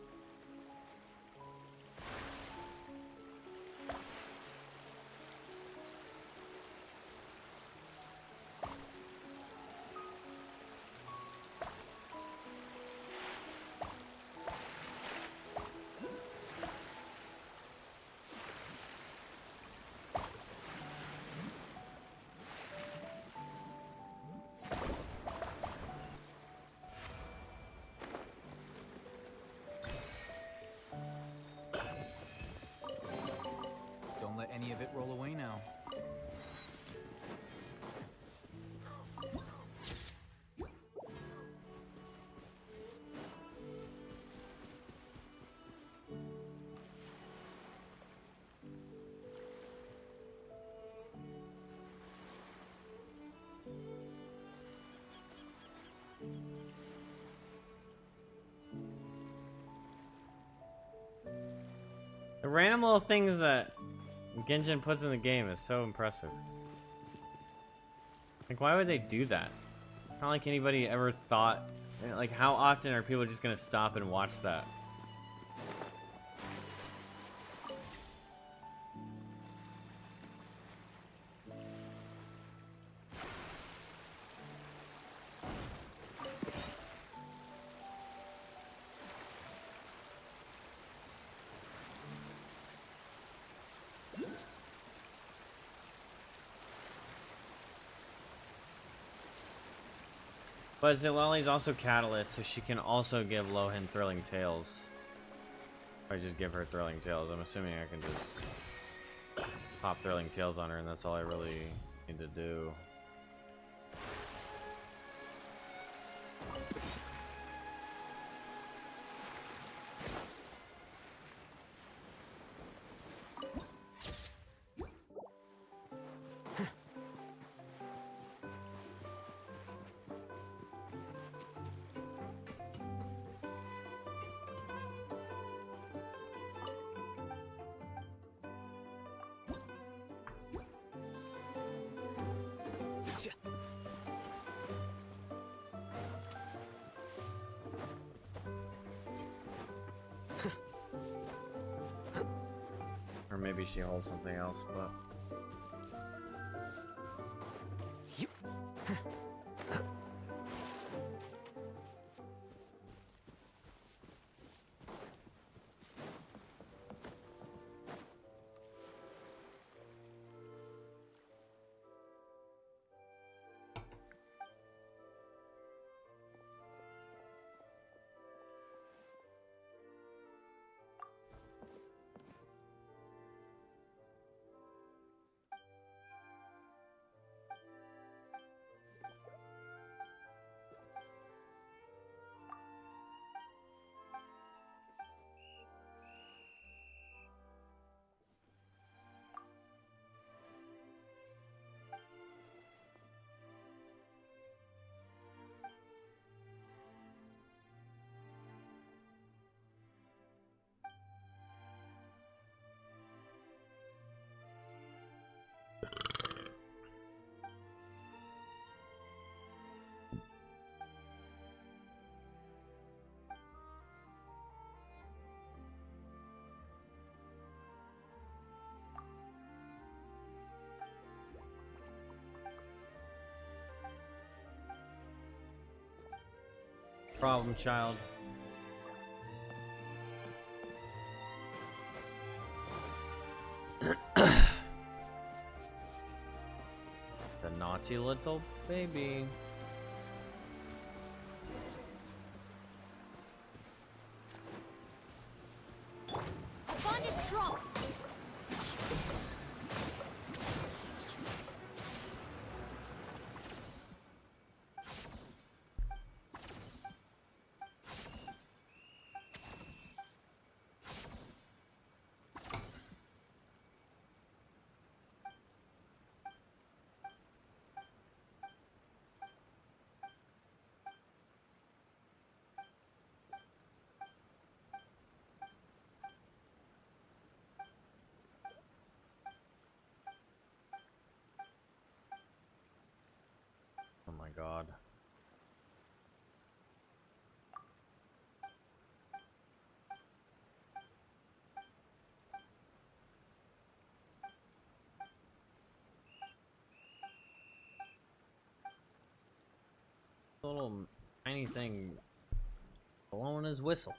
F: Don't let any of it roll away now.
A: The random little things that Genshin puts in the game is so impressive. Like, why would they do that? It's not like anybody ever thought... Like, how often are people just gonna stop and watch that? But Zilali's also Catalyst, so she can also give Lohen Thrilling Tales. If I just give her Thrilling Tales, I'm assuming I can just pop Thrilling Tales on her, and that's all I really need to do. Or maybe she holds something else, but... Problem child. The naughty little baby.
C: Our bond is strong.
A: Oh my god. Little tiny thing blowing his whistle.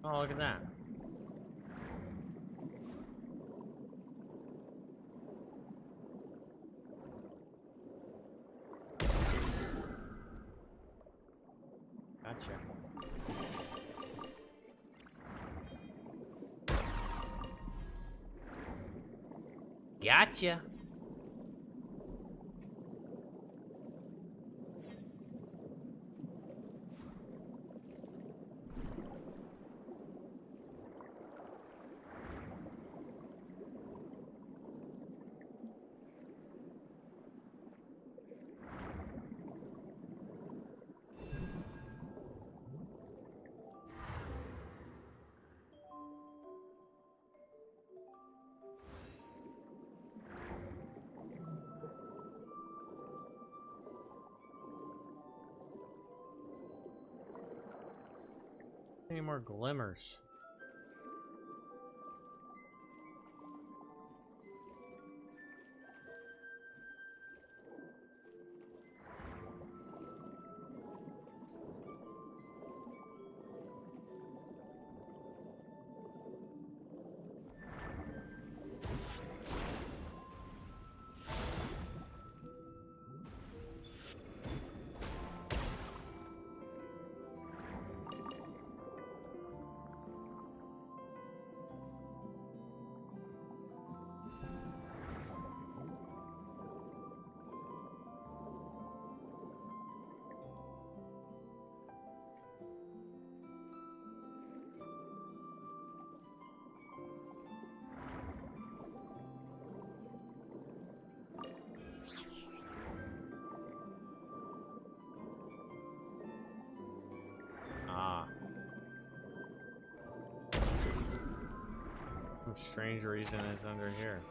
A: Oh, look at that. Gotcha.
E: Gotcha.
A: Any more glimmers? Ah. Some strange reason it's under here.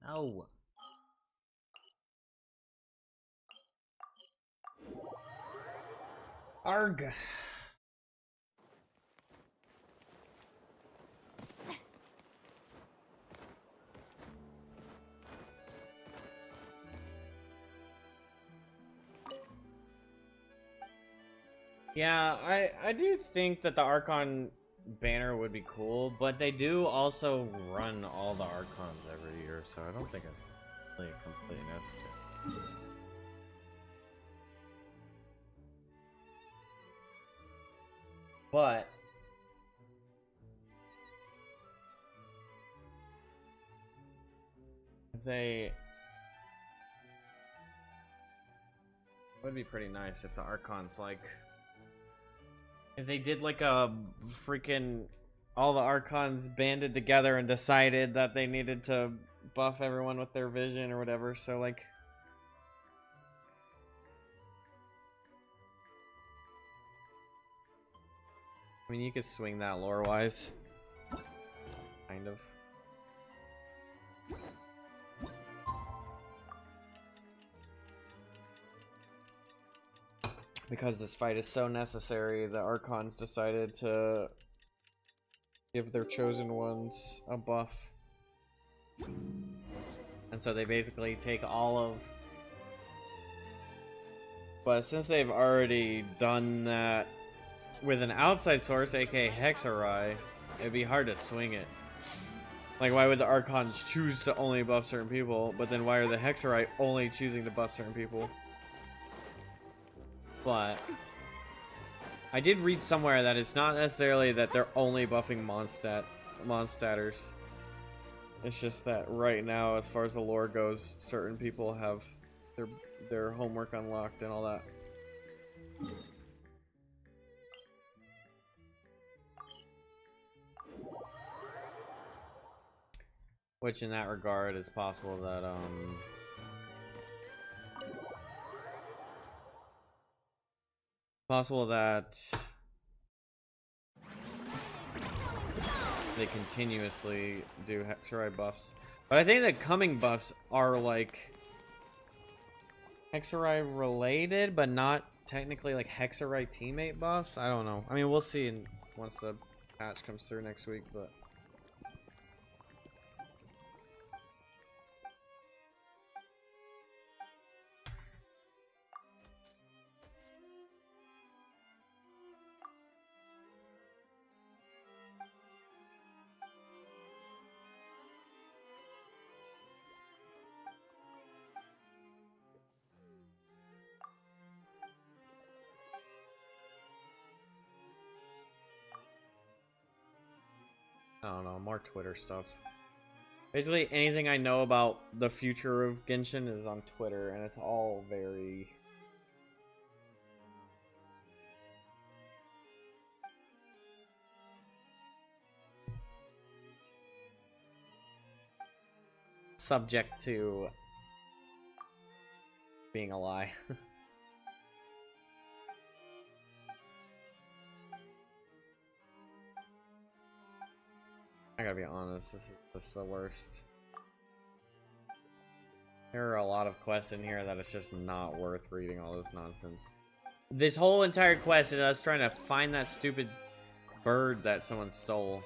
E: No.
A: Arg. Yeah, I do think that the Archon banner would be cool, but they do also run all the Archons every year, so I don't think it's really completely necessary. But if they, it would be pretty nice if the Archons, like, if they did like a freaking all the Archons banded together and decided that they needed to buff everyone with their vision or whatever, so like... I mean, you could swing that lore-wise. Kind of. Because this fight is so necessary, the Archons decided to give their chosen ones a buff. And so they basically take all of... But since they've already done that with an outside source, aka Hexarai, it'd be hard to swing it. Like, why would the Archons choose to only buff certain people, but then why are the Hexarai only choosing to buff certain people? But I did read somewhere that it's not necessarily that they're only buffing Mondstatters. It's just that right now, as far as the lore goes, certain people have their homework unlocked and all that. Which, in that regard, is possible that they continuously do Hexarai buffs. But I think the coming buffs are like Hexarai related, but not technically like Hexarai teammate buffs. I don't know. I mean, we'll see once the patch comes through next week, but I don't know, more Twitter stuff. Basically, anything I know about the future of Genshin is on Twitter, and it's all very... subject to being a lie. I gotta be honest, this is the worst. There are a lot of quests in here that it's just not worth reading all this nonsense. This whole entire quest is us trying to find that stupid bird that someone stole.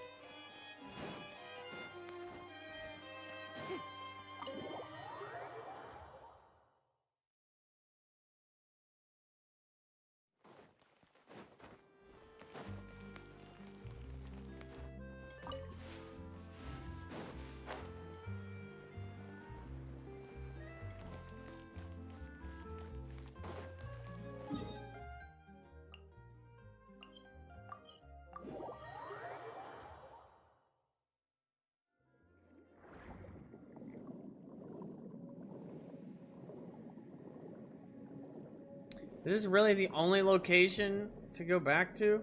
A: Is this really the only location to go back to?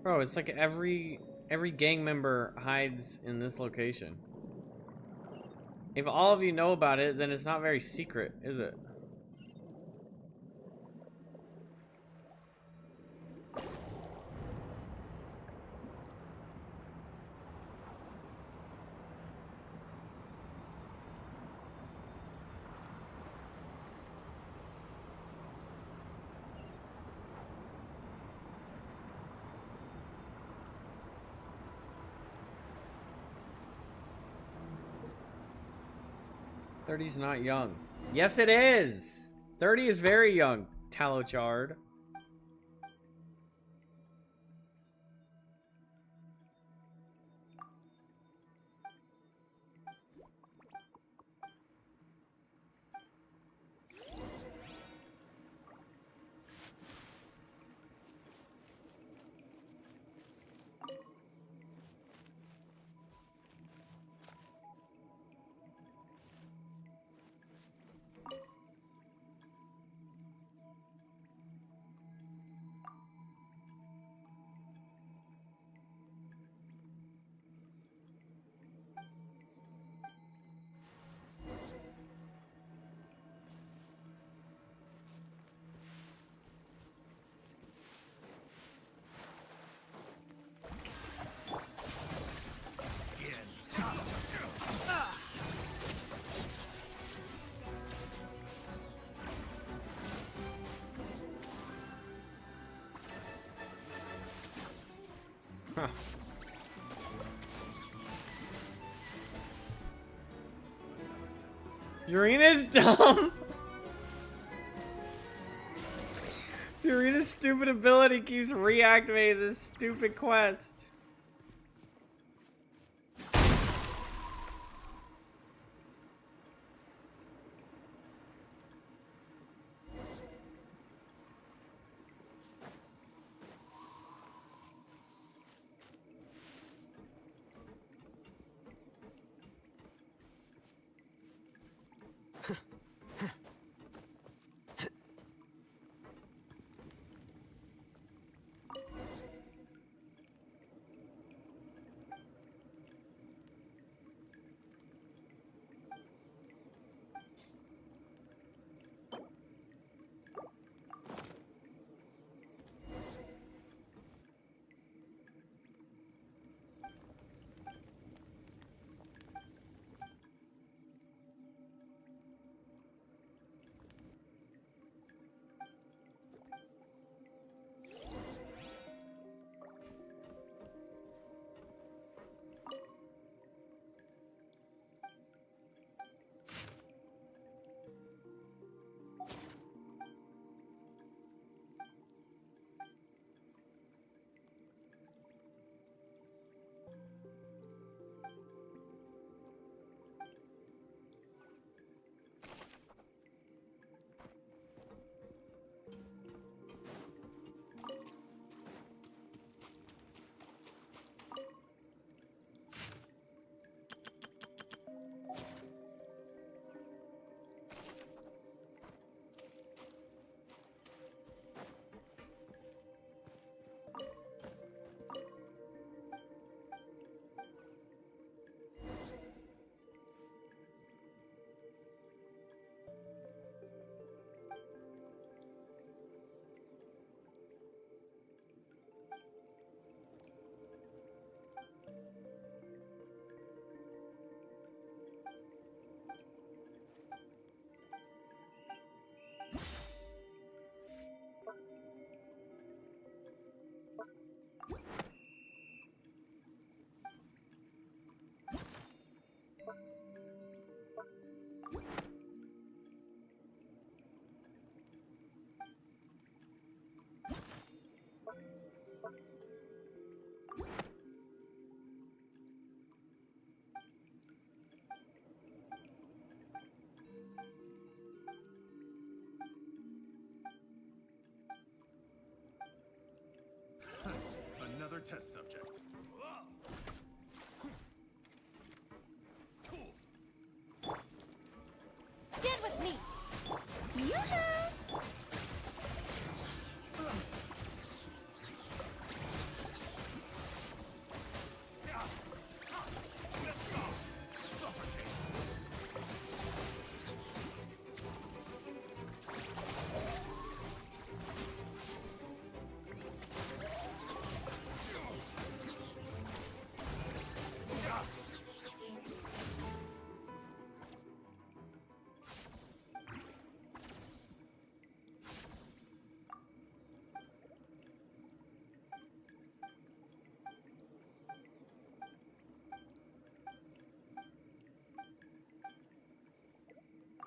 A: Bro, it's like every gang member hides in this location. If all of you know about it, then it's not very secret, is it? "30's not young." Yes, it is! 30 is very young, Talochard. Huh. Urina's dumb. Urina's stupid ability keeps reactivating this stupid quest.
I: Another test subject.
C: Stand with me. Yoo-hoo!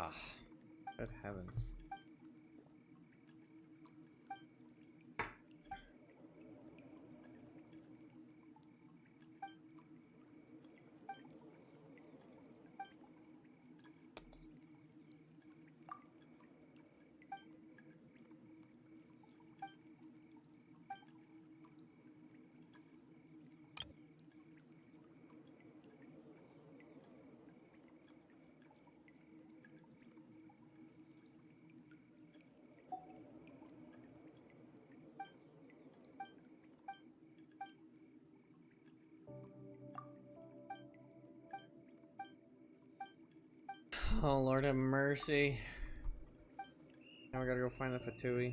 A: Ah, good heavens. Oh, Lord have mercy. Now we gotta go find the Fatui.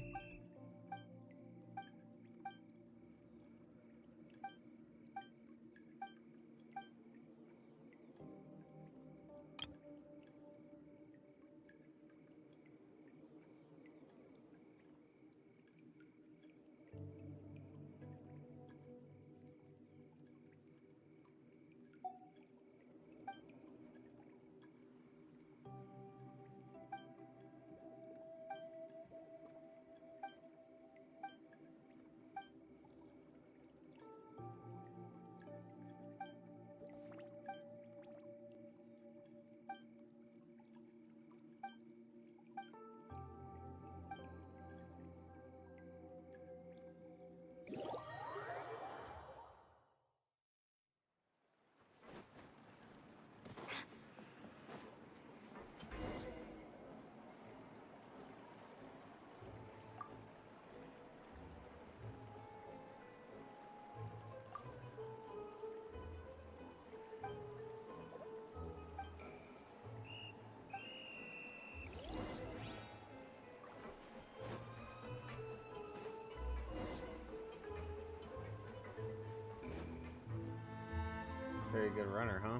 A: very good runner, huh?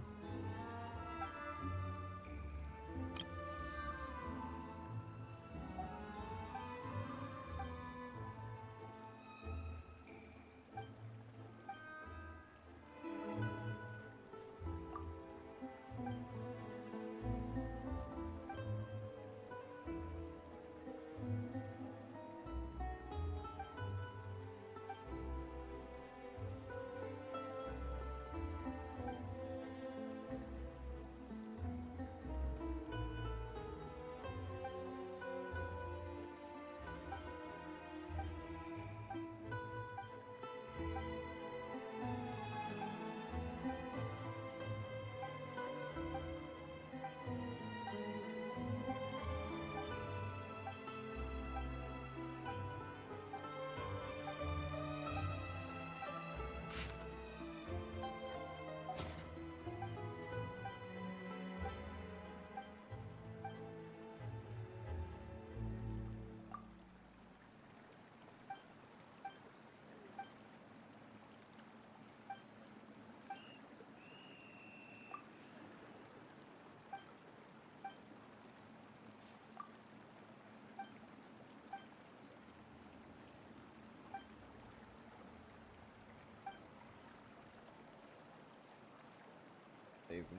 A: Save me.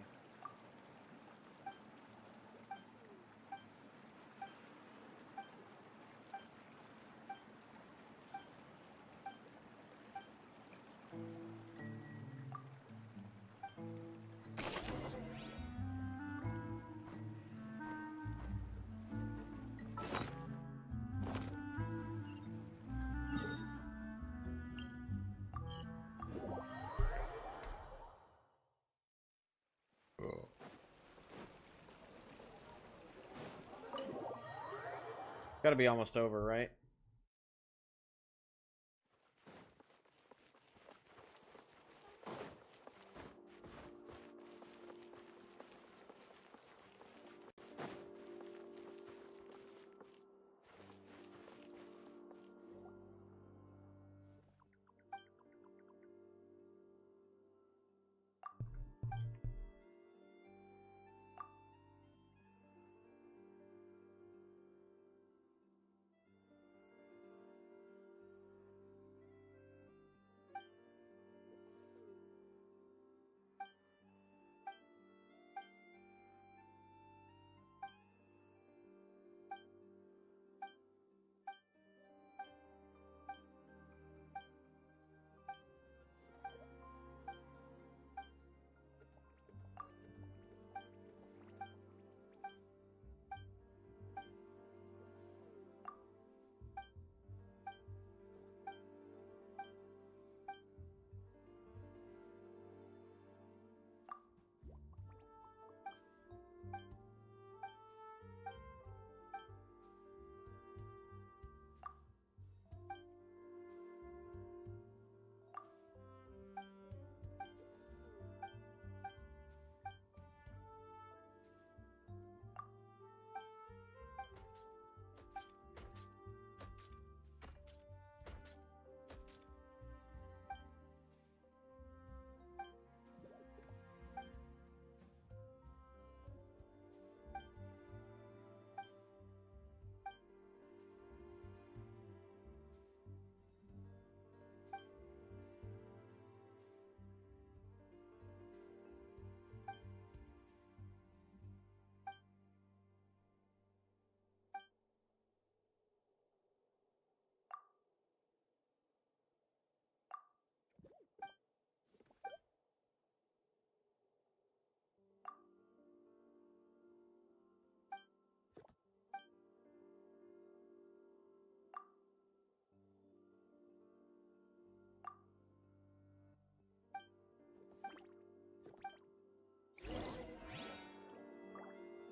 A: Gotta be almost over, right?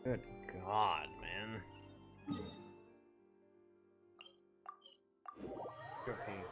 A: Good God, man. Joking.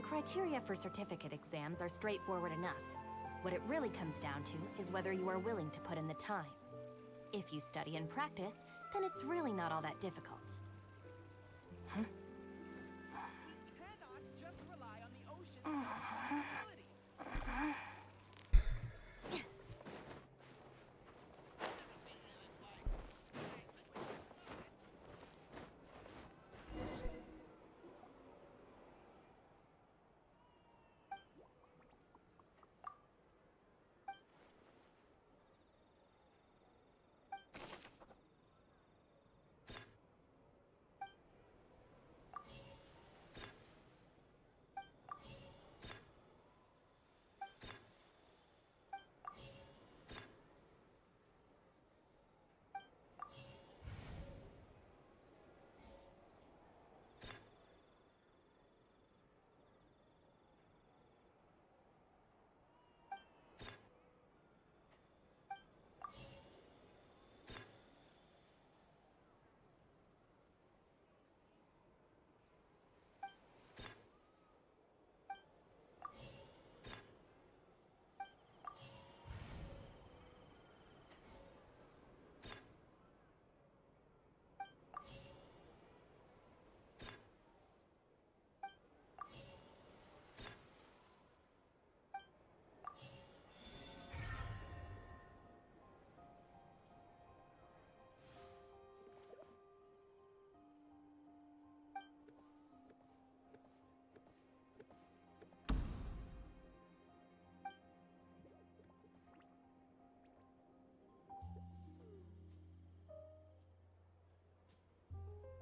J: criteria for certificate exams are straightforward enough. What it really comes down to is whether you are willing to put in the time. If you study and practice, then it's really not all that difficult.
K: We cannot just rely on the ocean's ability.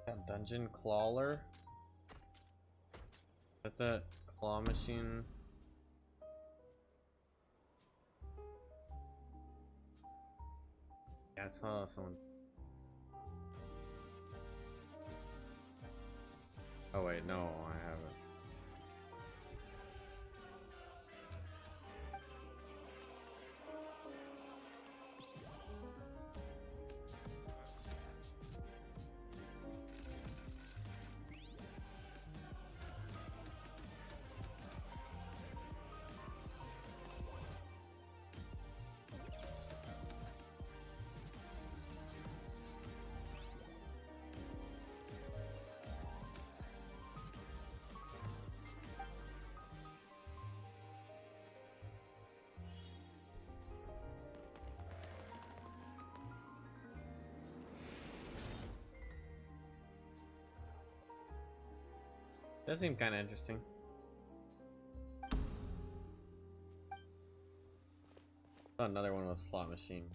A: That dungeon clawler? Is that claw machine? Yeah, I saw someone. Oh wait, no, I haven't. That seemed kind of interesting. Saw another one with a slot machine.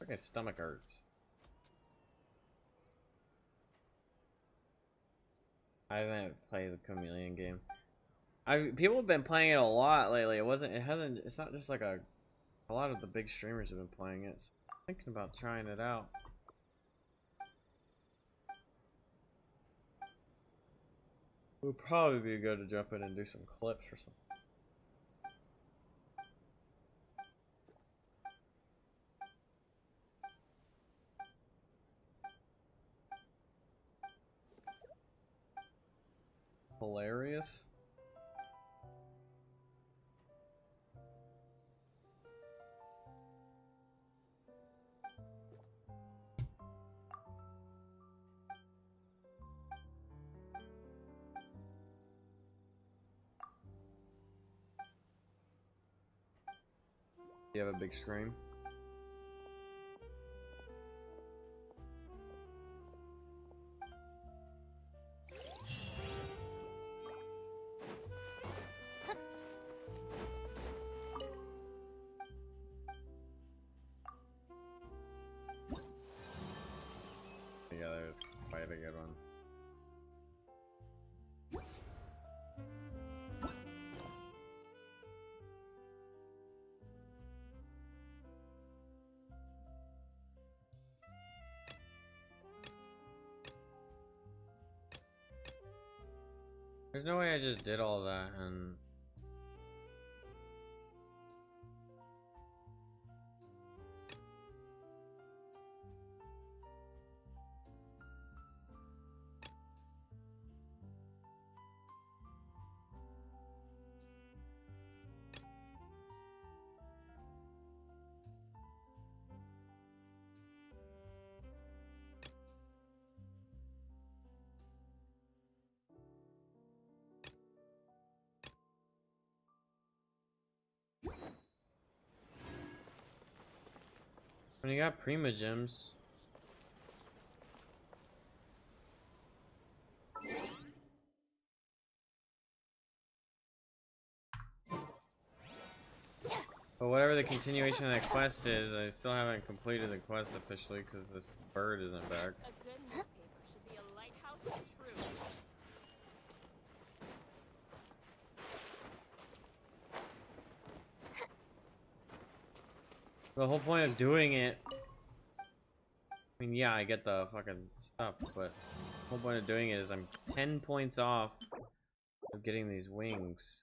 A: My stomach hurts. I haven't played the Chameleon game. People have been playing it a lot lately. It's not just like a lot of the big streamers have been playing it. So I'm thinking about trying it out. It would probably be good to jump in and do some clips or something. Hilarious. You have a big scream. Yeah, there's quite a good one. There's no way I just did all that and when you got Primogems. But whatever the continuation of that quest is, I still haven't completed the quest officially because this bird isn't back.
K: A good newspaper should be a lighthouse of truth.
A: The whole point of doing it, I mean, yeah, I get the fucking stuff, but the whole point of doing it is I'm 10 points off of getting these wings.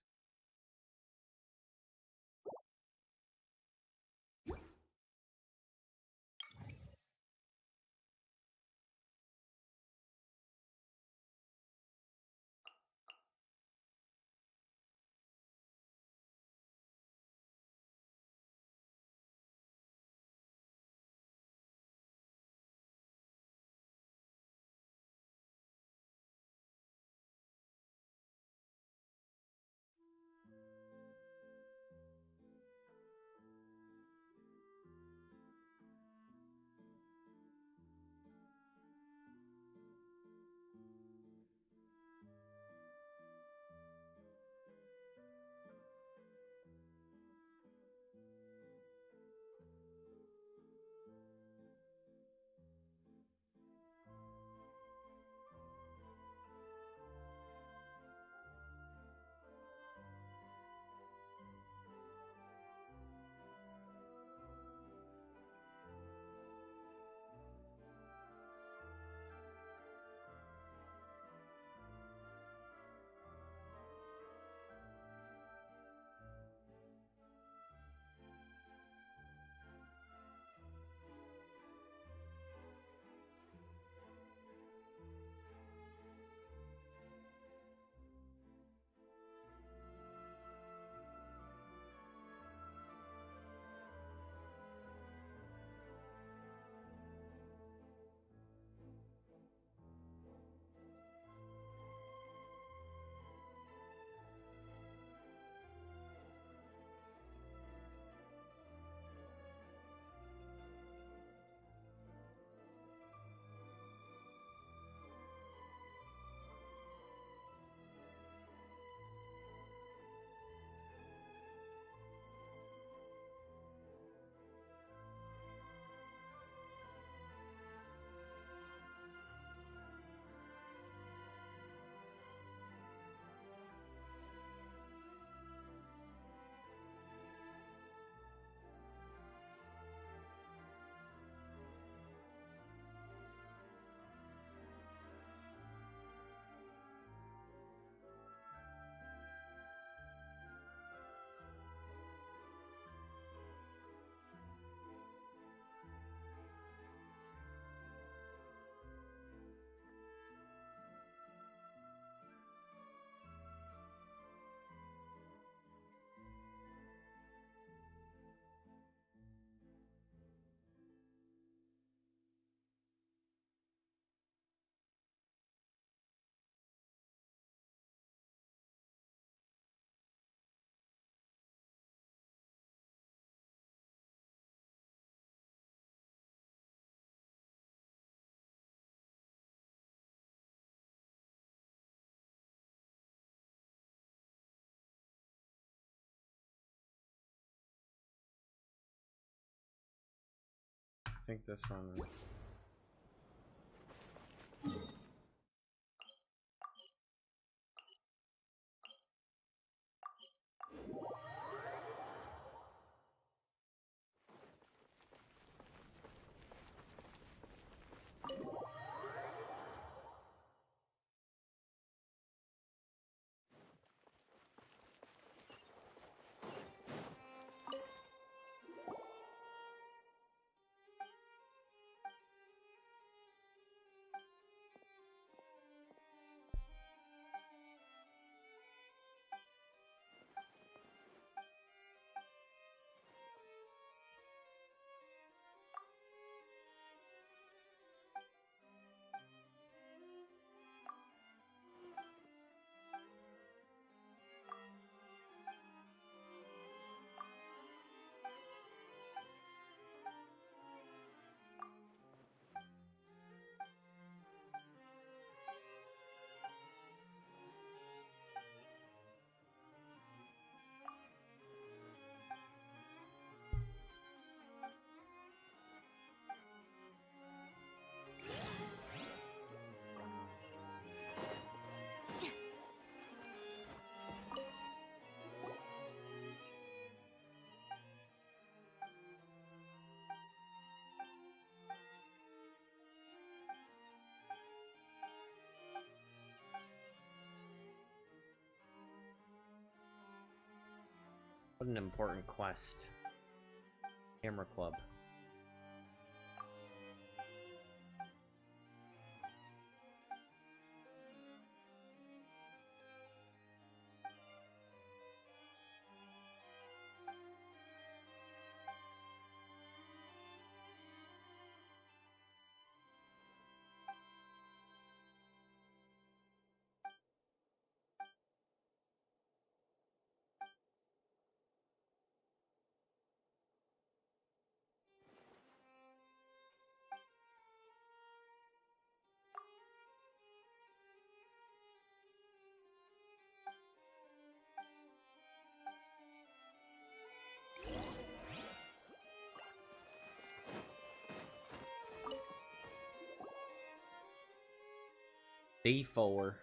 A: think this one. What an important quest. Camera Club. D4.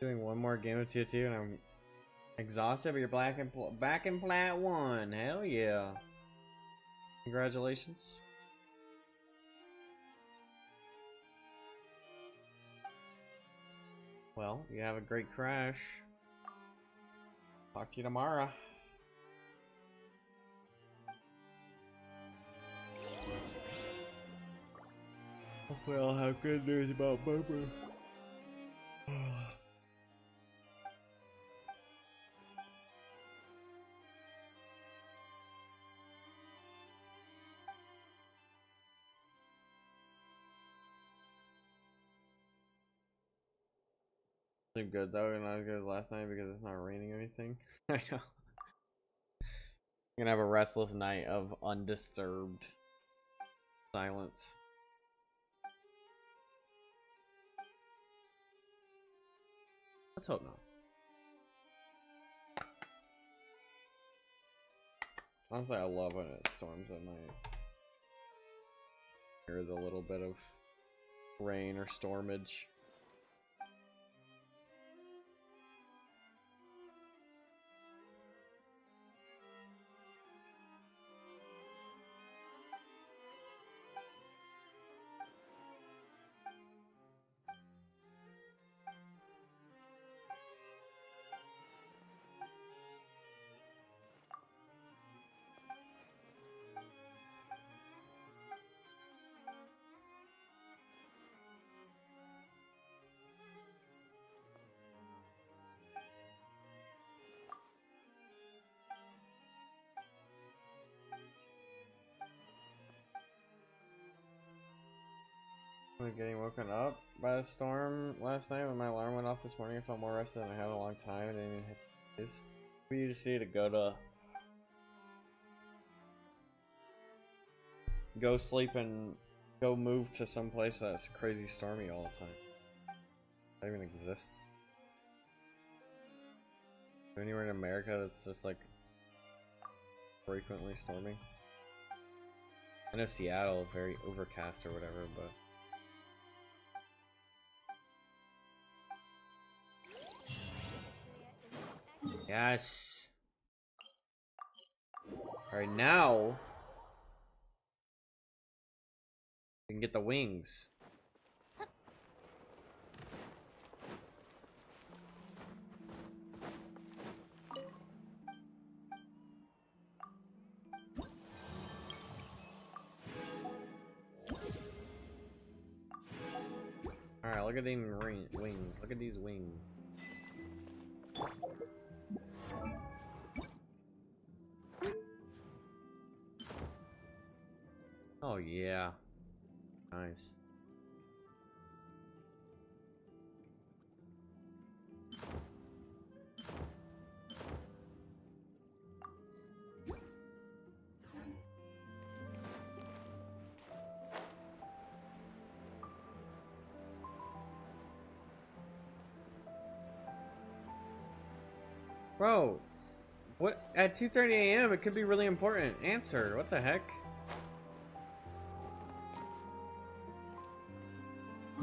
A: Doing one more game of tier 2 and I'm exhausted, but you're back in plat 1. Hell yeah. Congratulations. Well, you have a great crash. Talk to you tomorrow. Hopefully I'll have good news about Barbara. Good though, not as good as last night because it's not raining or anything. I know. I'm gonna have a restless night of undisturbed silence. Let's hope not. Honestly, I love when it storms at night. Hear the little bit of rain or stormage. I was getting woken up by the storm last night when my alarm went off this morning. I felt more rested than I had in a long time. I didn't even hit this. For you to see to go sleep and go move to some place that's crazy stormy all the time. Does that even exist? Anywhere in America that's just like frequently storming? I know Seattle is very overcast or whatever, but yes. Alright, now we can get the wings. Alright, look at these wings. Look at these wings. Oh yeah. Nice. Bro, what at 2:30 a.m. it could be really important. Answer. What the heck?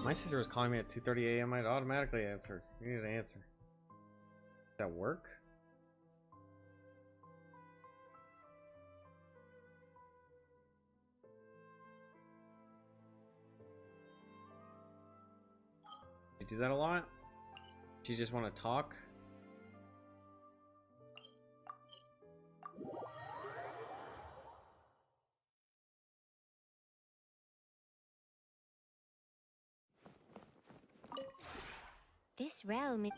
A: My sister was calling me at 2:30 a.m. I'd automatically answer. You need to answer. Does that work? You do that a lot? Do you just want to talk?
C: This realm is...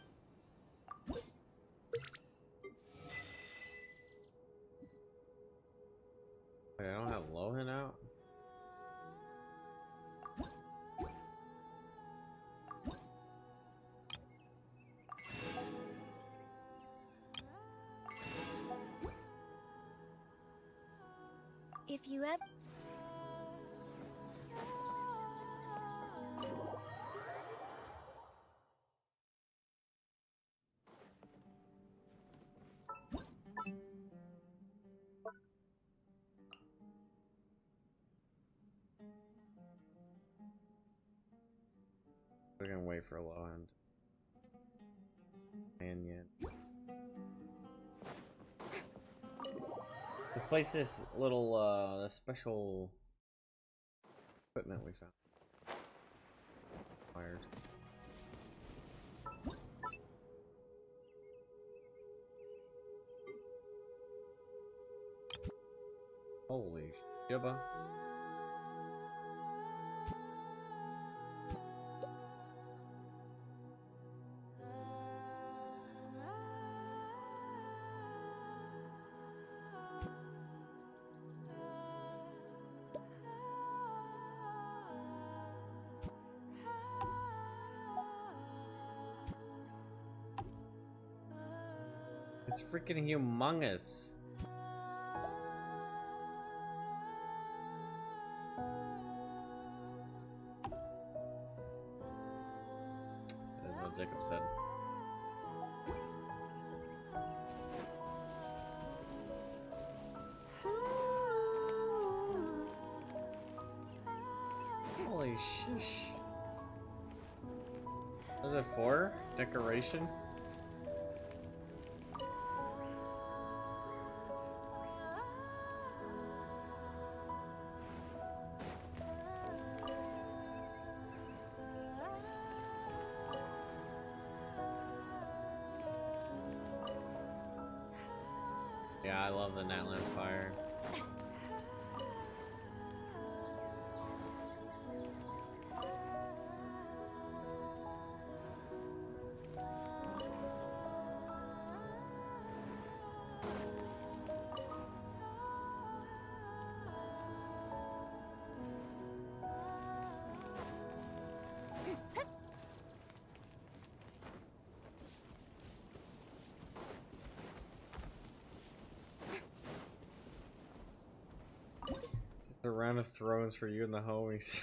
A: Wait, I don't have Lohen out?
C: If you ever...
A: We're gonna wait for a low end. And yet. Let's place this little special equipment we found. Wired. Holy shibba. It's freaking humongous. That's what Jacob said. Holy shish. What is it for? Decoration? Yeah, I love the Natland fire. round of thrones for you and the homies.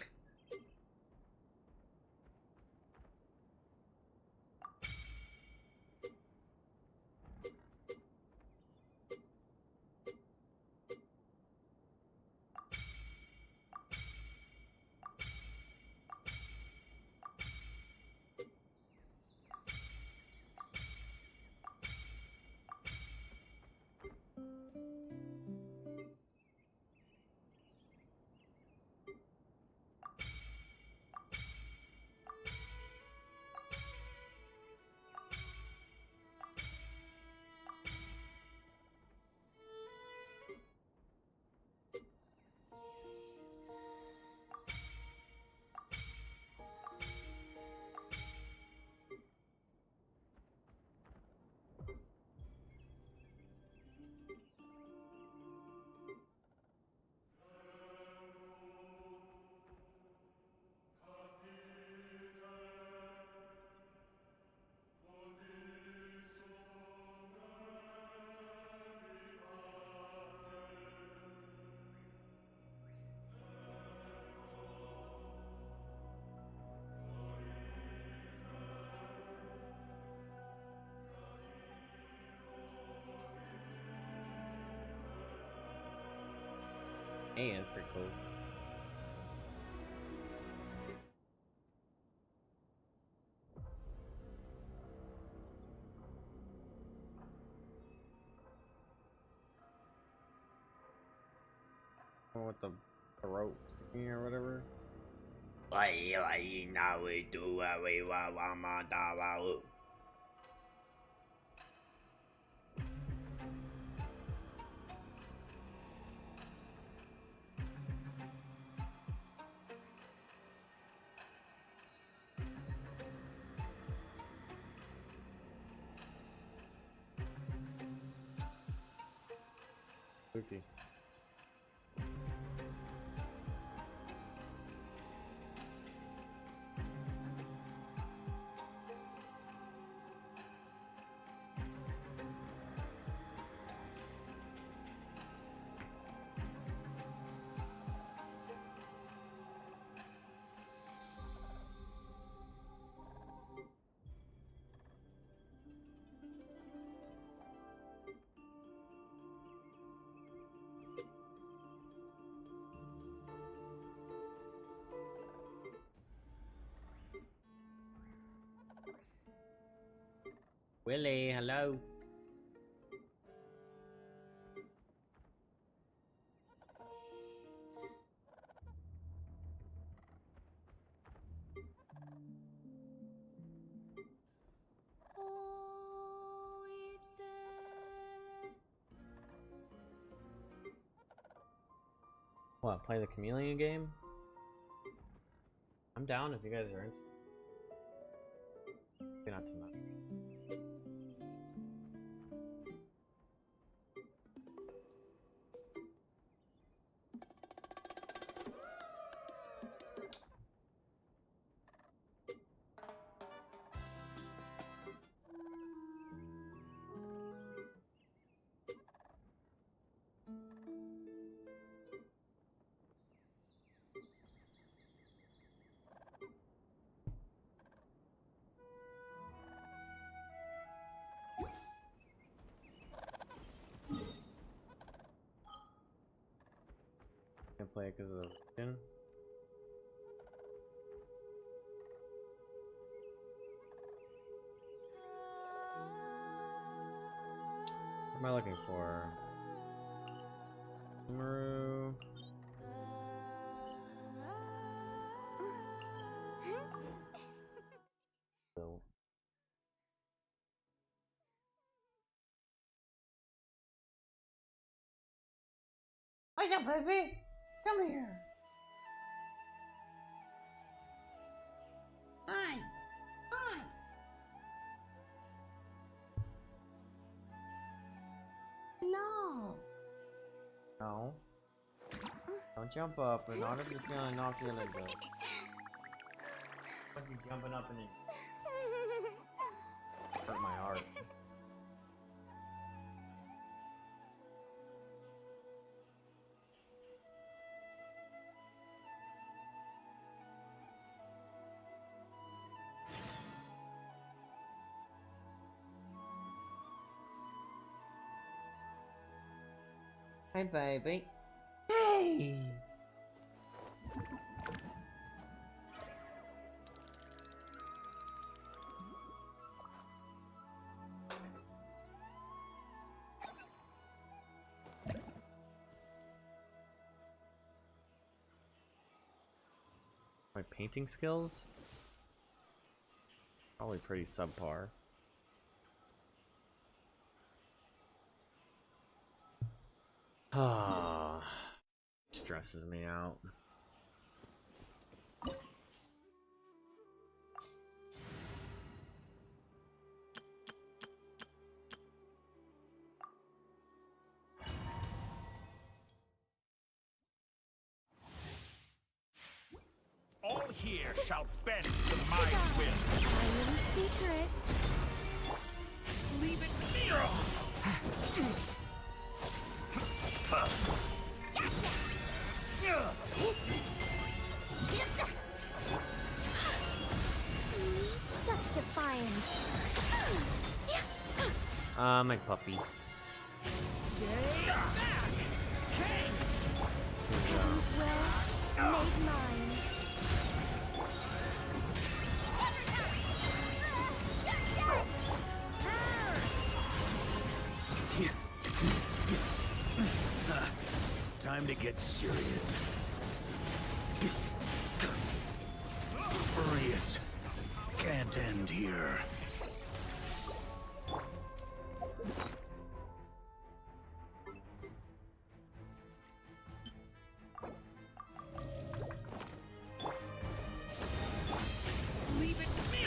A: Hey, that's pretty cool. One with the rope singing or whatever. Spooky. Willie, hello. What, play the chameleon game? I'm down if you guys are interested. Maybe not tonight. Can't play it because of the skin. What am I looking for? Maru. So.
E: What's up, baby? Come here. Hi. Hi. No.
A: No. Don't jump up, or not if you're feeling knock your leg up. What you jumping up and it hurt my heart.
E: Hi, baby. Hey!
A: My painting skills? Probably pretty subpar. Ah, stresses me out.
B: All here shall bend to my will.
C: Tiny secret.
B: Leave it to me.
C: Such defiance.
A: My puppy.
C: Will made mine.
B: Time to get serious. Furious. Can't end here. Leave it to me.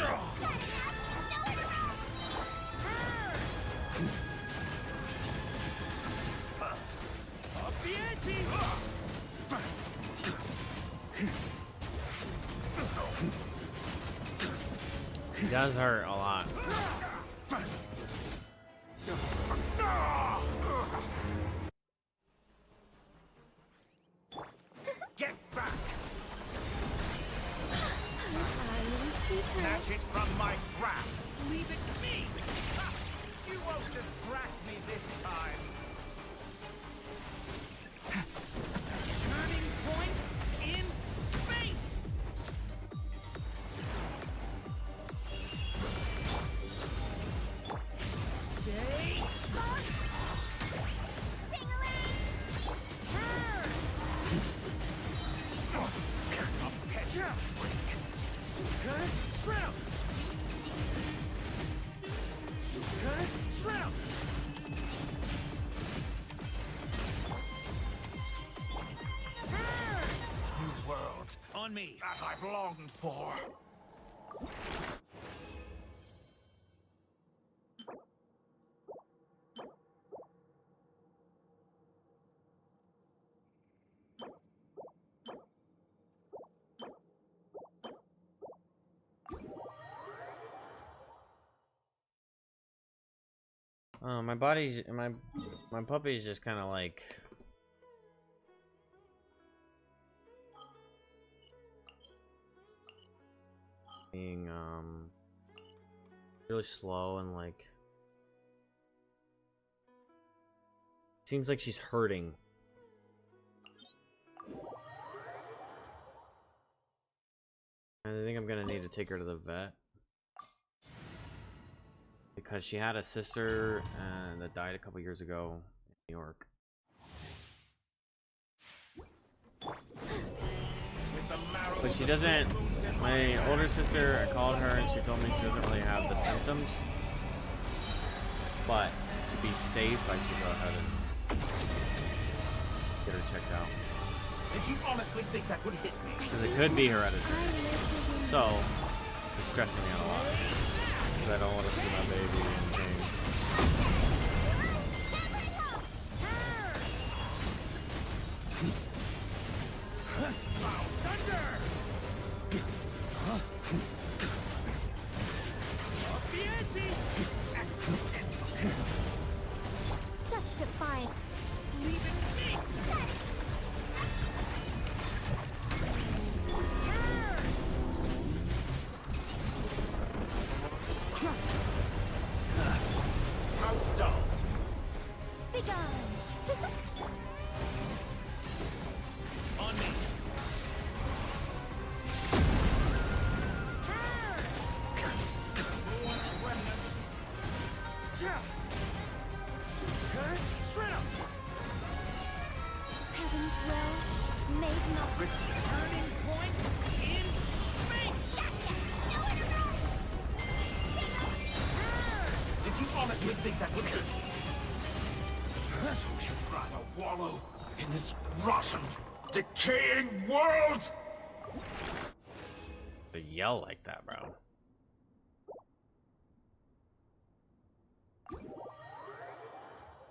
B: Up the ante.
A: He does hurt a lot.
B: Get back!
C: Tiny secret.
B: Snatch it from my grasp! Leave it to me! Ha! You won't distract me this time! Turning point in fate! Stay! Shrimp! Shrimp! New world on me that I've longed for.
A: My body's my puppy's just kind of like being really slow and like seems like she's hurting. I think I'm gonna need to take her to the vet. Because she had a sister that died a couple years ago in New York. But she doesn't, my older sister, I called her and she told me she doesn't really have the symptoms. But to be safe, I should go ahead and get her checked out.
B: Did you honestly think that would hit me?
A: Because it could be hereditary. So, it's stressing me out a lot. I don't want to see my baby in pain.
C: Such defiance.
B: Leave it to me. How dull.
C: Begone.
B: On me.
C: Heaven's will, made not.
B: Turning point in space.
C: Gotcha! Nowhere to run!
I: Did you honestly think that would hurt? So you'd rather wallow in this rotten, decaying world?
A: To yell like that, bro.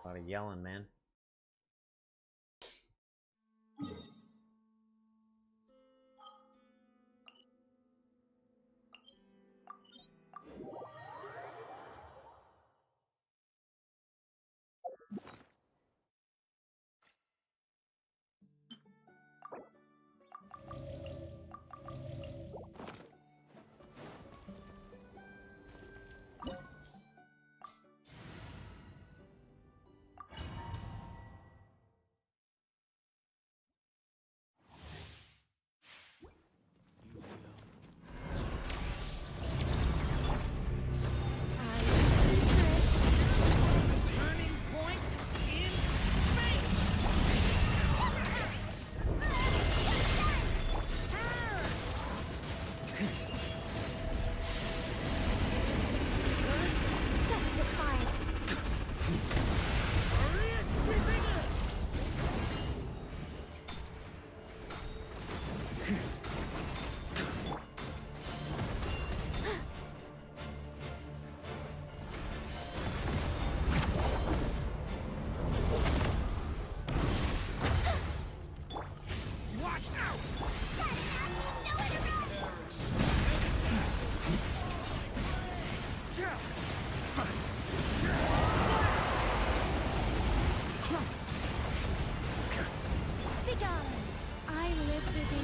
A: A lot of yelling, man.
B: Turning point in space.
C: Such defiance.
B: Watch out!
C: Nowhere to run! Begone! I live within you.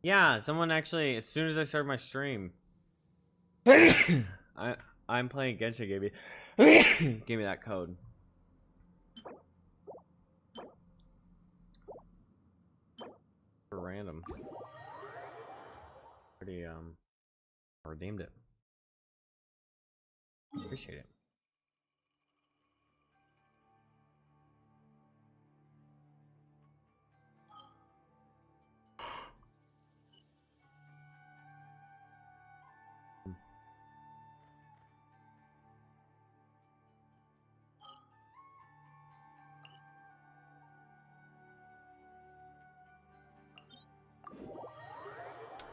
A: Yeah, someone actually, as soon as I started my stream, I'm playing Genshin gave me gave me that code. For random. Pretty I redeemed it. Appreciate it.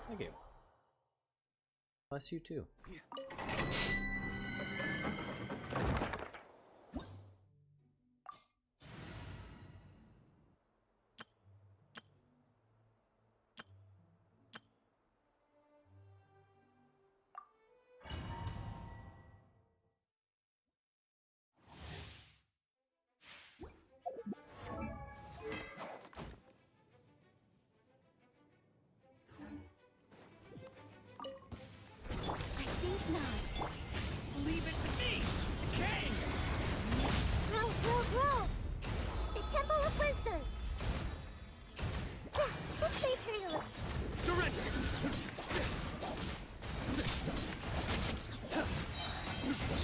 A: Thank you. Bless you too.
C: I think not.
B: Leave it to me. King.
C: Roll! The Temple of Wisdom! Let's save her a little.
B: Surrender.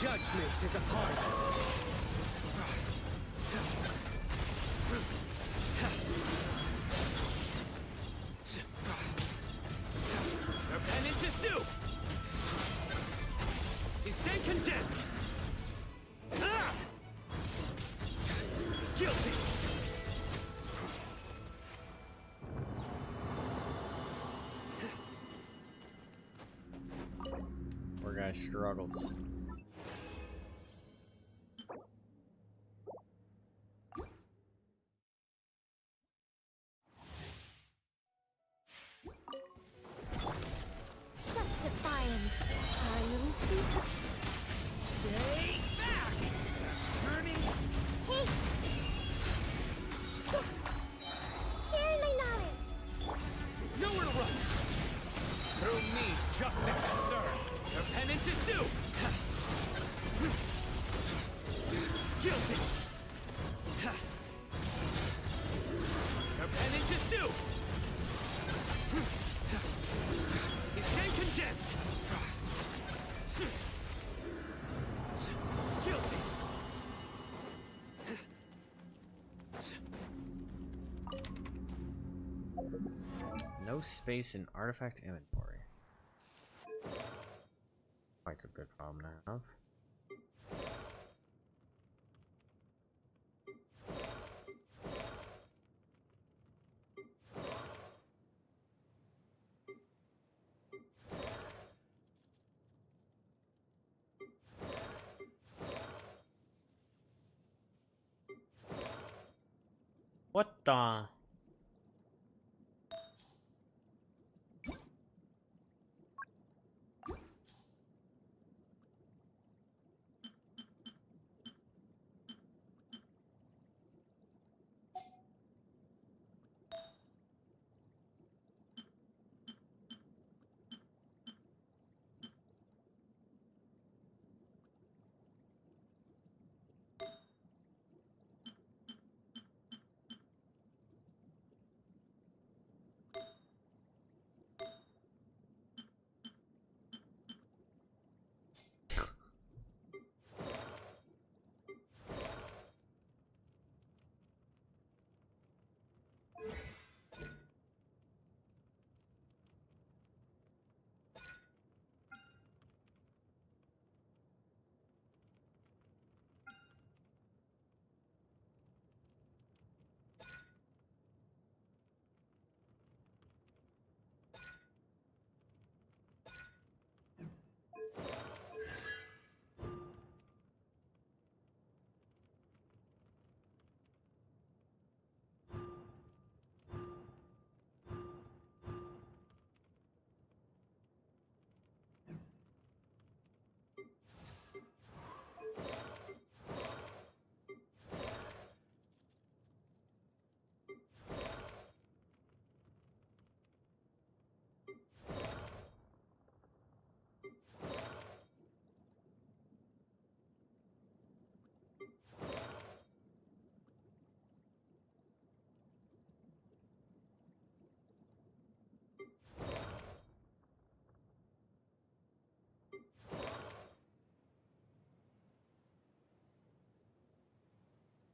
B: Judgment is upon you. Their penance is due. You stand condemned. Ah! Guilty.
A: Poor guy struggles.
C: Such defiance. Our little secret.
B: Stay back. Turning.
C: Hey!
I: yours.
A: No space in artifact inventory. Quite a good problem to have. What the?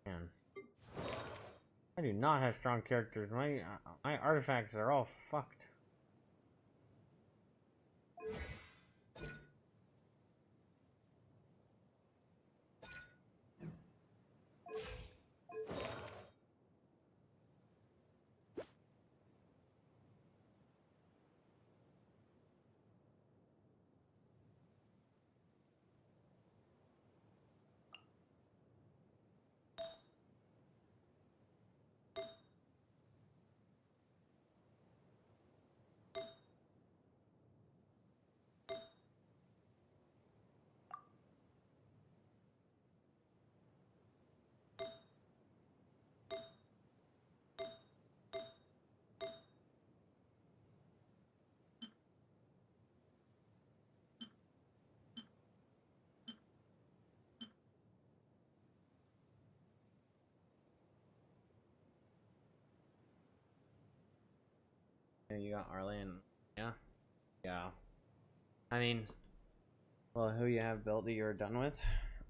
A: Man. I do not have strong characters. My artifacts are all fucked. Yeah, you got Arlen. Yeah. Yeah. I mean, well, who you have built that you're done with?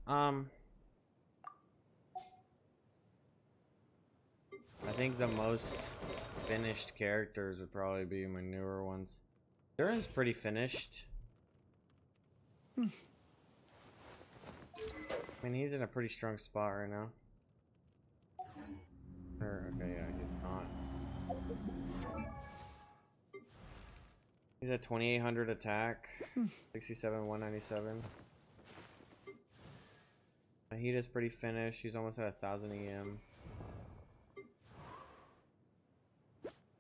A: I think the most finished characters would probably be my newer ones. Durin's pretty finished. I mean, he's in a pretty strong spot right now. Okay, yeah, he's not. He's at 2800 attack, 67, 197. He is pretty finished. He's almost at 1000 EM.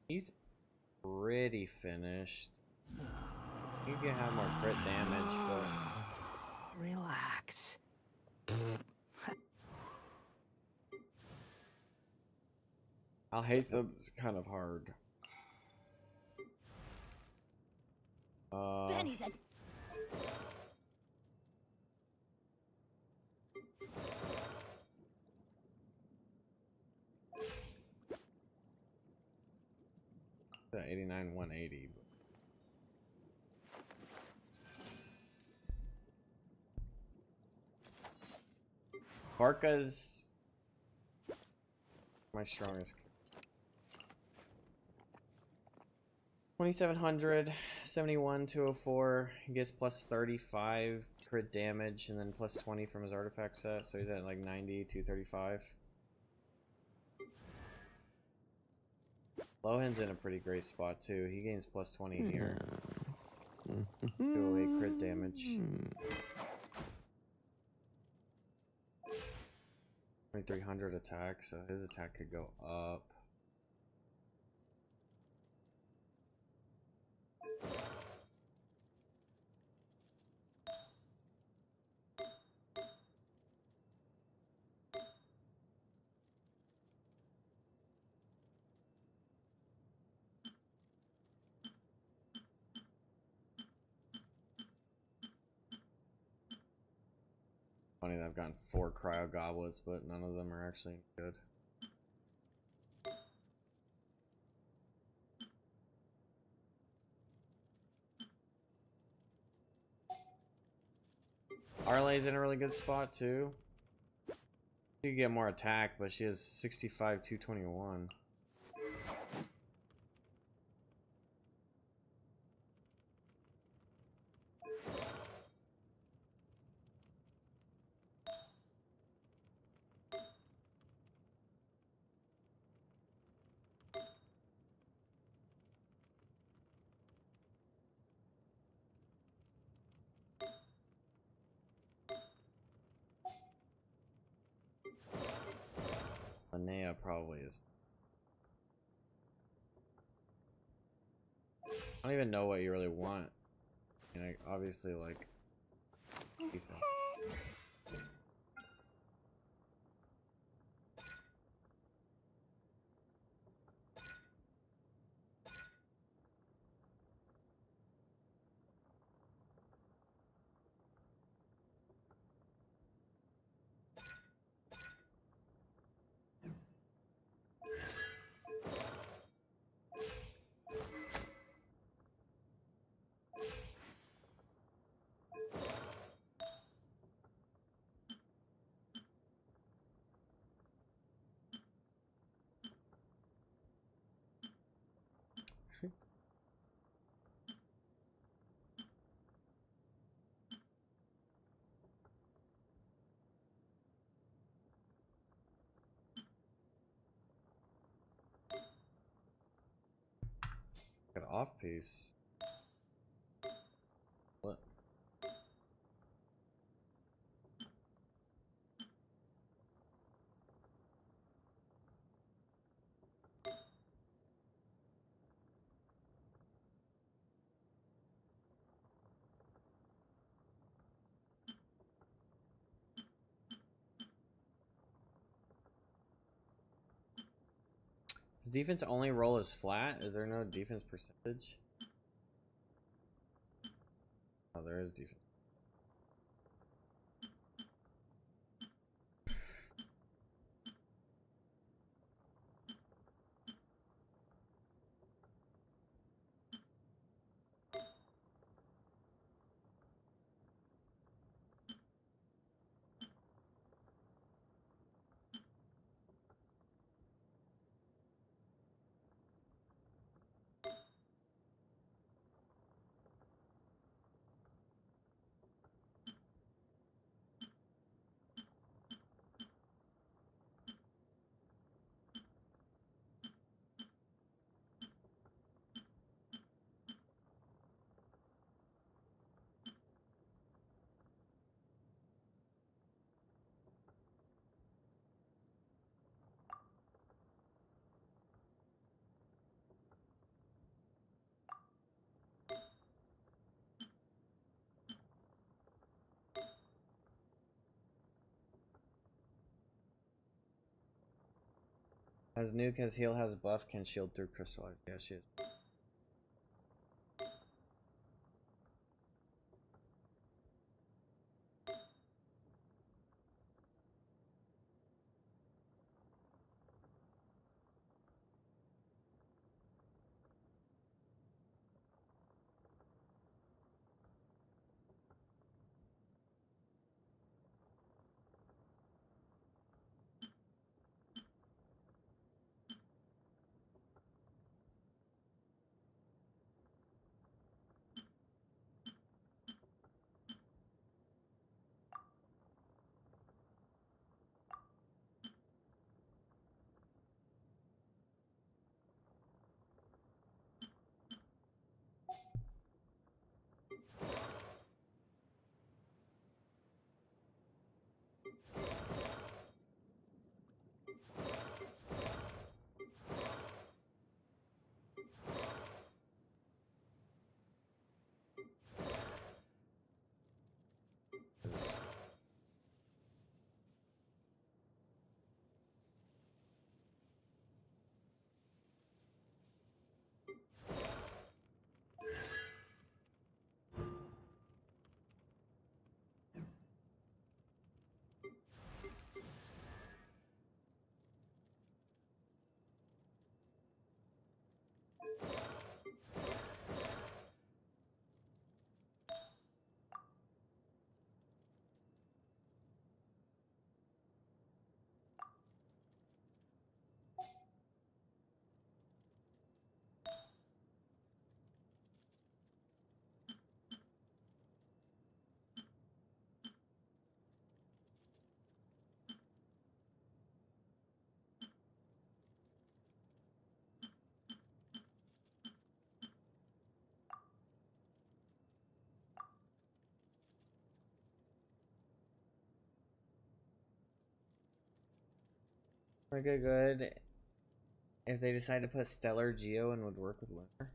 A: He's pretty finished. You can have more crit damage, but
D: Relax.
A: I'll hate them. It's kind of hard.
C: Benny's in.
A: The 89, 180. Barca's My strongest. 2700, 71, 204. He gets plus 35 crit damage and then plus 20 from his artifact set. So he's at like 90, 235. Lohen's in a pretty great spot too. He gains plus 20 here. 208 crit damage. 2300 attack, so his attack could go up. Funny that I've gotten 4 cryo goblets, but none of them are actually good. Arlay's in a really good spot too. She could get more attack, but she has 65, 221. Linnea probably is. I don't even know what you really want. You know, obviously, like defense. Got off piece. What? Does defense only roll as flat? Is there no defense percentage? Oh, there is defense. As Nuke as heal has buff can shield through crystallize. Yeah, she is. Would it good if they decide to put Stellar Geo and would work with Lunar?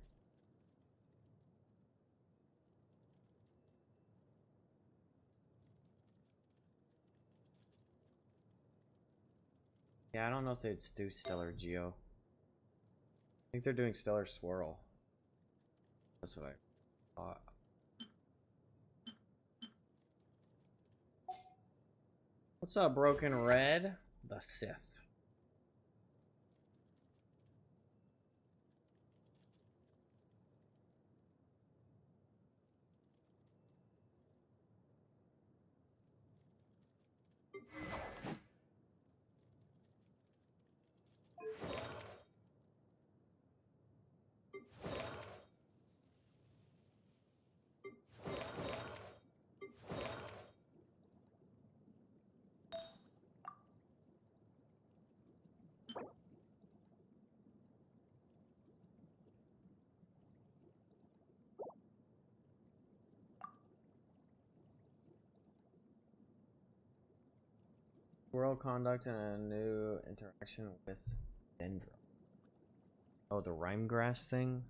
A: Yeah, I don't know if they'd do Stellar Geo. I think they're doing Stellar Swirl. That's what I thought. What's up, Broken Red? The Sith. World conduct and a new interaction with Dendro. Oh, the rhyme grass thing?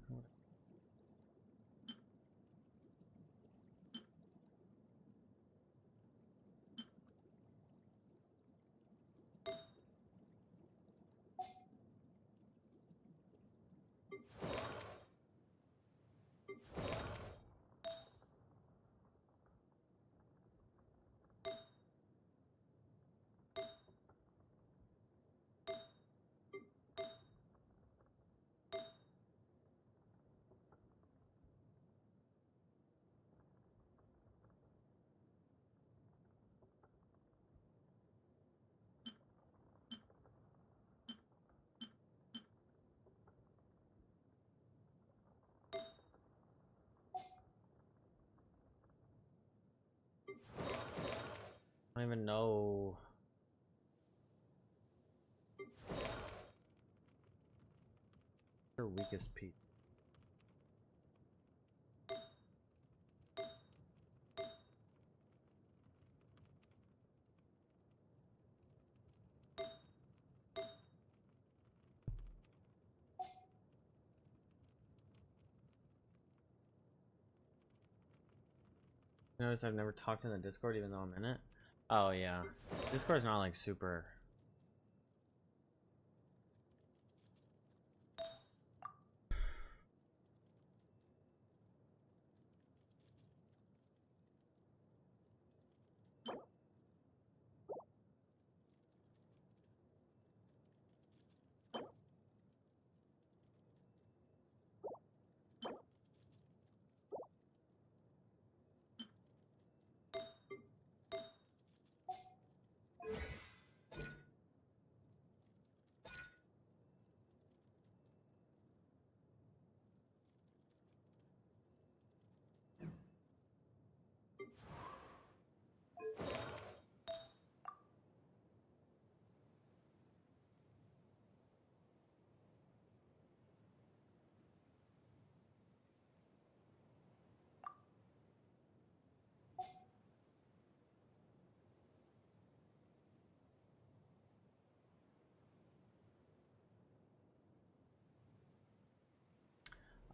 A: I don't even know. Her weakest piece. Notice I've never talked in the Discord even though I'm in it. Oh yeah. Discord's not like super.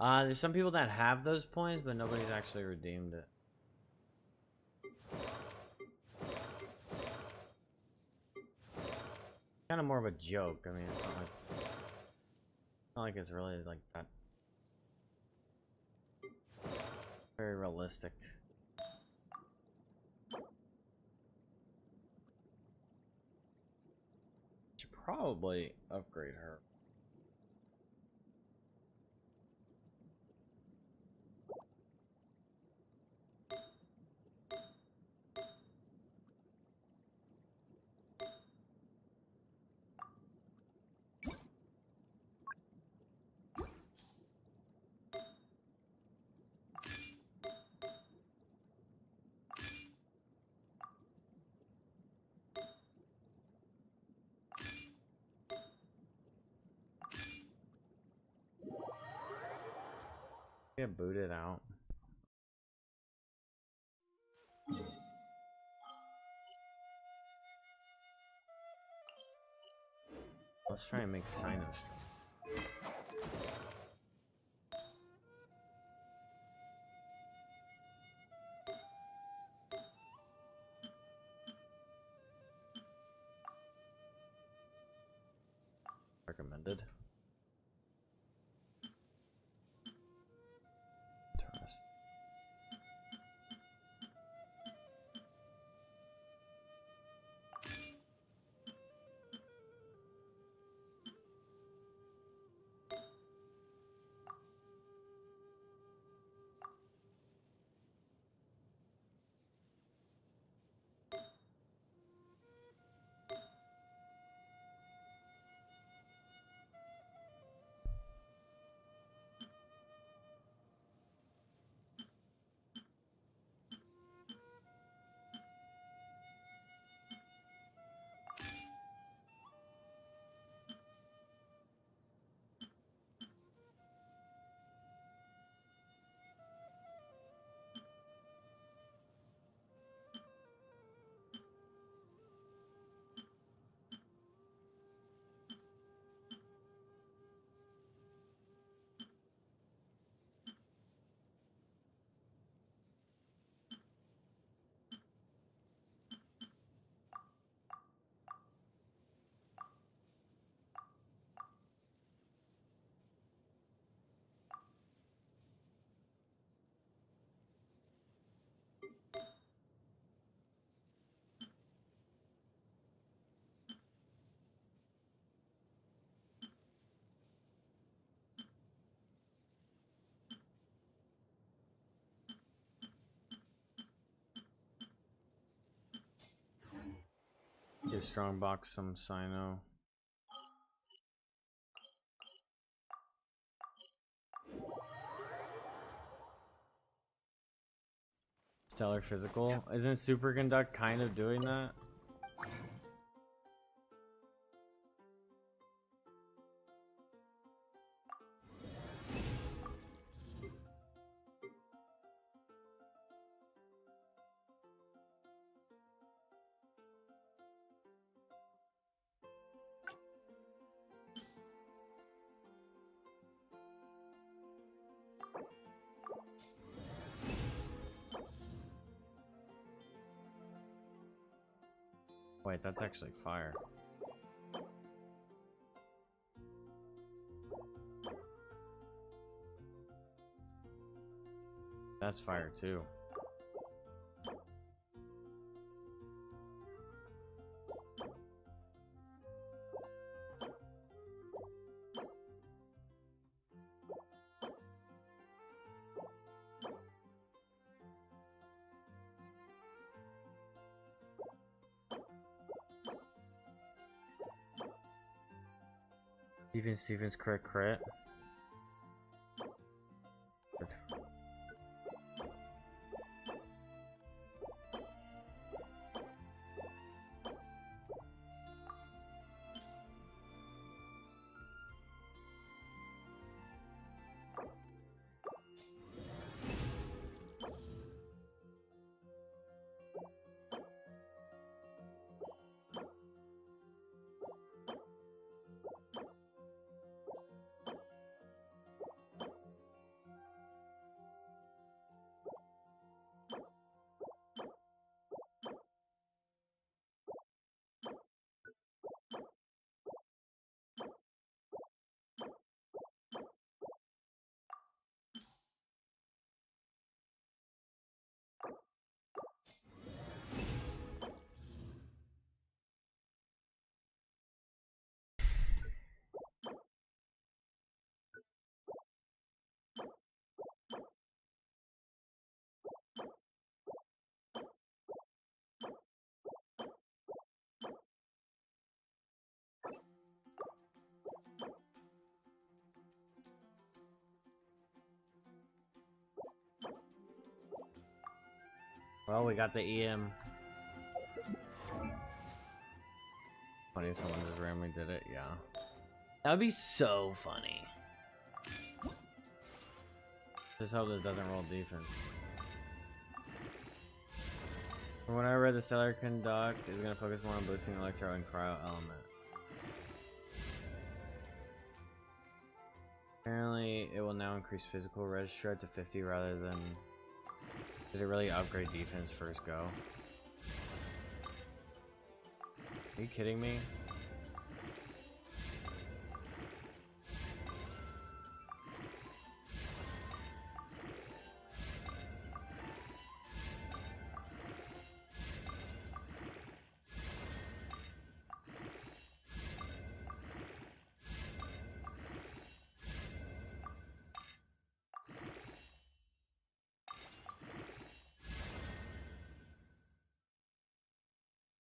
A: There's some people that have those points, but nobody's actually redeemed it. Kind of more of a joke. I mean, it's not like it's really like that. Very realistic. Should probably upgrade her. Get booted out. Let's try and make Sino strong. Recommended. Turns. Get strong box some Sino. Stellar physical. Isn't superconduct kind of doing that? Wait, that's actually fire. That's fire too. Stevens crit. Good. Well, we got the EM. Funny if someone just randomly did it, yeah. That would be so funny. Just hope this doesn't roll defense. From what I read, the Stellar Conduct is going to focus more on boosting Electro and Cryo element. Apparently, it will now increase physical register to 50 rather than... Did it really upgrade defense first go? Are you kidding me?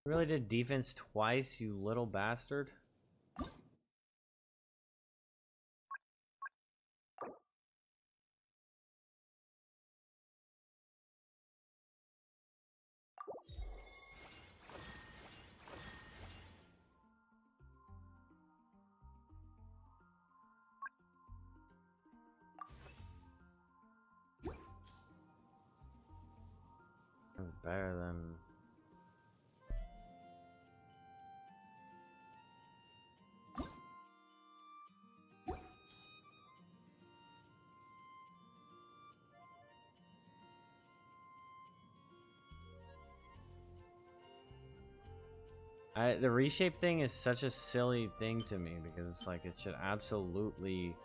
A: Really did defense twice, you little bastard? That's better than... the reshape thing is such a silly thing to me because it's like it should absolutely...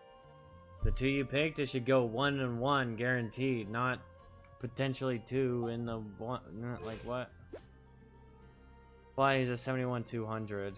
A: The two you picked, it should go 1 and 1 guaranteed, not potentially 2 in the one. Like what? Why is a 71-200?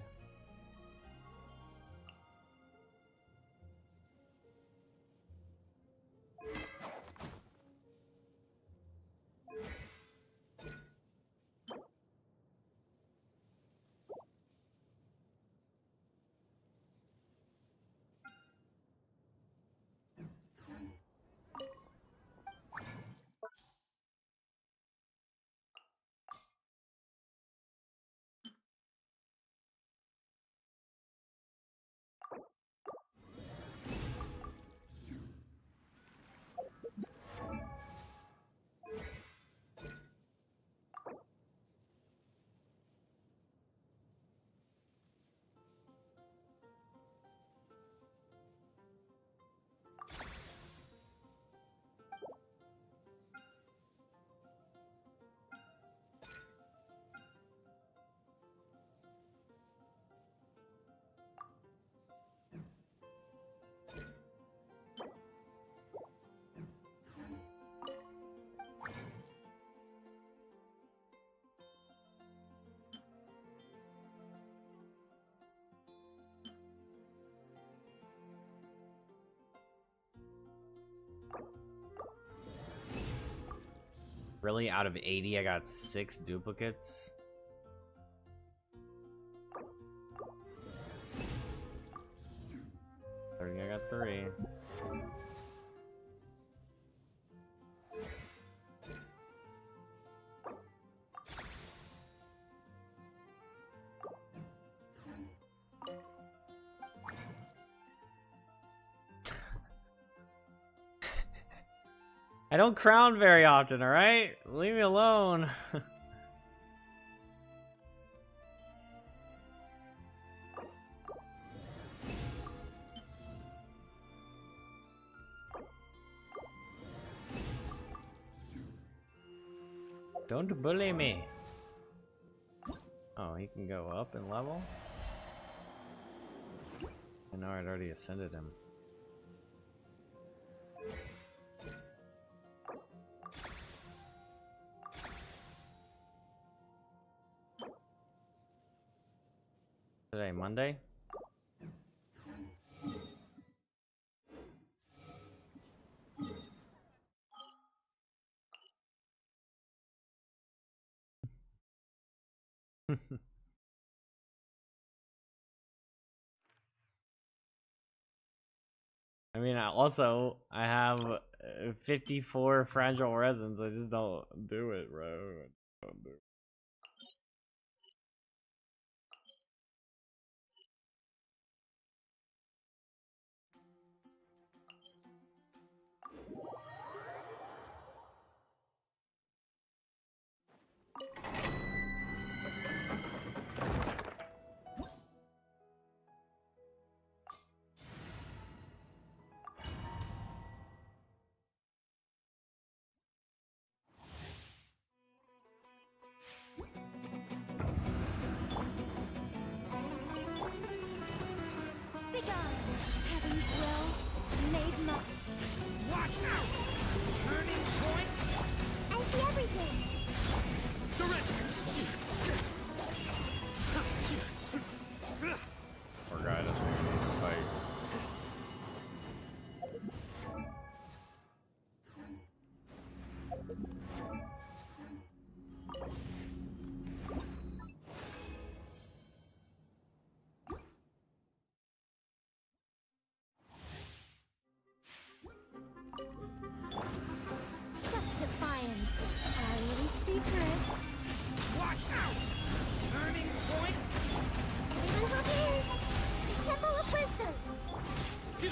A: Really, out of 80, I got 6 duplicates. I got 3. I don't crown very often, alright? Leave me alone. Don't bully me. Oh, he can go up in level? I know I'd already ascended him. Today, Monday? I mean, I have 54 fragile resins. I just don't do it, bro. I don't do it.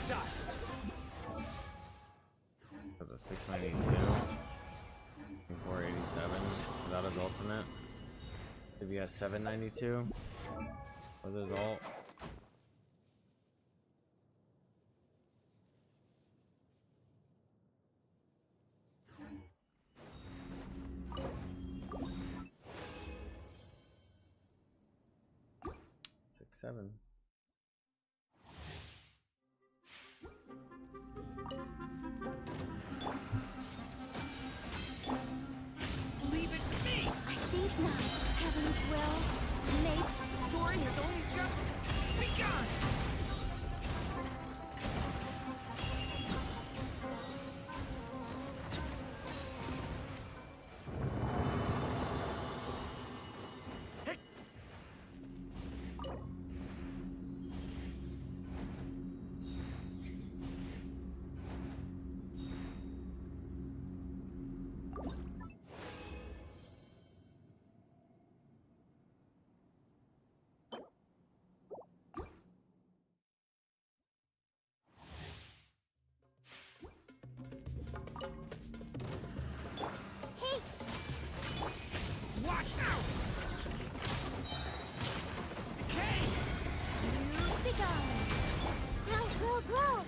B: done.
A: That's a 692. 487 without his ultimate. If he has 792 with his ult. Seven.
B: Leave it to me.
C: I think not. Heaven's will. Make
B: Story has only just begun. Watch out! Decay!
C: you've begun. Grow, grow, grow.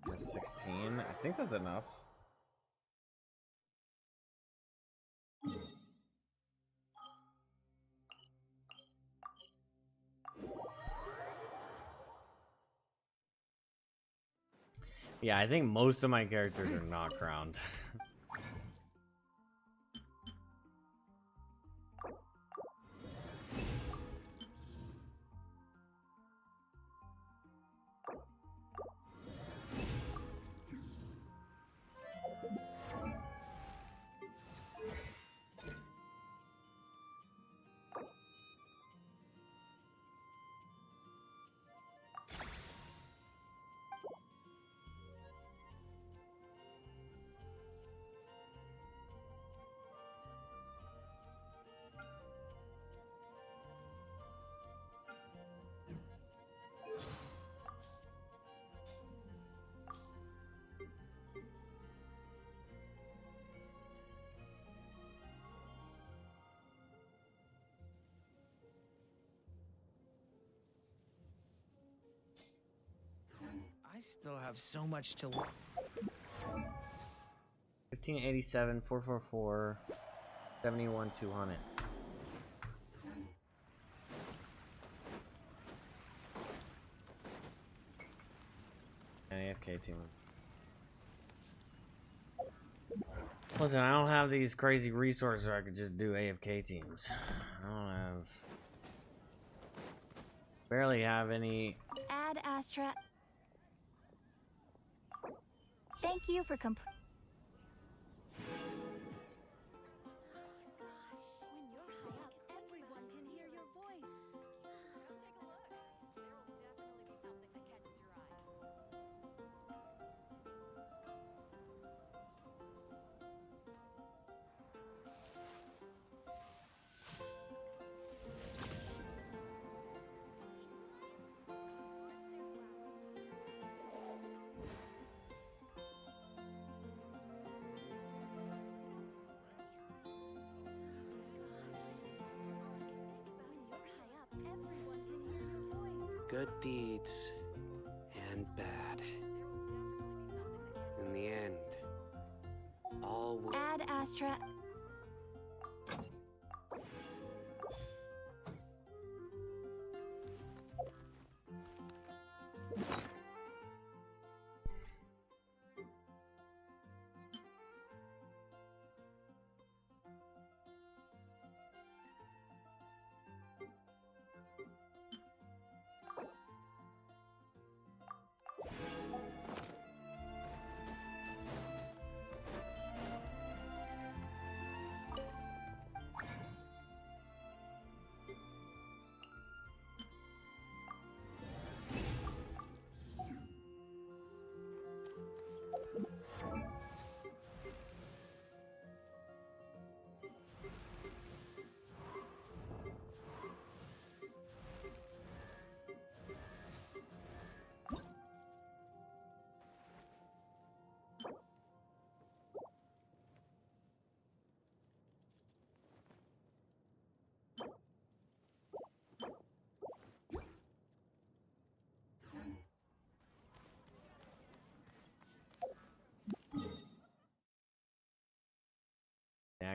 A: That's 16. I think that's enough. Yeah, I think most of my characters are not crowned.
B: I still have so much to learn.
A: 1587, 444, 71, 200. An AFK team. Listen, I don't have these crazy resources where I could just do AFK teams. I don't have... barely have any...
C: Ad Astra. Thank you for complete.
J: When you're high up, everyone can hear your voice. Come take a look. There will definitely be something that catches your eye.
D: Good deeds and bad. In the end, all will.
C: Ad Astra.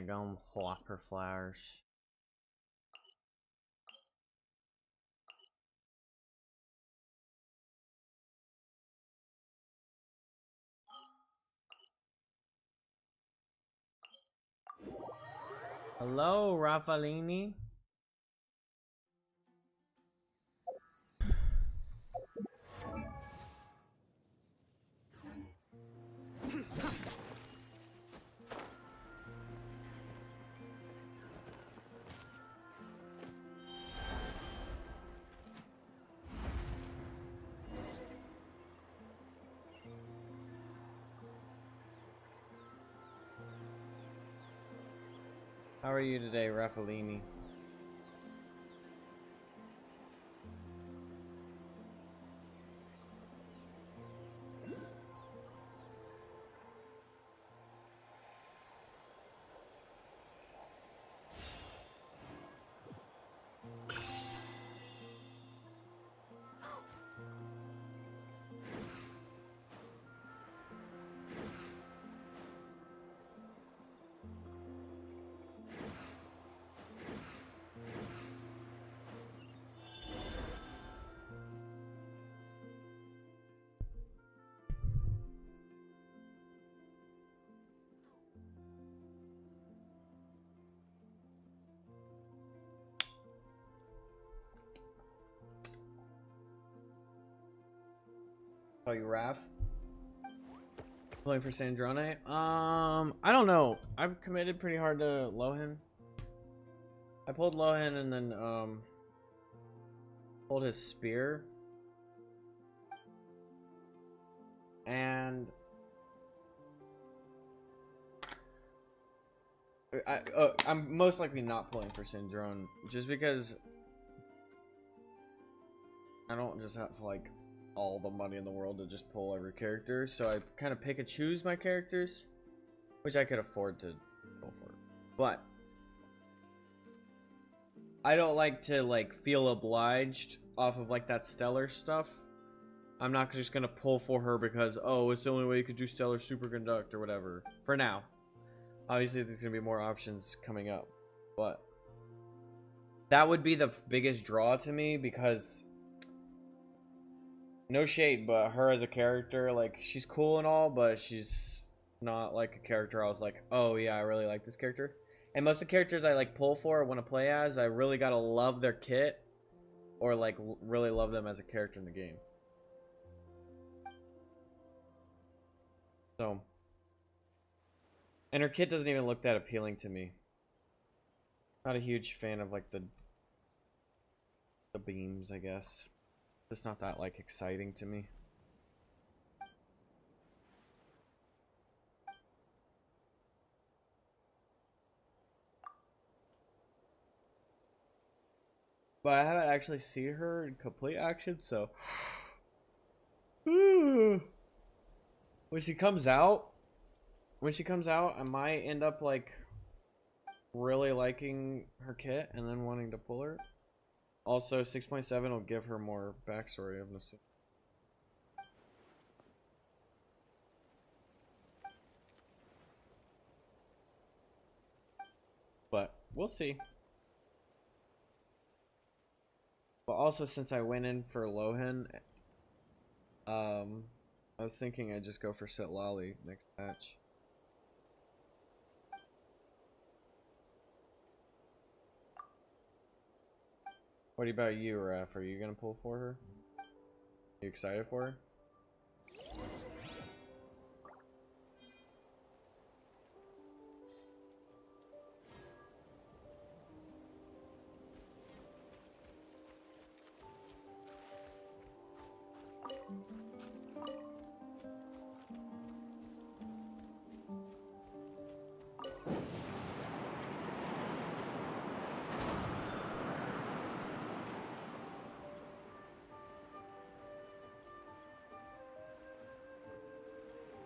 A: Daggum hopper flowers. Hello, Raffalini. How are you today, Raffalini? Oh, you Raph? Pulling for Sandrone? I don't know. I've committed pretty hard to Lohen. I pulled Lohen and then, pulled his spear. And I'm most likely not pulling for Syndrome, just because I don't just have like all the money in the world to just pull every character, so I kind of pick and choose my characters, which I could afford to go for. But I don't like to like feel obliged off of like that stellar stuff. I'm not just gonna pull for her because, oh, it's the only way you could do stellar superconduct or whatever for now. Obviously there's gonna be more options coming up, but that would be the biggest draw to me, because no shade, but her as a character, like, she's cool and all, but she's not like a character I was like, oh yeah, I really like this character. And most of the characters I like pull for or want to play as, I really gotta love their kit or like really love them as a character in the game. So, and her kit doesn't even look that appealing to me. Not a huge fan of like the beams, I guess. It's not that like exciting to me. But I haven't actually seen her in complete action, so when she comes out, I might end up like really liking her kit and then wanting to pull her. Also, 6.7 will give her more backstory, I'm assuming. But we'll see. But also, since I went in for Lohen, I was thinking I'd just go for Sitlali next match. What about you, Raph? Are you gonna pull for her? You excited for her?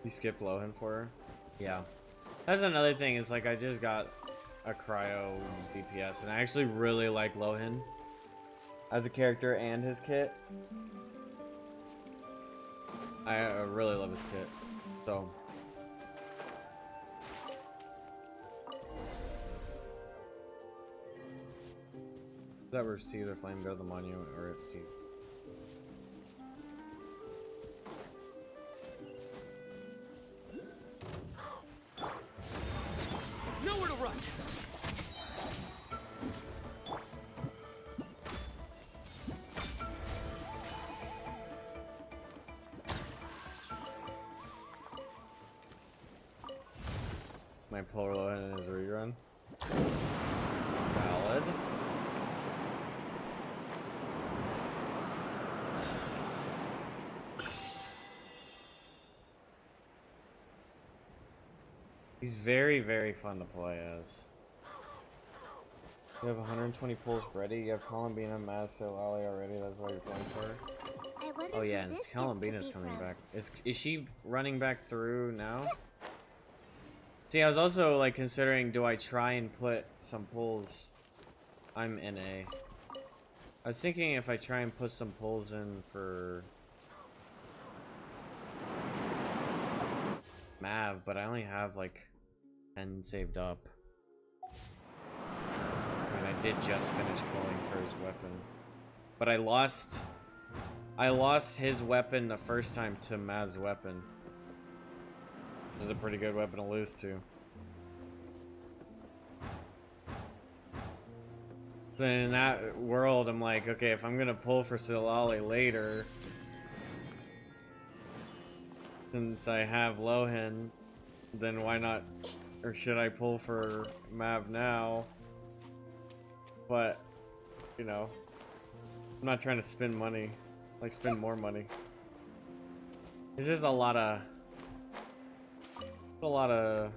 A: You skipped Lohen for her? Yeah. That's another thing, is like I just got a cryo DPS and I actually really like Lohen as a character and his kit. I really love his kit. So that receive the flame go to the monument or receive.
B: Nowhere to run.
A: My polar Lohen in his rerun. Valid. He's very, very fun to play as. You have 120 pulls ready. You have Columbina, Master Lally already. That's why you're playing for her.
C: I wonder
A: Oh yeah,
C: who
A: and
C: this gift
A: Columbina's
C: could be
A: coming
C: from.
A: back. Is she running back through now? See, I was also like considering, do I try and put some pulls? I'm NA. I was thinking if I try and put some pulls in for Mav, but I only have like 10 saved up. I mean, I did just finish pulling for his weapon, but I lost his weapon the first time to Mav's weapon. Which is a pretty good weapon to lose to. Then in that world, I'm like, okay, if I'm gonna pull for Silali later, since I have Lohen, then why not, or should I pull for Mav now? But, you know, I'm not trying to spend money, like spend more money. This is a lot of
C: Where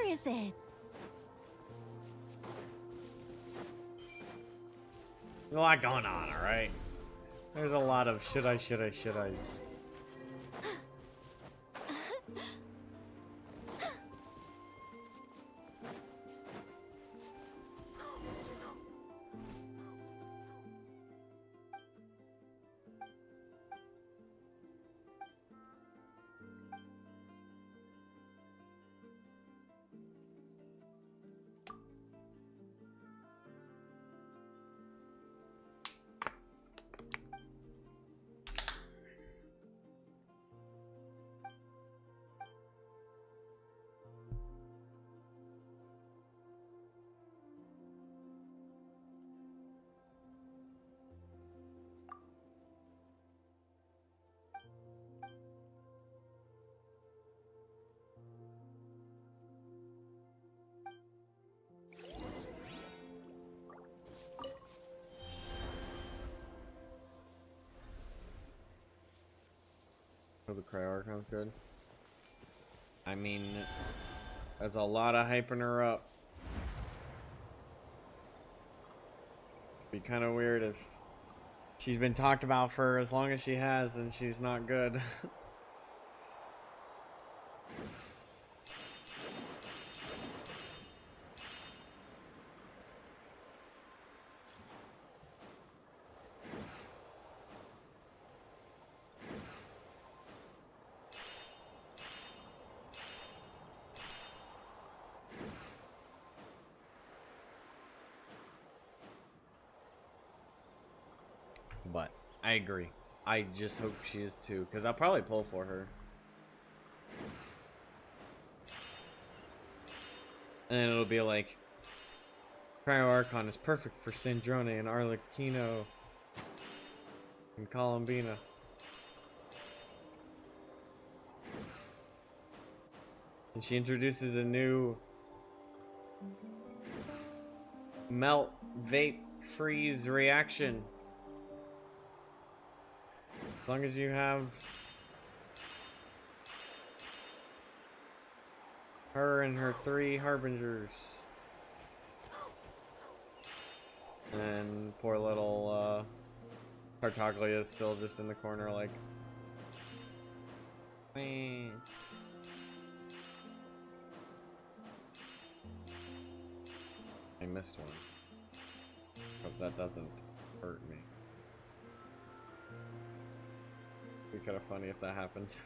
C: is it?
A: There's a lot going on, alright? There's a lot of should I's. Oh, the Cryo Archon's good. I mean, that's a lot of hyping her up. Be kind of weird if she's been talked about for as long as she has and she's not good. But I agree. I just hope she is too, because I'll probably pull for her. And then it'll be like, Cryo Archon is perfect for Sandrone and Arlecchino and Columbina. And she introduces a new melt, vape, freeze reaction. As long as you have her and her 3 harbingers. And poor little Tartaglia is still just in the corner like, man. I missed one. Hope that doesn't hurt me. It'd be kind of funny if that happened.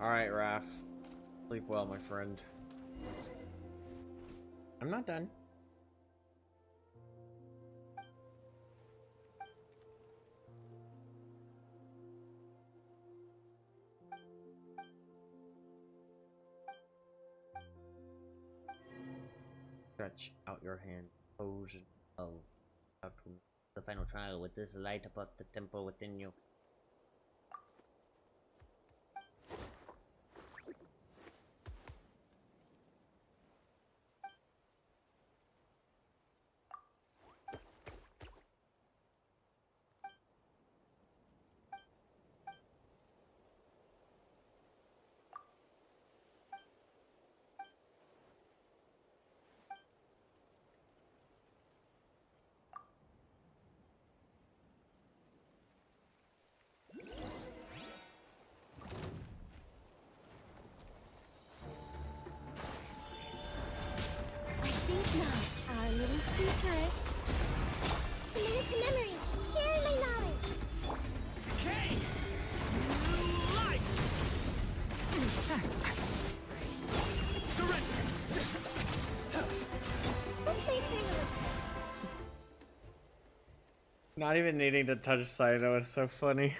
A: Alright, Raph. Sleep well, my friend. I'm not done. Stretch out your hand. Potion of the final trial with this light about the temple within you.
C: I think not. Our little secret. Committed to memory. Sharing my knowledge.
B: Okay! New life! Surrender!
C: Let's play for a little.
A: Not even needing to touch Saito is so funny.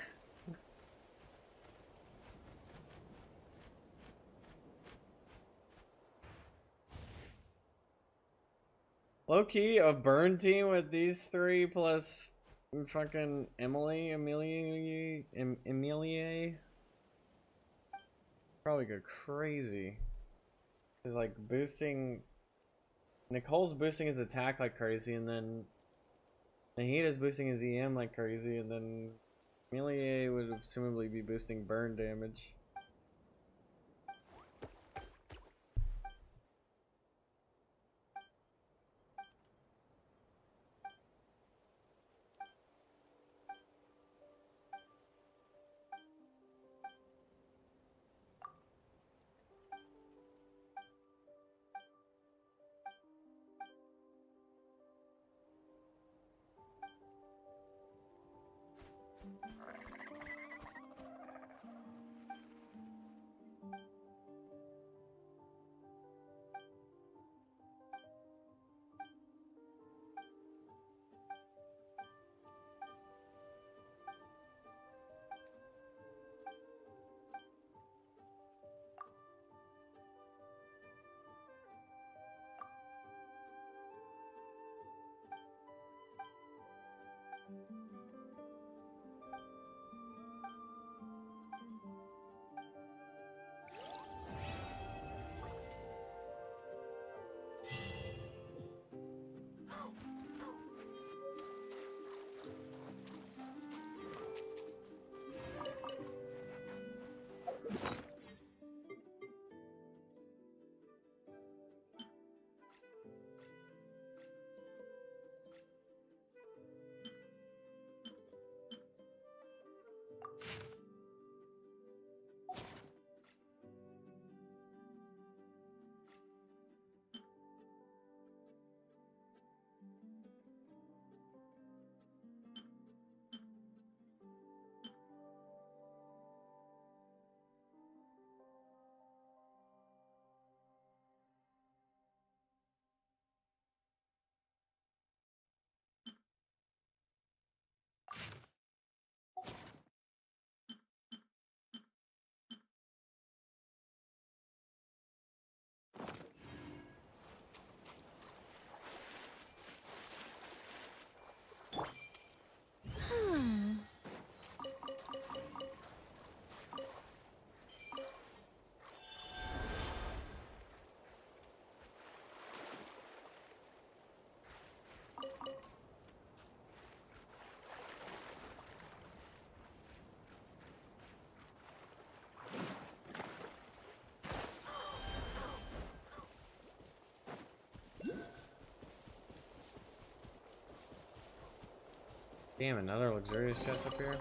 A: Low-key, a burn team with these three plus fucking Emilie. Probably go crazy. Cause like boosting, Nicole's boosting his attack like crazy, and then Nahita's boosting his EM like crazy, and then Emilie would assumably be boosting burn damage. Damn, another luxurious chest up here.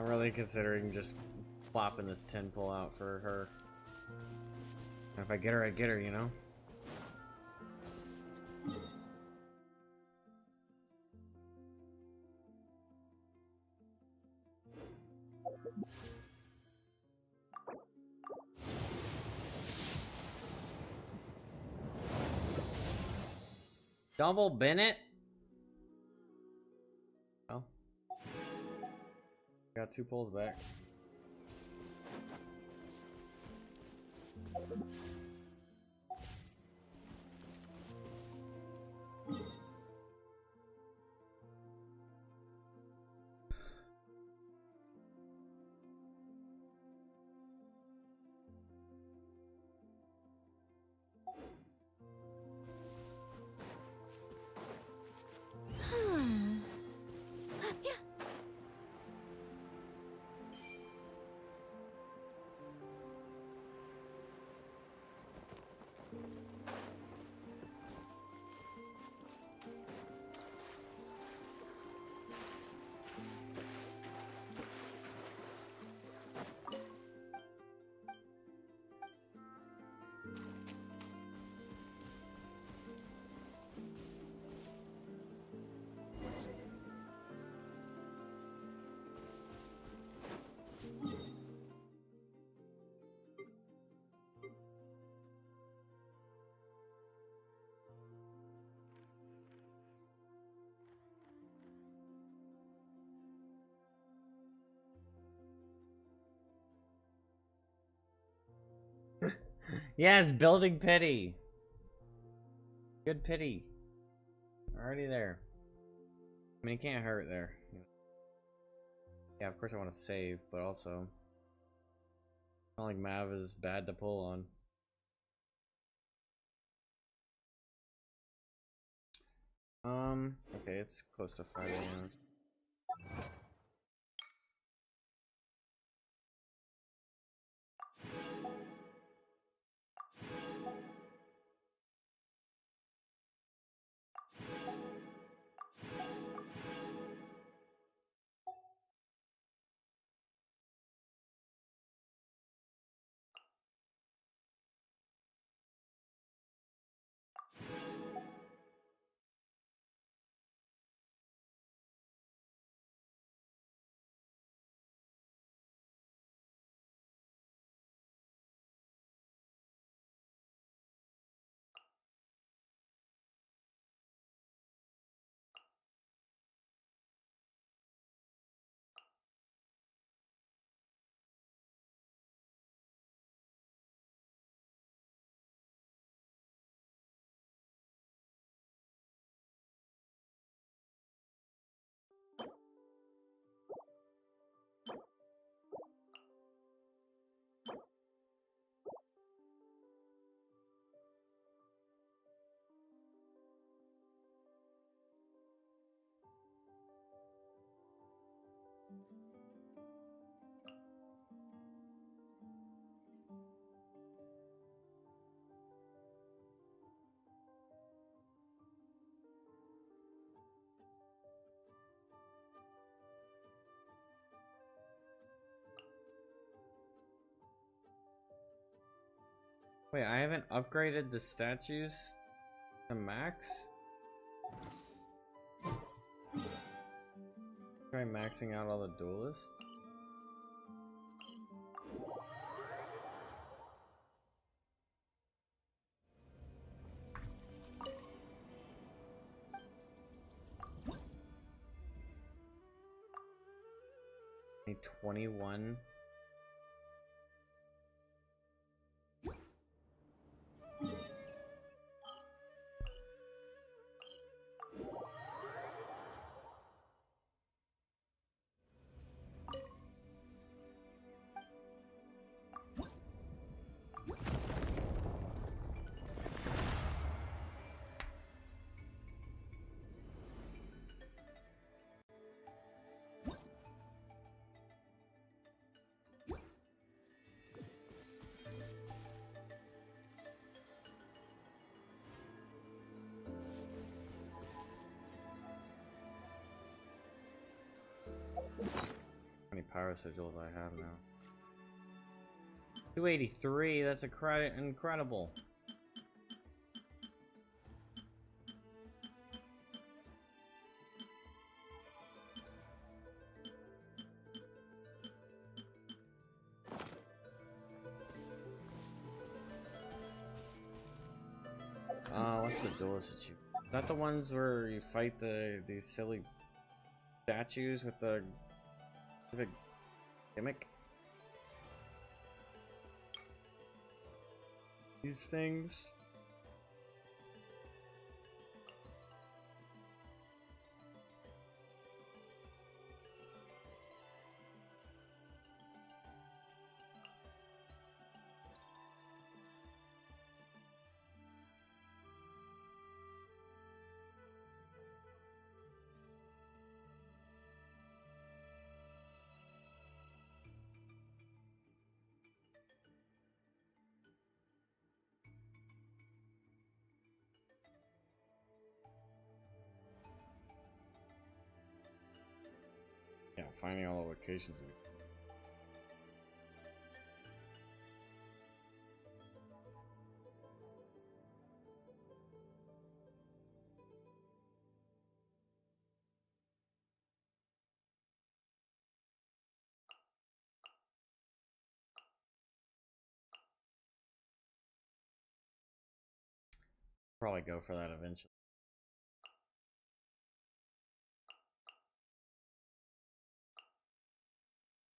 A: I'm really considering just plopping this 10 pull out for her. And if I get her, I get her, you know? Double Bennett? Oh. Got 2 pulls back. Yes, building pity. Good pity. Already there. I mean, it can't hurt there. Yeah, of course I want to save, but also... It's not like Mav is bad to pull on. Okay, it's close to 5 AM. Wait, I haven't upgraded the statues to max? Try maxing out all the duelists? Need 21. many power sigils I have now. 283, that's incredible. What's the duelist achievement? Is that the ones where you fight these silly statues with the gimmick? These things? Yeah, finding all the locations. Probably go for that eventually.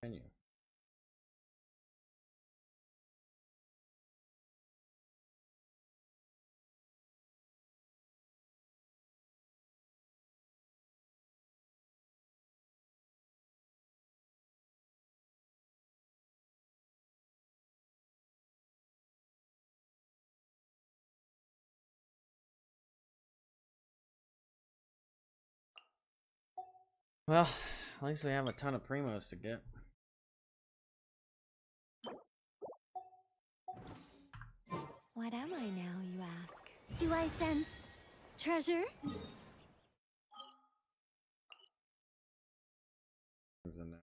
A: Continue. Well, at least we have a ton of primos to get.
C: What am I now, you ask? Do I sense treasure?
A: Who's in there?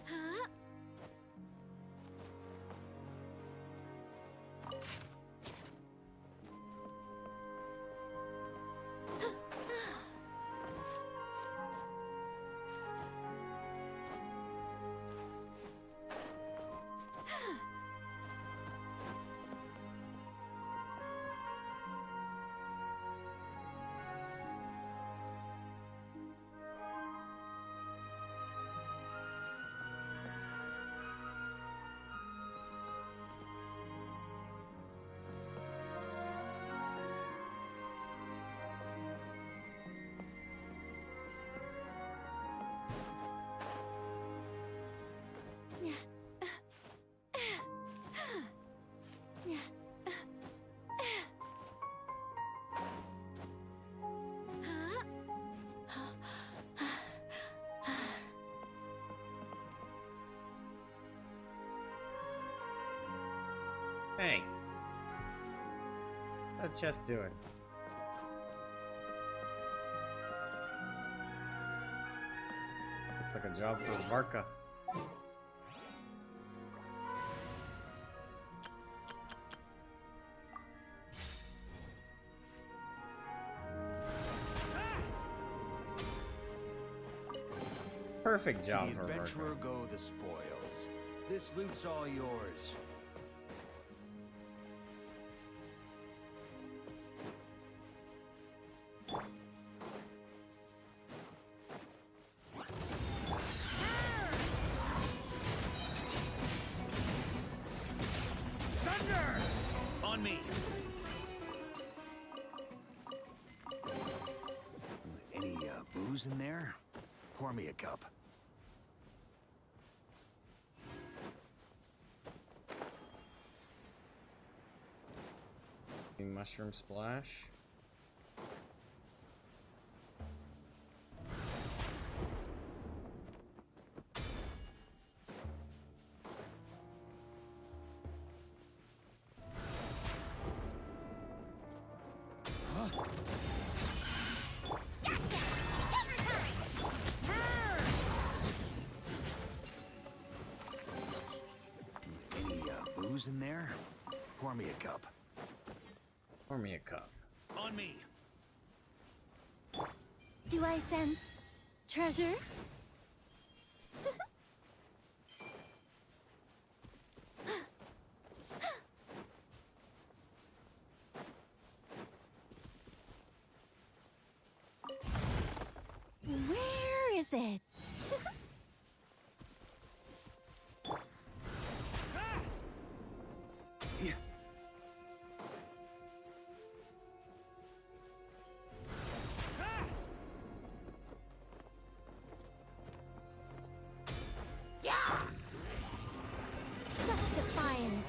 C: Huh?
A: Hey! How's the chest doing? Looks like a job for Varka. Perfect job
B: To the
A: for Varka.
B: adventurer go the spoils. This loot's all yours. Thunder! On me. Any booze in there? Pour me a cup.
A: Mushroom splash.
F: booze in there? Pour me a cup.
A: Pour me a cup.
F: On me.
C: Do I sense treasure? Where is it? Such defiance.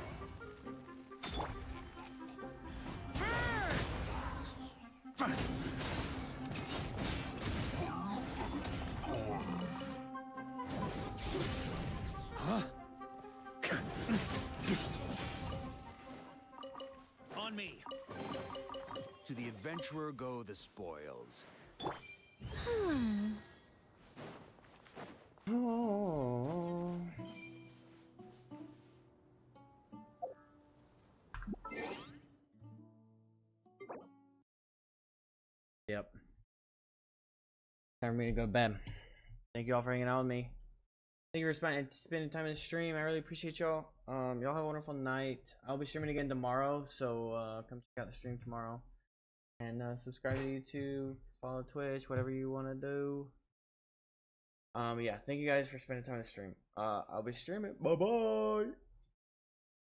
F: On me. To the adventurer go the spoils.
A: Oh. Yep. Time for me to go to bed. Thank you all for hanging out with me. Thank you for spending time in the stream. I really appreciate y'all. Y'all have a wonderful night. I'll be streaming again tomorrow, so come check out the stream tomorrow. And subscribe to YouTube, follow Twitch, whatever you want to do. Yeah, thank you guys for spending time in the stream. I'll be streaming. Bye bye.